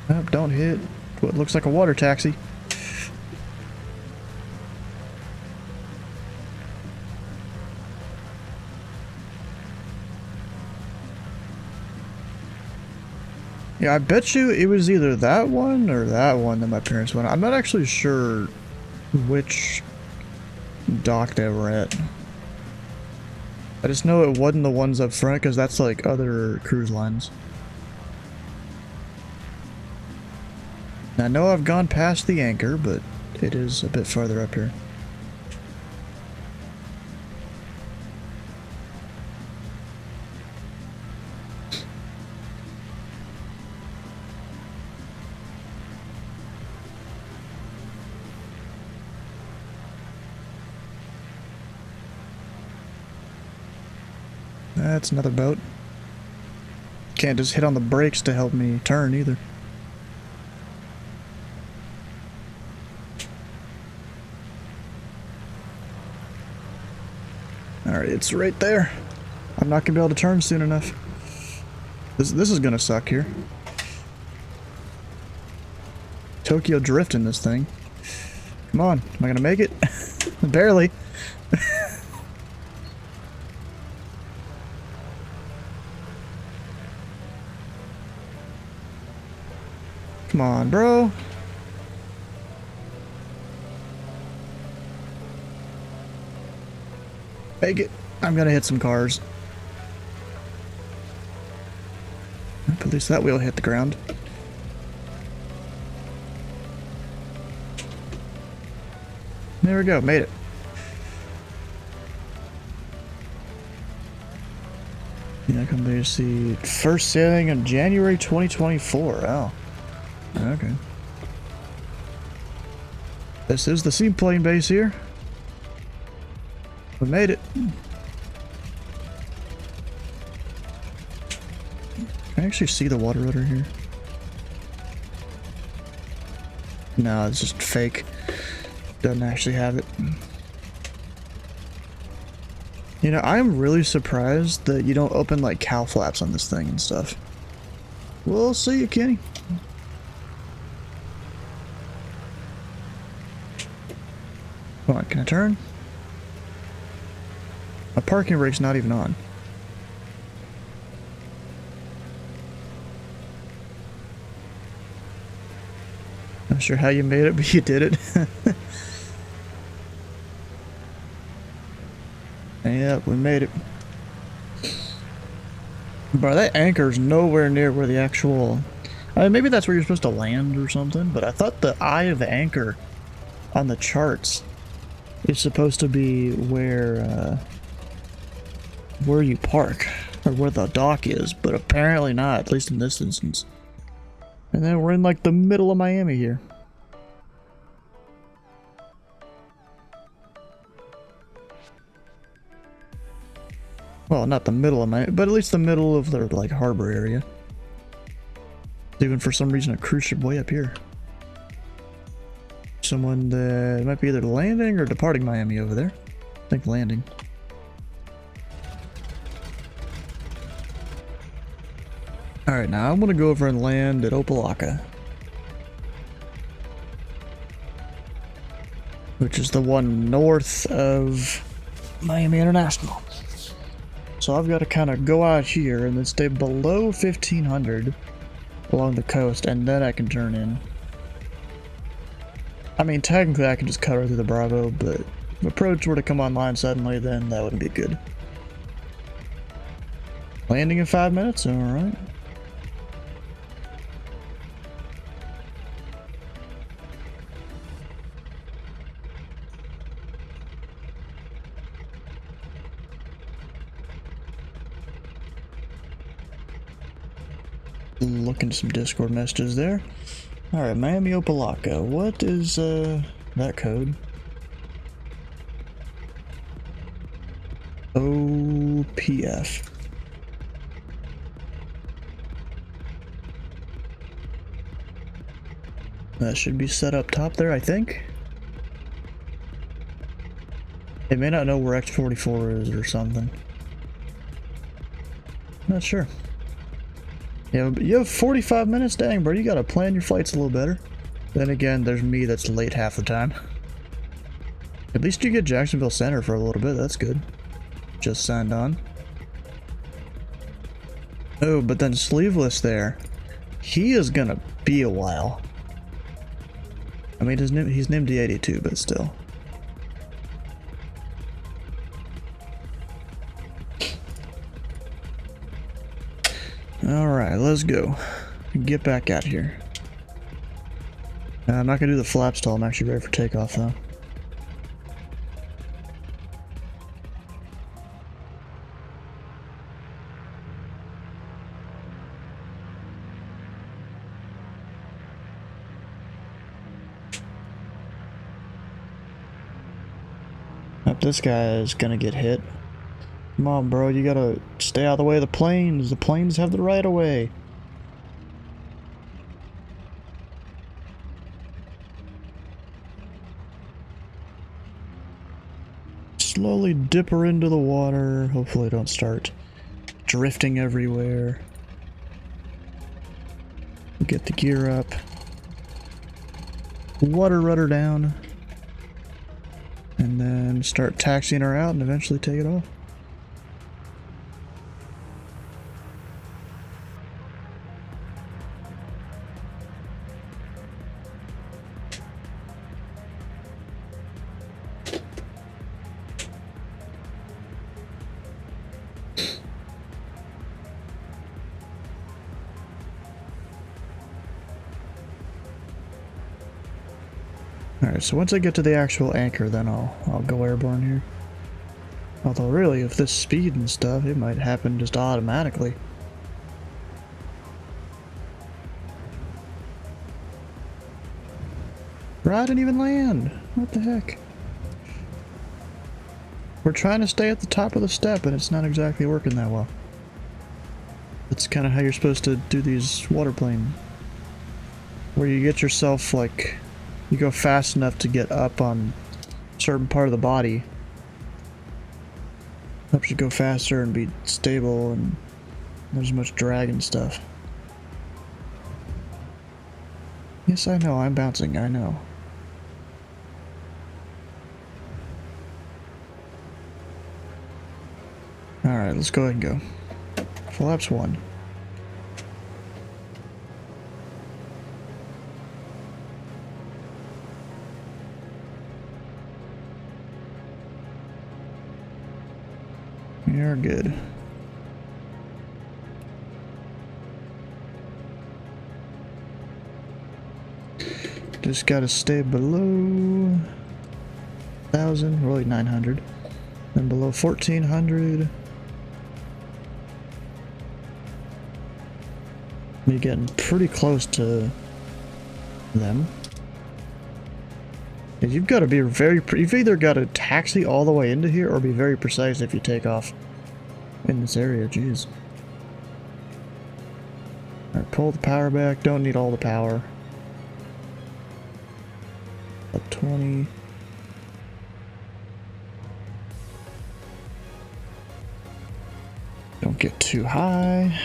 Oh, don't hit what looks like a water taxi. Yeah, I bet you it was either that one or that one that my parents went. I'm not actually sure which dock they were at. I just know it wasn't the ones up front because that's like other cruise lines. I know I've gone past the anchor, but it is a bit farther up here. That's another boat. Can't just hit on the brakes to help me turn either. Alright, it's right there. I'm not gonna be able to turn soon enough. This is gonna suck here. Tokyo drifting this thing. Come on, am I gonna make it? Barely. Come on, bro. Make it. I'm gonna hit some cars. At least that wheel hit the ground. There we go, made it. Yeah, come there to see first sailing in January 2024. Oh. Okay. This is the seaplane base here. We made it. Can I actually see the water rudder here? No, it's just fake. Doesn't actually have it. You know, I'm really surprised that you don't open like cow flaps on this thing and stuff. We'll see you, Kenny. Come on, can I turn? My parking brake's not even on. Not sure how you made it, but you did it. Yeah, we made it. Bro, that anchor's nowhere near where the actual... maybe that's where you're supposed to land or something, but I thought the eye of the anchor on the charts is supposed to be where you park, or where the dock is, but apparently not, at least in this instance. And then we're in like the middle of Miami here. Well, not the middle of Miami, but at least the middle of the like harbor area. Even for some reason a cruise ship way up here. Someone that might be either landing or departing Miami over there. I think landing. Alright, now I'm gonna go over and land at Opelika, which is the one north of Miami International. So I've got to kind of go out here and then stay below 1500 along the coast, and then I can turn in. I mean, technically I can just cut right through the Bravo, but if approach were to come online suddenly, then that wouldn't be good. Landing in 5 minutes? Alright. Look into some Discord messages there. Alright, Miami Opelika. What is that code? OPF. That should be set up top there, I think. It may not know where X44 is or something. Not sure. Yeah, but you have 45 minutes? Dang, bro, you gotta plan your flights a little better. Then again, there's me that's late half the time. At least you get Jacksonville Center for a little bit, that's good. Just signed on. Oh, but then Sleeveless there. He is gonna be a while. I mean, he's named D82, but still. Alright, let's go. Get back out here. I'm not gonna do the flaps till I'm actually ready for takeoff, though. This guy is gonna get hit. Come on, bro, you gotta stay out of the way of the planes. The planes have the right of way. Slowly dip her into the water. Hopefully don't start drifting everywhere. Get the gear up. Water rudder down. And then start taxiing her out and eventually take it off. Alright, so once I get to the actual anchor, then I'll go airborne here. Although really, with this speed and stuff, it might happen just automatically. Bro, I didn't even land! What the heck? We're trying to stay at the top of the step and it's not exactly working that well. That's kind of how you're supposed to do these waterplane. Where you get yourself, like, you go fast enough to get up on a certain part of the body. Helps you go faster and be stable and there's much drag and stuff. Yes, I know, I'm bouncing, I know. Alright, let's go ahead and go. Flaps 1. You're good. Just gotta stay below 1,000, really 900. Then below 1,400. You're getting pretty close to them. And you've got to be you've either got to taxi all the way into here or be very precise if you take off in this area, jeez. Alright, pull the power back, don't need all the power. Up 20. Don't get too high.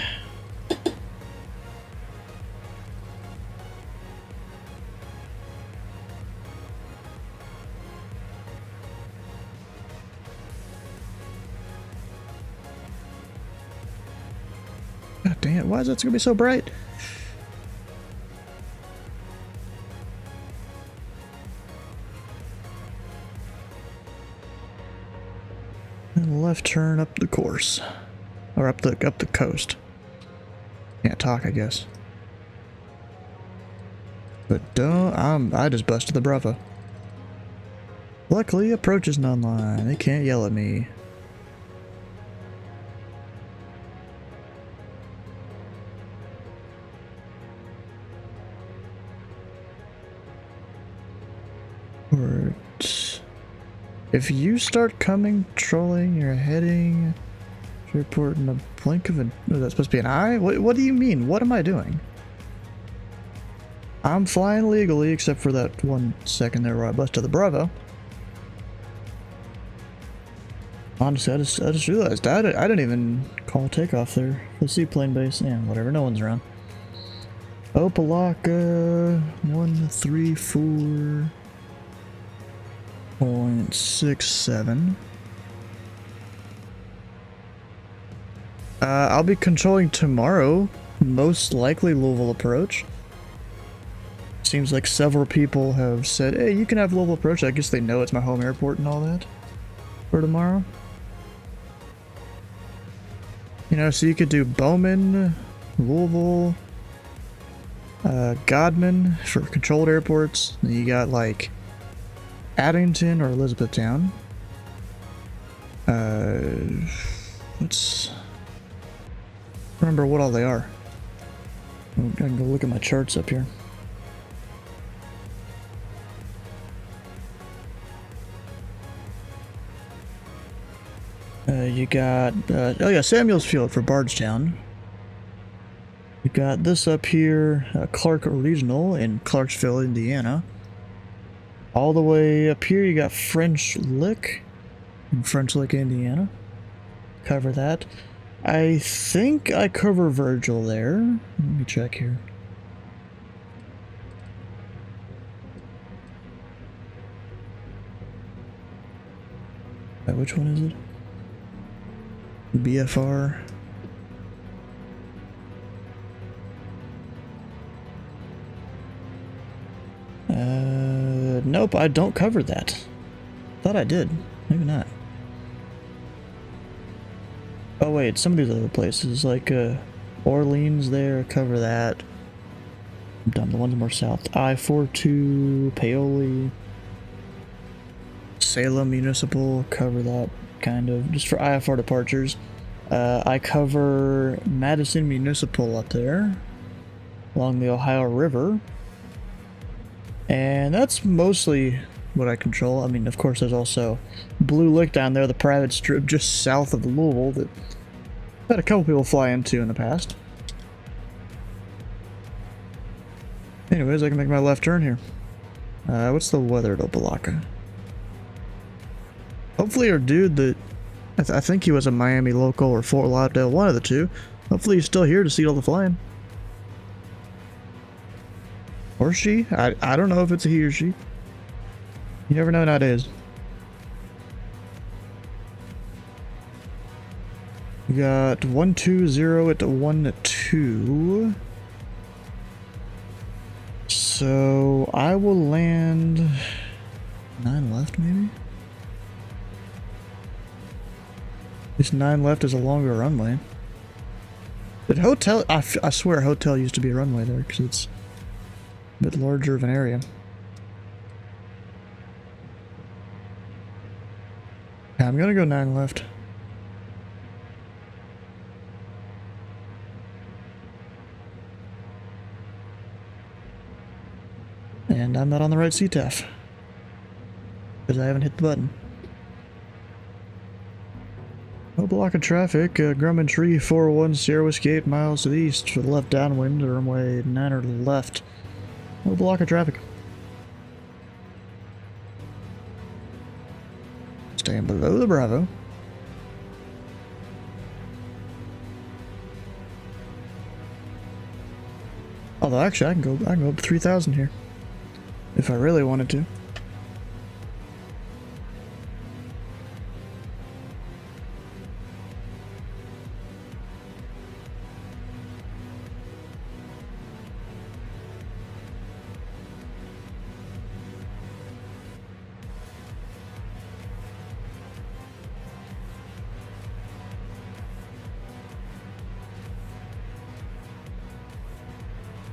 God dang it, why is it gonna be so bright? And left turn up the course. Or up the coast. Can't talk, I guess. But I just busted the Bravo. Luckily, approach isn't online. They can't yell at me. If you start coming, trolling, you're heading to report in a blink of an... Oh, that's supposed to be an eye? What do you mean? What am I doing? I'm flying legally, except for that 1 second there where I busted the Bravo. Honestly, I just realized I didn't even call takeoff there. The seaplane base, yeah, whatever, no one's around. Opalaka 134.67. I'll be controlling tomorrow, most likely Louisville approach. Seems like several people have said, hey, you can have Louisville approach. I guess they know it's my home airport and all that for tomorrow. You know, so you could do Bowman, Louisville, Godman for controlled airports. Then you got like Addington or Elizabethtown. Let's remember what all they are. I can go look at my charts up here. You got, oh yeah, Samuels Field for Bardstown. You got this up here, Clark Regional in Clarksville, Indiana. All the way up here, you got French Lick in French Lick, Indiana. Cover that. I think I cover Virgil there. Let me check here. Which one is it? BFR. Nope, I don't cover that. Thought I did. Maybe not. Oh wait, some of these other places, like Orleans there, cover that. I'm done, the ones more south. I-42, Paoli, Salem Municipal, cover that, kind of, just for IFR departures. I cover Madison Municipal up there, along the Ohio River. And that's mostly what I control. I mean, of course, there's also Blue Lick down there, the private strip just south of Louisville that I've had a couple people fly into in the past. Anyways, I can make my left turn here. What's the weather at Opelika? Hopefully our dude that... I think he was a Miami local or Fort Lauderdale, one of the two. Hopefully he's still here to see all the flying. Or she. I don't know if it's a he or she. You never know nowadays. We got 120 at 12. So I will land 9 left maybe? This 9 left is a longer runway. But hotel, I swear hotel used to be a runway there because it's a bit larger of an area. Yeah, I'm gonna go 9 left. And I'm not on the right CTAF. Because I haven't hit the button. No block of traffic. Grumman Tree 401 Sierra Whiskey 8 miles to the east for the left downwind. Runway 9 or to the left. No block of traffic. Staying below the Bravo. Although actually I can go up to 3,000 here. If I really wanted to.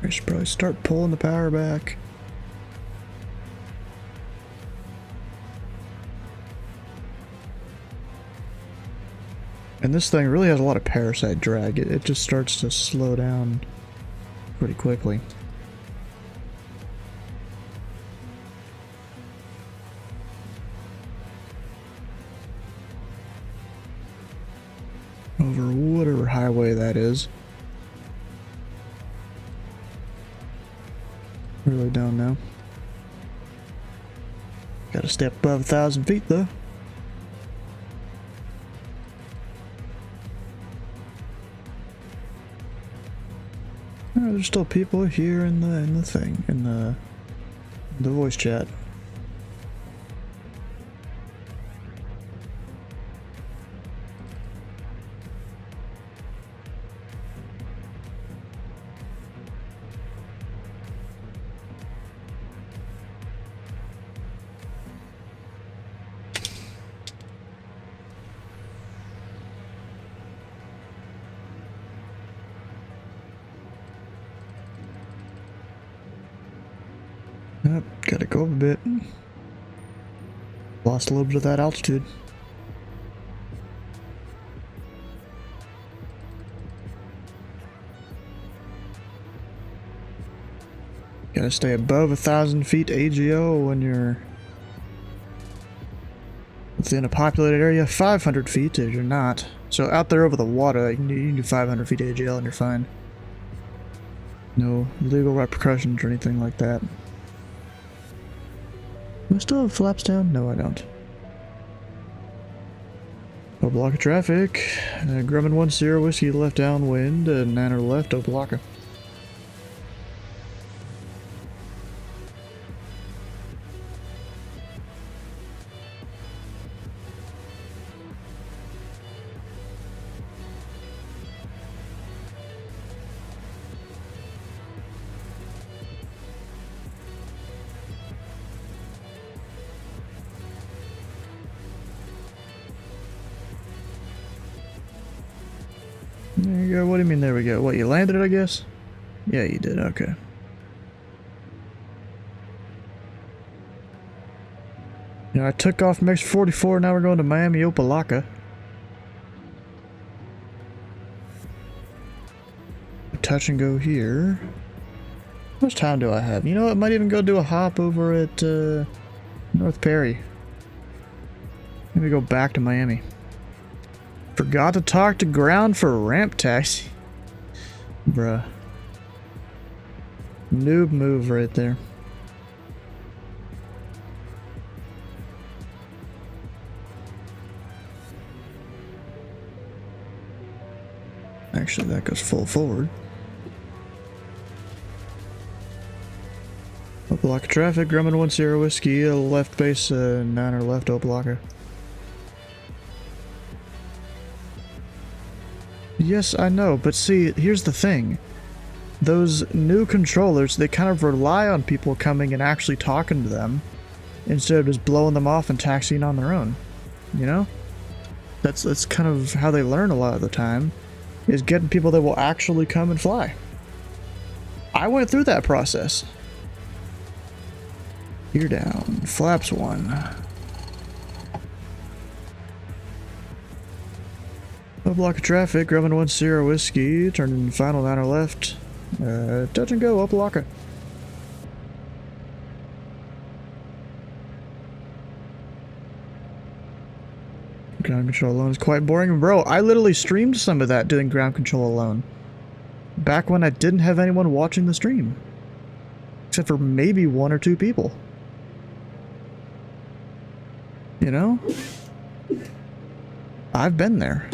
I should probably start pulling the power back. And this thing really has a lot of parasite drag. It just starts to slow down pretty quickly. Over whatever highway that is. Really don't know. Gotta step above 1,000 feet though. Oh, there's still people here in the thing, in the voice chat. Yep, gotta go up a bit. Lost a little bit of that altitude. Gotta stay above 1,000 feet AGO when you're within a populated area. 500 feet if you're not. So out there over the water, you can do 500 feet AGL and you're fine. No legal repercussions or anything like that. Do I still have flaps down? No, I don't. No block of traffic. Grumman 1 Sierra Whiskey left downwind, and 9 or left, Opelika. There you go. What do you mean, there we go? What, you landed it, I guess? Yeah, you did. Okay. I took off from X44, now we're going to Miami Opelika. Touch and go here. How much time do I have? You know what, might even go do a hop over at North Perry. Maybe go back to Miami. Forgot to talk to ground for ramp taxi. Bruh. Noob move right there. Actually, that goes full forward. Opelika traffic, Grumman 10 Whiskey, left base, 9 left Opelika. Yes, I know, but see, here's the thing. Those new controllers, they kind of rely on people coming and actually talking to them instead of just blowing them off and taxiing on their own. You know? That's kind of how they learn a lot of the time, is getting people that will actually come and fly. I went through that process. Gear down, flaps 1. A block of traffic, Grumman 10 Whiskey, turning final 9 left. Touch and go, Opelika. Ground control alone is quite boring. Bro, I literally streamed some of that doing ground control alone. Back when I didn't have anyone watching the stream. Except for maybe 1 or 2 people. You know? I've been there.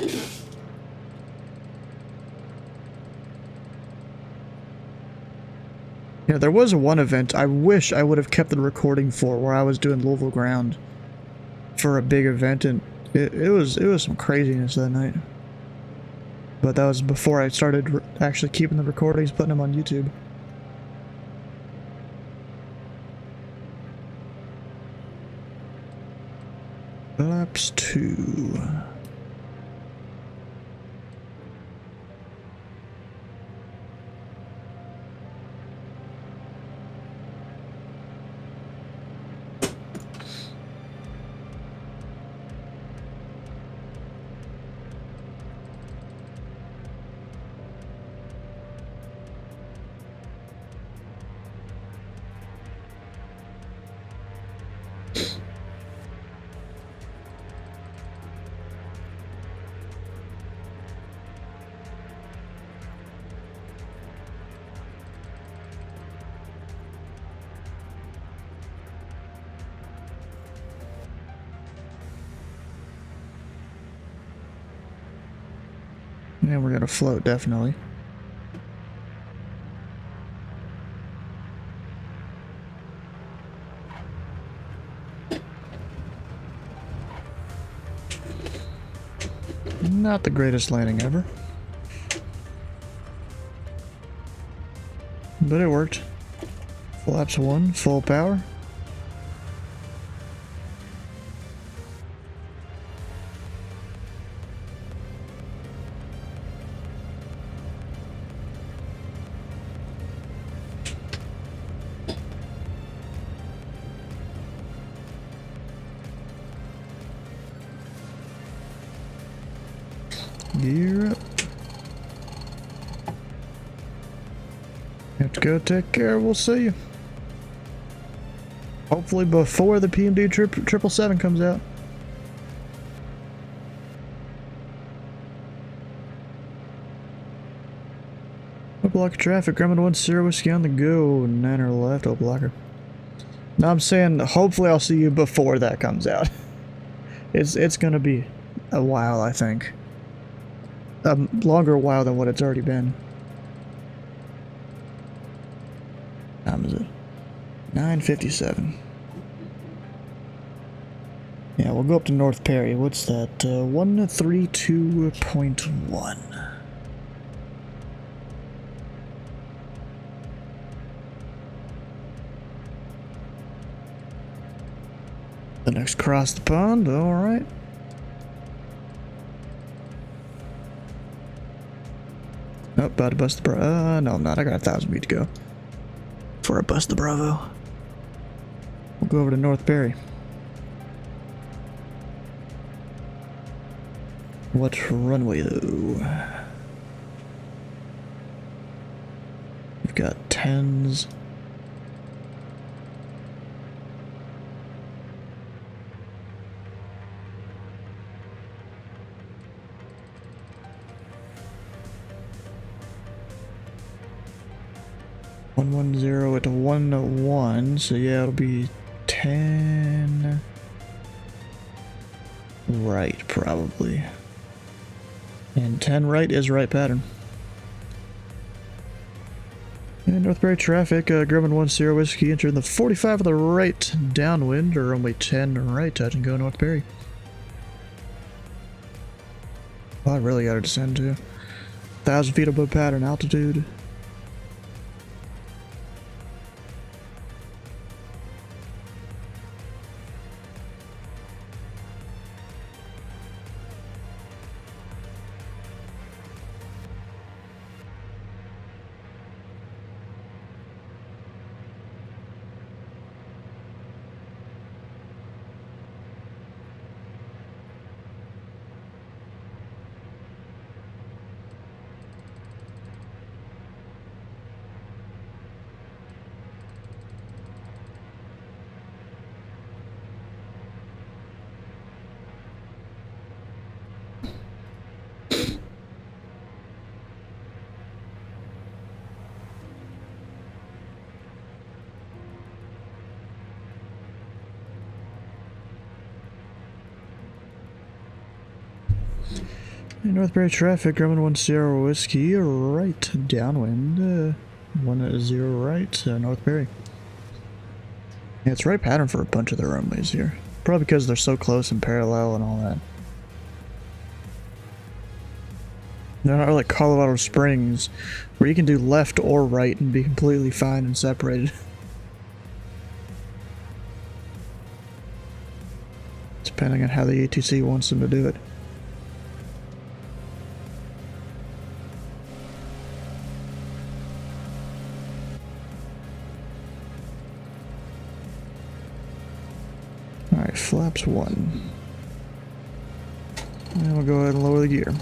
Yeah, there was one event I wish I would have kept the recording for, where I was doing Louisville ground for a big event, and it was some craziness that night. But that was before I started actually keeping the recordings, putting them on YouTube. Laps 2. And we're gonna float, definitely. Not the greatest landing ever. But it worked. Flaps 1, full power. Gear up. Have to go take care, we'll see you. Hopefully before the PMD 777 comes out. Opelika traffic, Grumman 10 Whiskey on the go, 9 left, Opelika. Now I'm saying hopefully I'll see you before that comes out. It's gonna be a while, I think. A longer while than what it's already been. How time is it? 9:57. Yeah, we'll go up to North Perry. What's that? 132.1. The next cross the pond, alright. Oh, about to bust the Bravo. No, I'm not. I got 1,000 feet to go before I bust the Bravo. We'll go over to North Barry. What runway though? We've got 10s. (110) at 101, so yeah, it'll be 10 right probably. And 10 right is right pattern. And Northbury traffic, Grumman 10 Whiskey, entering the 45 of the right downwind, or runway 10 right, touch and go Northbury. Oh, I really gotta descend to 1,000 feet above pattern altitude. Northbury traffic, Grumman 10 Whiskey, right downwind, 10 right, Northbury. Yeah, it's right pattern for a bunch of the runways here. Probably because they're so close and parallel and all that. They're not like Colorado Springs, where you can do left or right and be completely fine and separated. Depending on how the ATC wants them to do it. Alright, flaps 1. And we'll go ahead and lower the gear.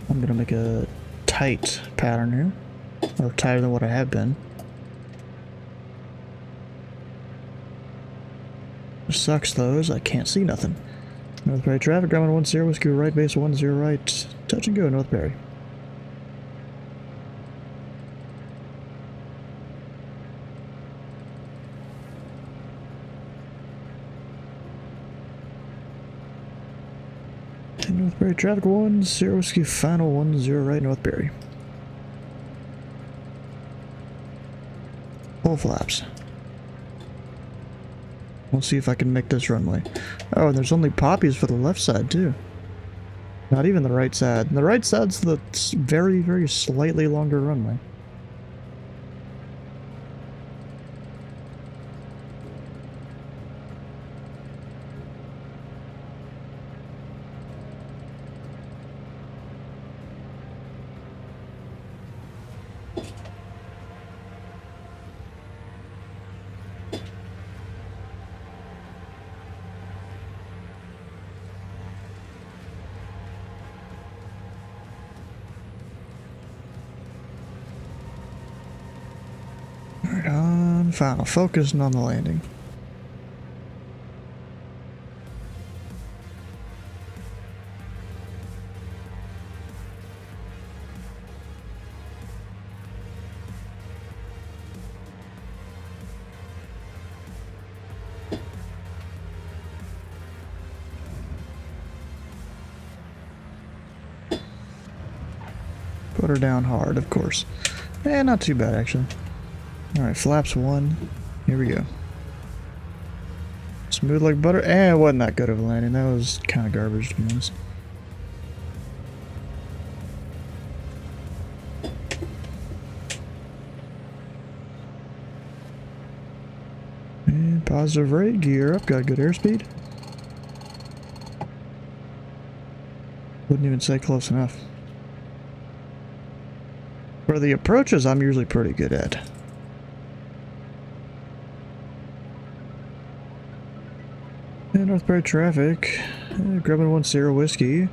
I'm gonna make a tight pattern here, or tighter than what I have been. What sucks though is I can't see nothing. Northbury traffic, Grumman 10 Whiskey right, base 10 right, touch and go Northbury. Northbury traffic 10 Whiskey final 10 right Northbury. Full flaps. We'll see if I can make this runway. Oh, and there's only poppies for the left side too. Not even the right side. And the right side's the very, very slightly longer runway. Alright, on final, focusing on the landing. Put her down hard, of course. Eh, not too bad actually. Alright, flaps 1. Here we go. Smooth like butter. Eh, it wasn't that good of a landing. That was kind of garbage, to be honest. And positive rate, gear up, got good airspeed. Wouldn't even say close enough. For the approaches, I'm usually pretty good at. And Northbury traffic. Grabbing 10 whiskey.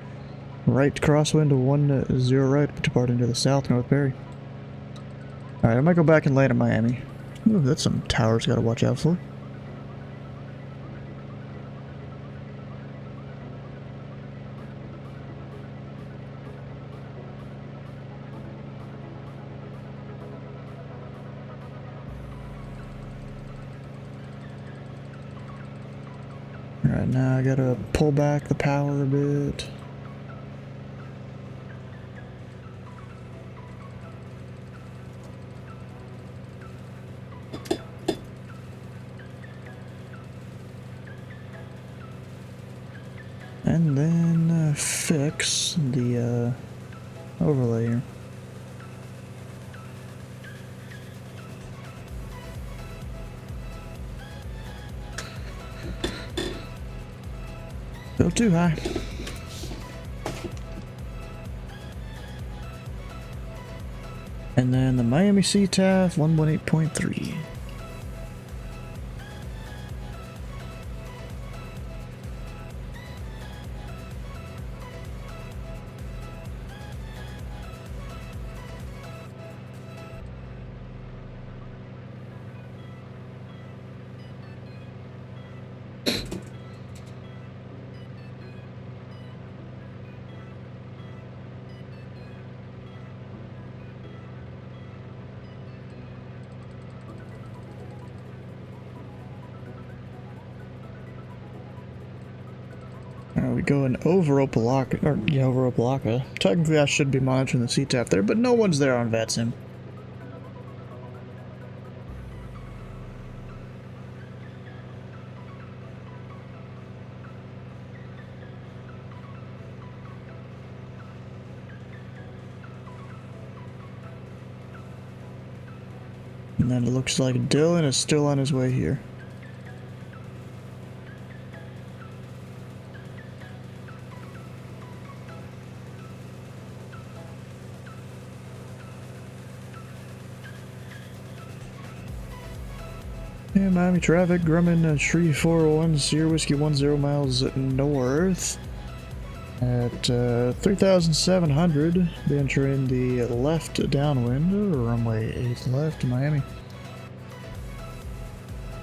Right crosswind to 10 right, departing to the south, Northbury. Alright, I might go back and land in Miami. Ooh, that's some towers gotta watch out for. Alright, now I gotta pull back the power a bit. And then fix the overlay here. Go too high. And then the Miami CTAF 118.3. We going over Opelika, or yeah, over Opelika. Technically I should be monitoring the CTAF there, but no one's there on VATSIM. And then it looks like Dylan is still on his way here. Yeah, Miami traffic, Grumman, Tree 401, Sierra Whiskey 10 miles north at 3,700, be entering the left downwind, runway 8 left, Miami.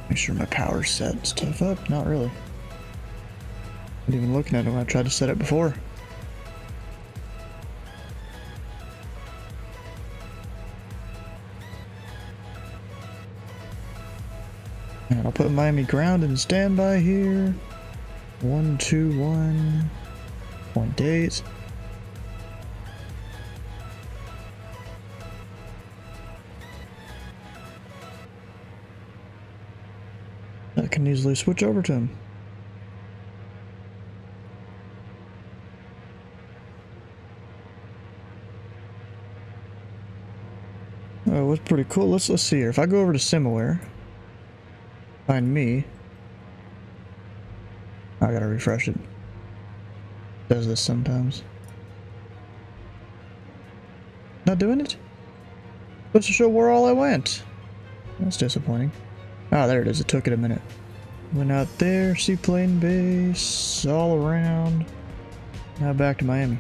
Make sure my power's set stuff up, not really. Not even looking at it when I tried to set it before. And I'll put Miami ground in standby here. 121.8. I can easily switch over to him. Oh, what's pretty cool? Let's see here. If I go over to Simaware. Find me. I gotta refresh it. Does this sometimes. Not doing it? Supposed to show where all I went. That's disappointing. Ah, there it is. It took it a minute. Went out there, seaplane base, all around. Now back to Miami.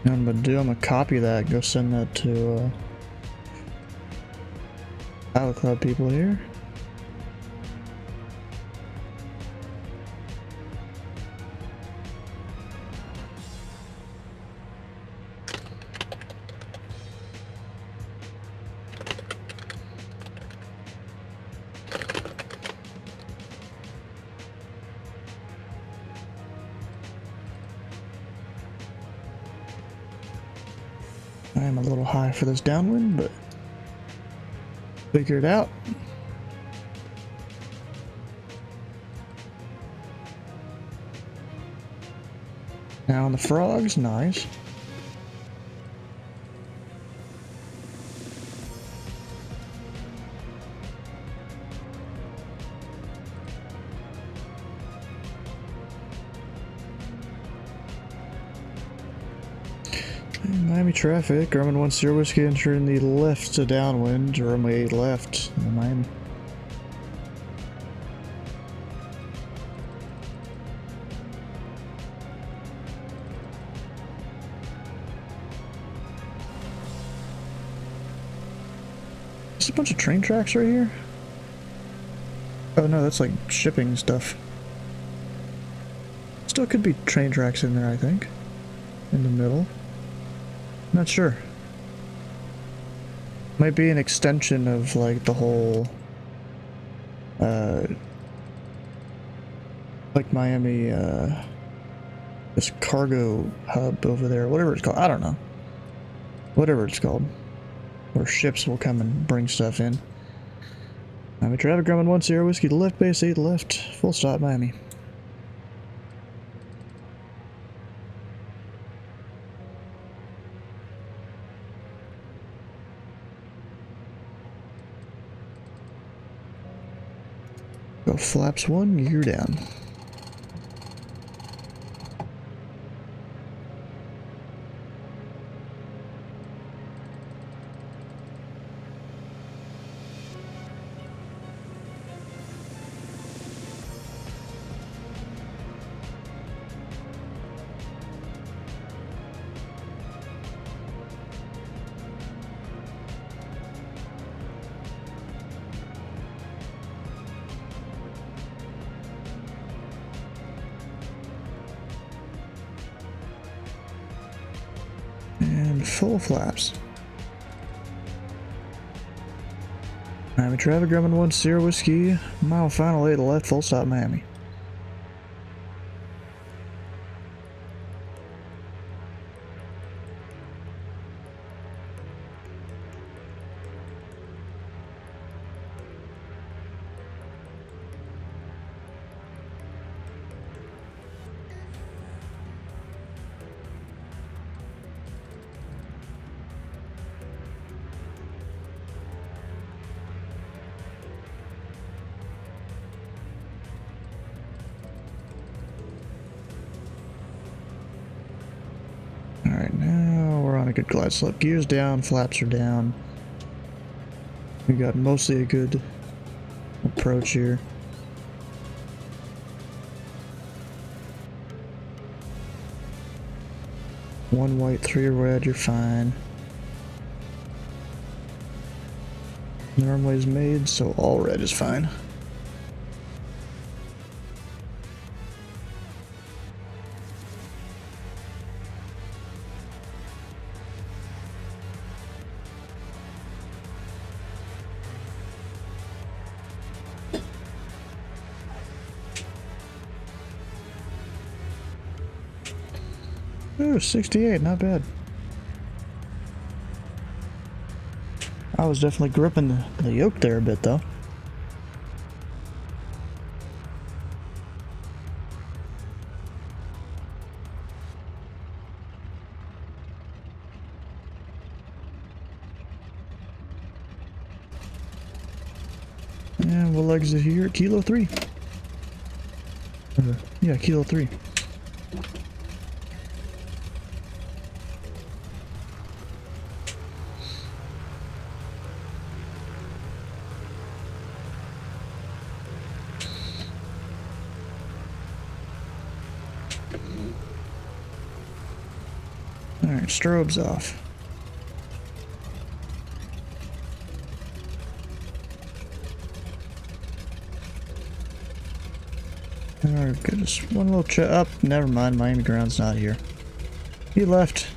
What I'm gonna do, I'm gonna copy that, go send that to Battle Club people here. I am a little high for this downwind, but figure it out. Now on the frogs, nice. Miami traffic, Grumman 10 Whiskey entering the left to downwind, runway 8 left, Miami. There's a bunch of train tracks right here. Oh no, that's like shipping stuff. Still could be train tracks in there, I think. In the middle. Not sure. Might be an extension of like the whole like Miami this cargo hub over there, whatever it's called. I don't know. Whatever it's called. Where ships will come and bring stuff in. Miami traffic, Grumman 10 Whiskey to left, base 8 left, full stop Miami. Go flaps 1, gear down. And full flaps. Miami traffic, Grumman 10 Whiskey, mile final 8 left, full stop Miami. Alright, now we're on a good glide slope. Gears down, flaps are down. We got mostly a good approach here. One white, 3 red, you're fine. The runway's made, so all red is fine. Ooh, 68, not bad. I was definitely gripping the yoke there a bit, though. And we'll exit here at Kilo 3. Yeah, Kilo 3. Alright, strobes off. Alright, good. Just one little check up. Never mind, Miami ground's not here. He left.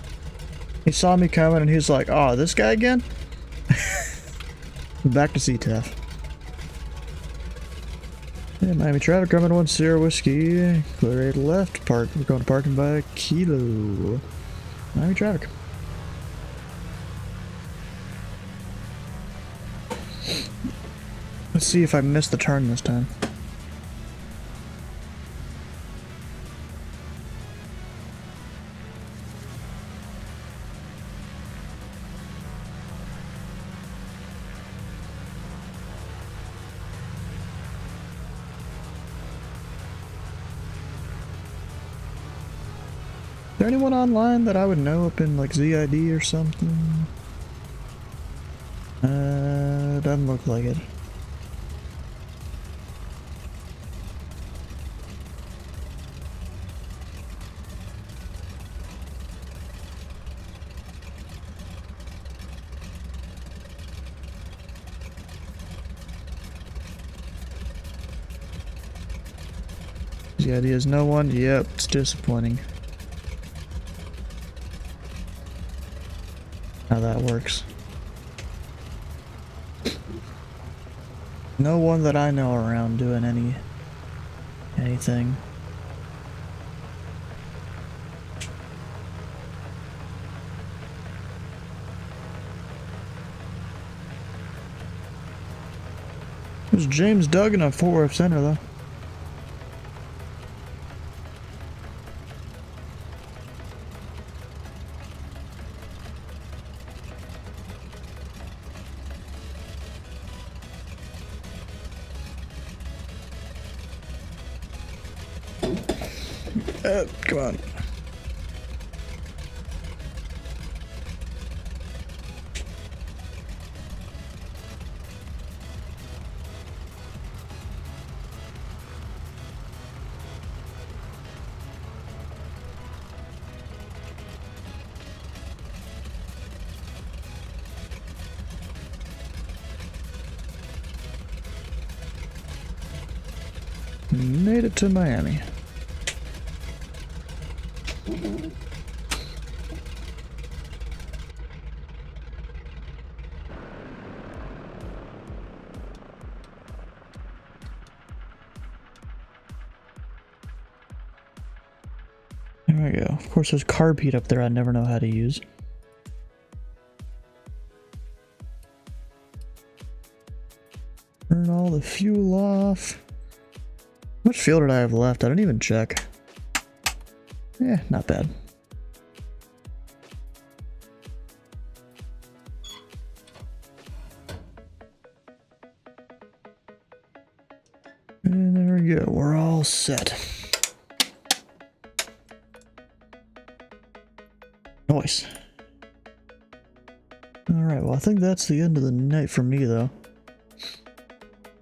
He saw me coming and he's like, oh, this guy again? Back to CTAF. Yeah, Miami traffic, Grumman 10 Whiskey. Clear 8 left. Park. We're going to parking by Kilo. Miami traffic. Let's see if I missed the turn this time. there anyone online that I would know up in like ZID or something? Doesn't look like it. ZID is no one? Yep, it's disappointing. How that works. No one that I know around doing anything. There's James Duggan at Fort Worth Center though. Come on. Made it to Miami. There we go. Of course, there's carb heat up there I never know how to use. Turn all the fuel off. How much fuel did I have left? I didn't even check. Yeah, not bad. And there we go. We're all set. Nice. Alright, well I think that's the end of the night for me though.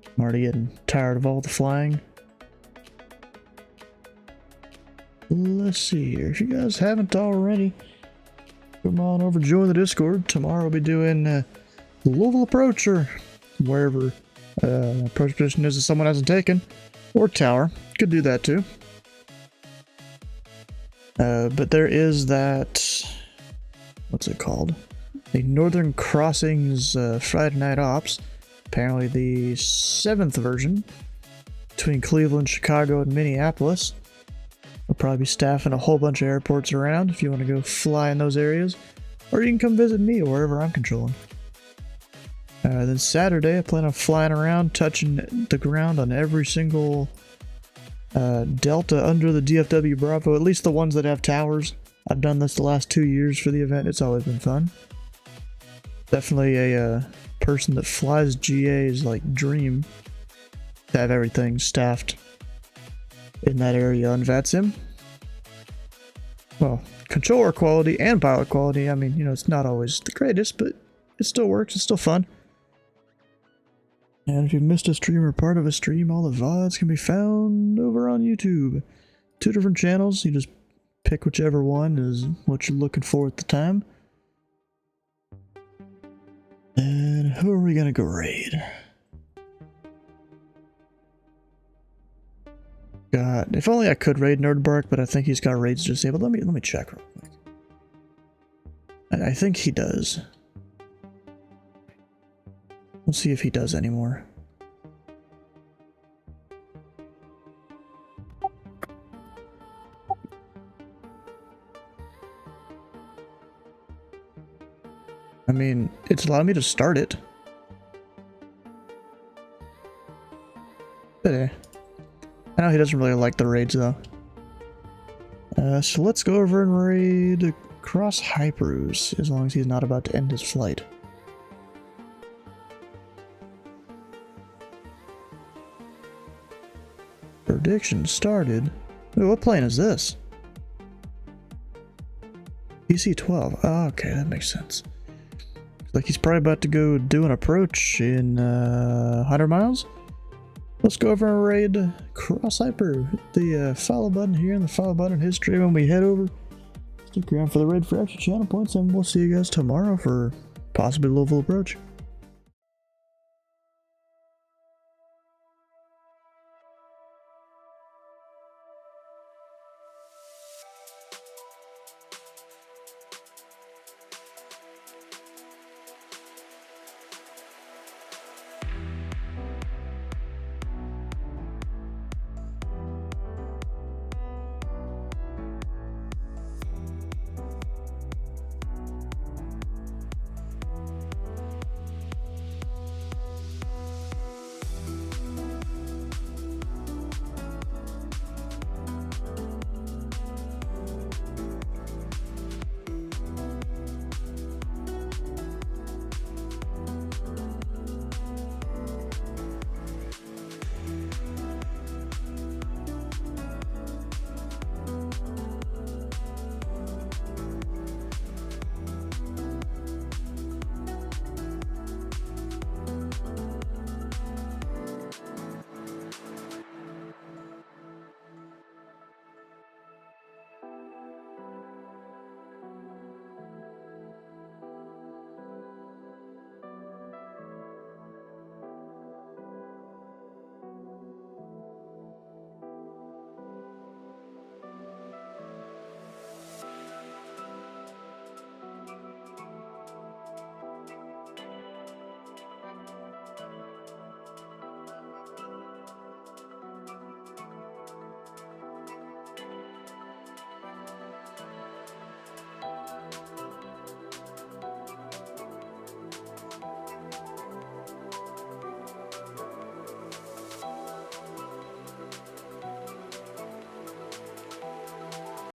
I'm already getting tired of all the flying. Let's see here. If you guys haven't already, come on over, join the Discord. Tomorrow we'll be doing Louisville Approach or wherever approach position is that someone hasn't taken. Or Tower. Could do that too. But there is that... what's it called? The Northern Crossings Friday Night Ops. Apparently the 7th version. Between Cleveland, Chicago, and Minneapolis. We'll probably be staffing a whole bunch of airports around if you want to go fly in those areas. Or you can come visit me or wherever I'm controlling. Then Saturday, I plan on flying around, touching the ground on every single Delta under the DFW Bravo, at least the ones that have towers. I've done this the last 2 years for the event. It's always been fun. Definitely a person that flies GA's like dream to have everything staffed in that area on VATSIM. Well, controller quality and pilot quality, I mean, you know, it's not always the greatest, but it still works. It's still fun. And if you missed a stream or part of a stream, all the VODs can be found over on YouTube. 2 different channels. You just pick whichever one is what you're looking for at the time. And who are we gonna go raid? God, if only I could raid Nerdbark, but I think he's got raids disabled. Let me check real quick. I think he does. We'll see if he does anymore. I mean, it's allowed me to start it. But I know he doesn't really like the raids though. So let's go over and raid Cross Hyperus, as long as he's not about to end his flight. Prediction started. Ooh, what plane is this? PC-12. Oh, okay, that makes sense. Like he's probably about to go do an approach in 100 miles. Let's go over and raid Cross Hyper. Hit the follow button here and the follow button history when we head over. Stick around for the raid for extra channel points, and we'll see you guys tomorrow for possibly Louisville approach.